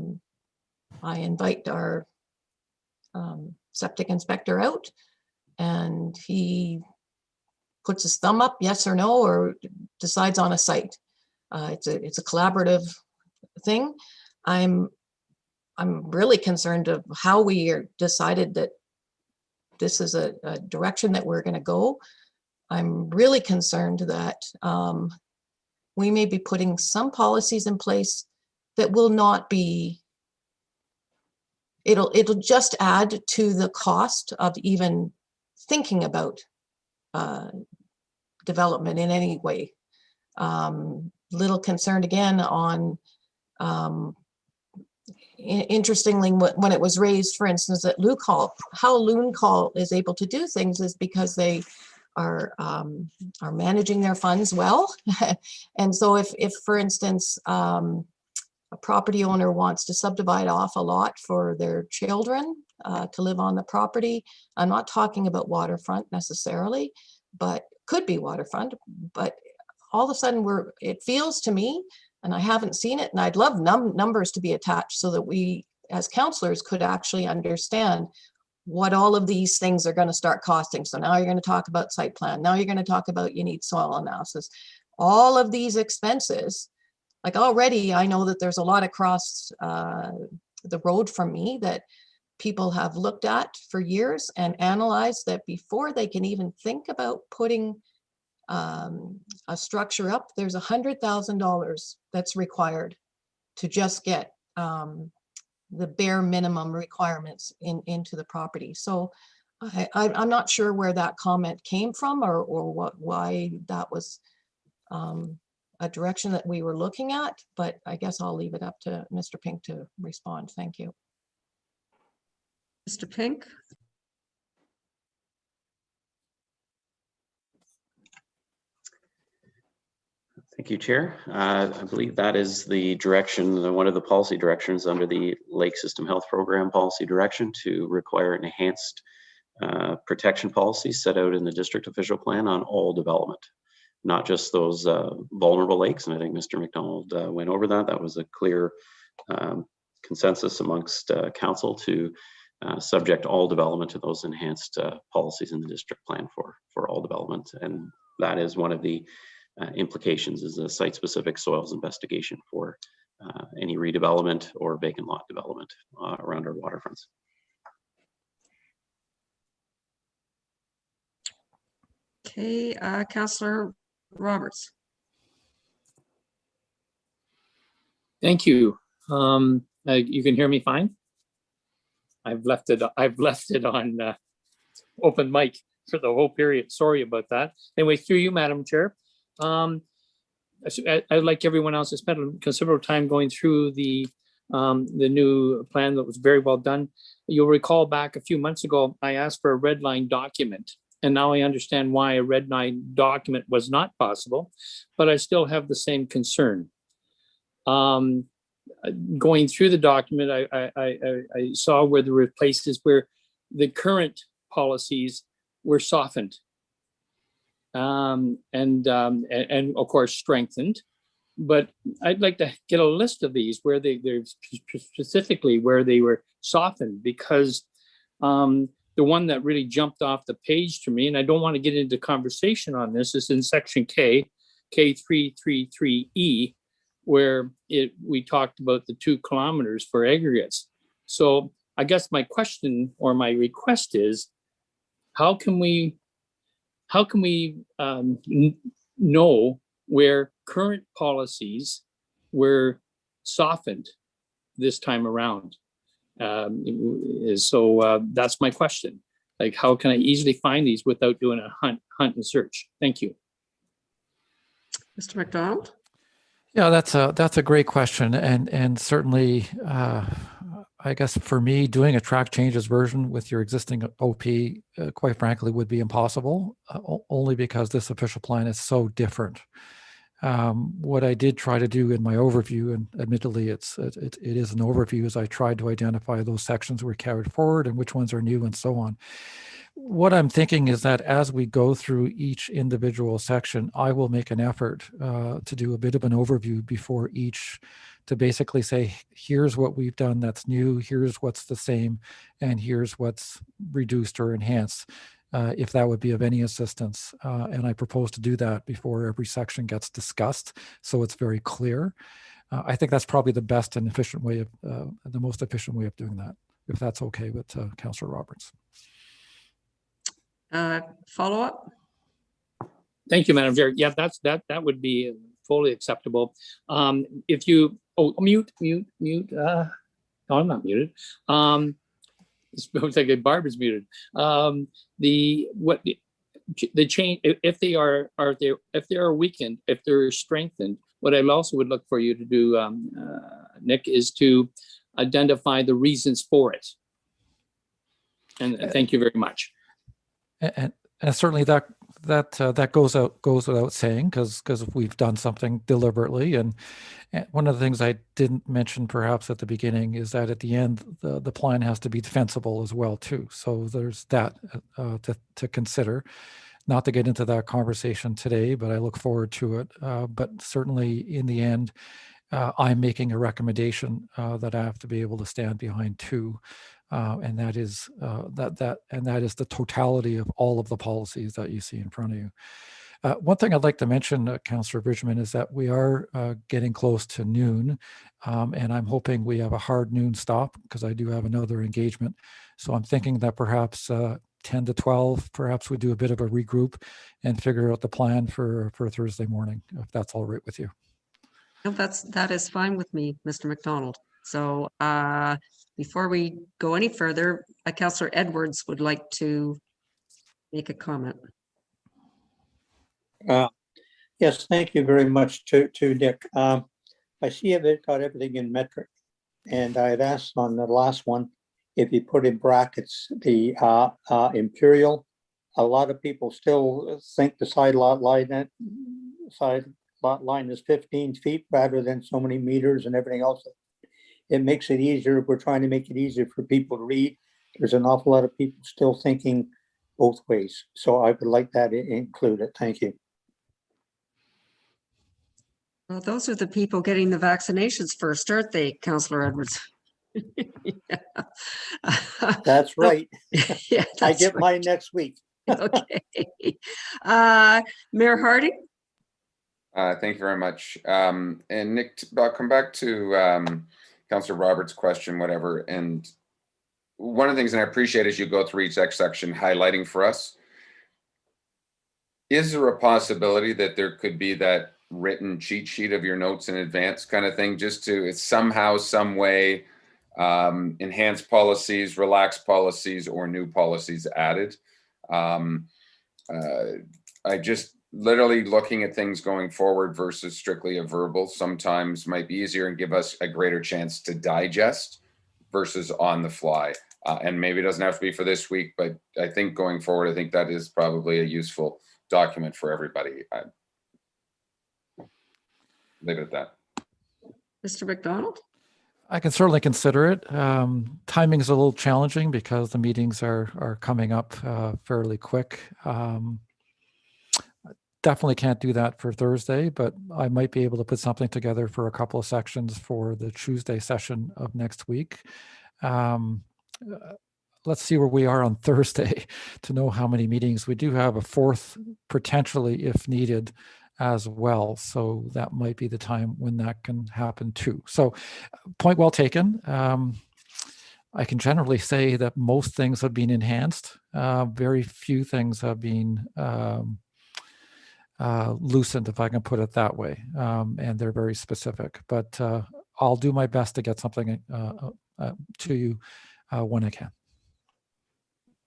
invite our septic inspector out, and he puts his thumb up, yes or no, or decides on a site. It's a collaborative thing. I'm really concerned of how we decided that this is a direction that we're going to go. I'm really concerned that we may be putting some policies in place that will not be, it'll just add to the cost of even thinking about development in any way. Little concerned again on, interestingly, when it was raised, for instance, at Loon Call, how Loon Call is able to do things is because they are managing their funds well. And so if for instance, a property owner wants to subdivide off a lot for their children to live on the property, I'm not talking about waterfront necessarily, but could be waterfront, but all of a sudden it feels to me, and I haven't seen it, and I'd love numbers to be attached so that we as counselors could actually understand what all of these things are going to start costing. So now you're going to talk about site plan. Now you're going to talk about you need soil analysis. All of these expenses, like already I know that there's a lot across the road from me that people have looked at for years and analyzed that before they can even think about putting a structure up, there's $100,000 that's required to just get the bare minimum requirements into the property. So I'm not sure where that comment came from or why that was a direction that we were looking at, but I guess I'll leave it up to Mr. Pink to respond. Thank you. Mr. Pink? Thank you, Chair. I believe that is the direction, one of the policy directions under the Lake System Health Program policy direction to require an enhanced protection policy set out in the district official plan on all development, not just those vulnerable lakes. And I think Mr. McDonald went over that. That was a clear consensus amongst council to subject all development to those enhanced policies in the district plan for all development. And that is one of the implications is a site-specific soils investigation for any redevelopment or vacant lot development around our waterfronts. Okay, Councillor Roberts. Thank you. You can hear me fine? I've left it on open mic for the whole period. Sorry about that. Anyway, through you, Madam Chair. Like everyone else, I spent a considerable time going through the new plan that was very well done. You'll recall back a few months ago, I asked for a red line document, and now I understand why a red line document was not possible, but I still have the same concern. Going through the document, I saw where there were places where the current policies were softened. And of course strengthened. but I'd like to get a list of these where they're specifically where they were softened, because the one that really jumped off the page to me, and I don't want to get into conversation on this, is in section K333E, where we talked about the 2 kilometers for aggregates. So I guess my question or my request is, how can we know where current policies were softened this time around? So that's my question. Like, how can I easily find these without doing a hunt and search? Thank you. Mr. McDonald? Yeah, that's a great question, and certainly, I guess for me, doing a track changes version with your existing OP, quite frankly, would be impossible, only because this official plan is so different. What I did try to do in my overview, and admittedly it is an overview, is I tried to identify those sections were carried forward and which ones are new and so on. What I'm thinking is that as we go through each individual section, I will make an effort to do a bit of an overview before each, to basically say, here's what we've done that's new, here's what's the same, and here's what's reduced or enhanced, if that would be of any assistance. And I propose to do that before every section gets discussed, so it's very clear. I think that's probably the best and efficient way of, the most efficient way of doing that, if that's okay with Councillor Roberts. Follow up? Thank you, Madam Chair. Yeah, that would be fully acceptable. If you, mute. No, I'm not muted. It's like Barbara's muted. The change, if they are weakened, if they're strengthened, what I also would look for you to do, Nick, is to identify the reasons for it. And thank you very much. And certainly that goes without saying, because we've done something deliberately. And one of the things I didn't mention perhaps at the beginning is that at the end, the plan has to be defensible as well too. So there's that to consider. Not to get into that conversation today, but I look forward to it. But certainly in the end, I'm making a recommendation that I have to be able to stand behind too. And that is the totality of all of the policies that you see in front of you. One thing I'd like to mention, Councillor Bridgeman, is that we are getting close to noon, and I'm hoping we have a hard noon stop, because I do have another engagement. So I'm thinking that perhaps 10 to 12, perhaps we do a bit of a regroup and figure out the plan for Thursday morning, if that's all right with you. No, that is fine with me, Mr. McDonald. So before we go any further, Councillor Edwards would like to make a comment. Yes, thank you very much to Nick. I see they've got everything in metric, and I had asked on the last one if you put in brackets the imperial. A lot of people still think the side lot line is 15 feet rather than so many meters and everything else. It makes it easier. We're trying to make it easier for people to read. There's an awful lot of people still thinking both ways. So I would like that included. Thank you. Well, those are the people getting the vaccinations first, aren't they, Councillor Edwards? Yeah. That's right. Yeah, I get mine next week. Okay. Mayor Harding? Thank you very much. And Nick, I'll come back to Councillor Roberts' question, whatever. And one of the things that I appreciate as you go through each section highlighting for us, is there a possibility that there could be that written cheat sheet of your notes in advance kind of thing, just to somehow, some way enhance policies, relax policies, or new policies added? I just literally looking at things going forward versus strictly a verbal sometimes might be easier and give us a greater chance to digest versus on the fly. And maybe it doesn't have to be for this week, but I think going forward, I think that is probably a useful document for everybody. Leave it at that. Mr. McDonald? I can certainly consider it. Timing is a little challenging because the meetings are coming up fairly quick. definitely can't do that for Thursday, but I might be able to put something together for a couple of sections for the Tuesday session of next week. Let's see where we are on Thursday to know how many meetings. We do have a fourth potentially if needed as well. So that might be the time when that can happen too. So point well taken. I can generally say that most things have been enhanced. Very few things have been loosened, if I can put it that way. And they're very specific, but I'll do my best to get something to you when I can.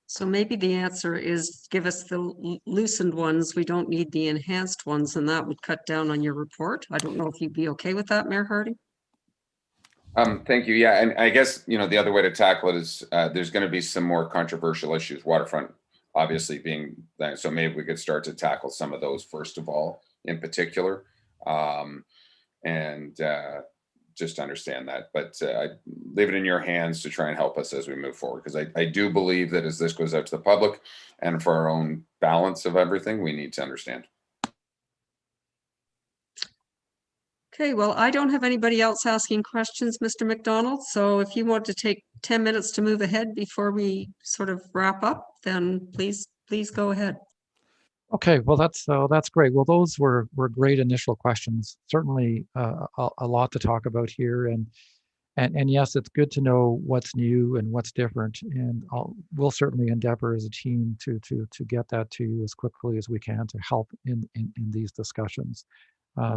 So maybe the answer is give us the loosened ones. We don't need the enhanced ones, and that would cut down on your report. I don't know if you'd be okay with that, Mayor Hardy. Thank you. Yeah, and I guess, you know, the other way to tackle it is there's going to be some more controversial issues, waterfront obviously being that. So maybe we could start to tackle some of those first of all, in particular, and just understand that. But I leave it in your hands to try and help us as we move forward, because I do believe that as this goes out to the public and for our own balance of everything, we need to understand. Okay, well, I don't have anybody else asking questions, Mr. McDonald. So if you want to take 10 minutes to move ahead before we sort of wrap up, then please go ahead. Okay, well, that's great. Well, those were great initial questions. Certainly a lot to talk about here, and yes, it's good to know what's new and what's different. And we'll certainly endeavor as a team to get that to you as quickly as we can to help in these discussions.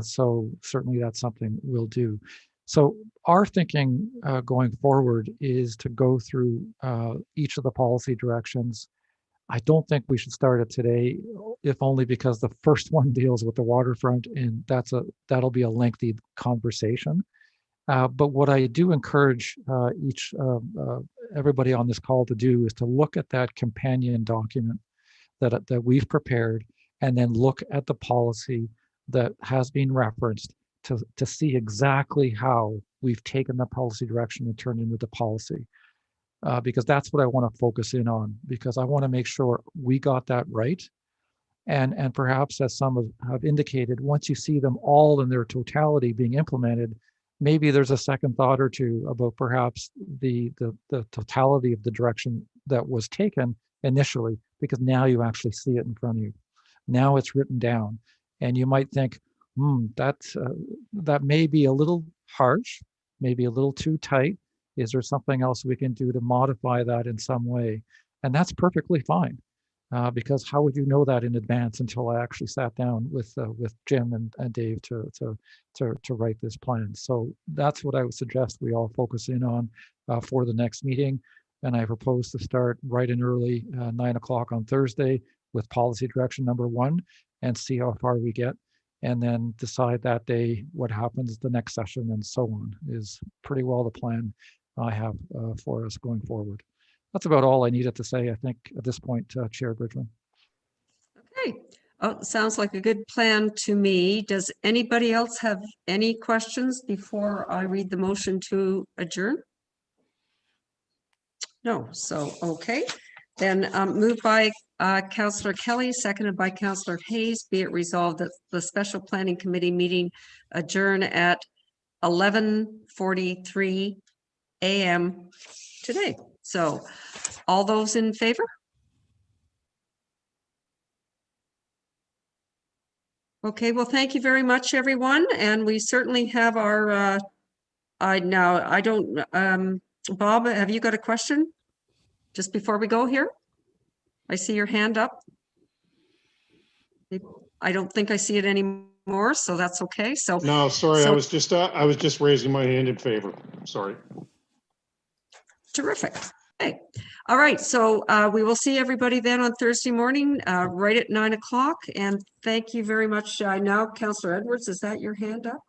So certainly that's something we'll do. So our thinking going forward is to go through each of the policy directions. I don't think we should start it today, if only because the first one deals with the waterfront, and that'll be a lengthy conversation. But what I do encourage everybody on this call to do is to look at that companion document that we've prepared, and then look at the policy that has been referenced to see exactly how we've taken the policy direction and turned into the policy. Because that's what I want to focus in on, because I want to make sure we got that right. And perhaps, as some have indicated, once you see them all in their totality being implemented, maybe there's a second thought or two about perhaps the totality of the direction that was taken initially, because now you actually see it in front of you. Now it's written down, and you might think, that may be a little harsh, maybe a little too tight. Is there something else we can do to modify that in some way? And that's perfectly fine, because how would you know that in advance until I actually sat down with Jim and Dave to write this plan? So that's what I would suggest we all focus in on for the next meeting. And I propose to start right and early, 9 o'clock on Thursday with policy direction number 1, and see how far we get. And then decide that day what happens the next session, and so on, is pretty well the plan I have for us going forward. That's about all I needed to say, I think, at this point, Chair Bridgeman. Okay. Oh, sounds like a good plan to me. Does anybody else have any questions before I read the motion to adjourn? No. So, okay. Then moved by Councillor Kelly, seconded by Councillor Hayes. Be it resolved that the Special Planning Committee meeting adjourn at 11:43 a.m. today. So all those in favor? Okay, well, thank you very much, everyone. And we certainly have our, Bob, have you got a question? Just before we go here? I see your hand up. I don't think I see it anymore, so that's okay. So no, sorry, I was just raising my hand in favor. Sorry. Terrific. Okay. All right. So we will see everybody then on Thursday morning, right at 9 o'clock. And thank you very much. Now, Councillor Edwards, is that your hand up?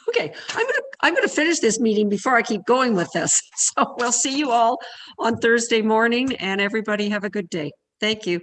Okay, I'm gonna finish this meeting before I keep going with this. So we'll see you all on Thursday morning, and everybody have a good day. Thank you.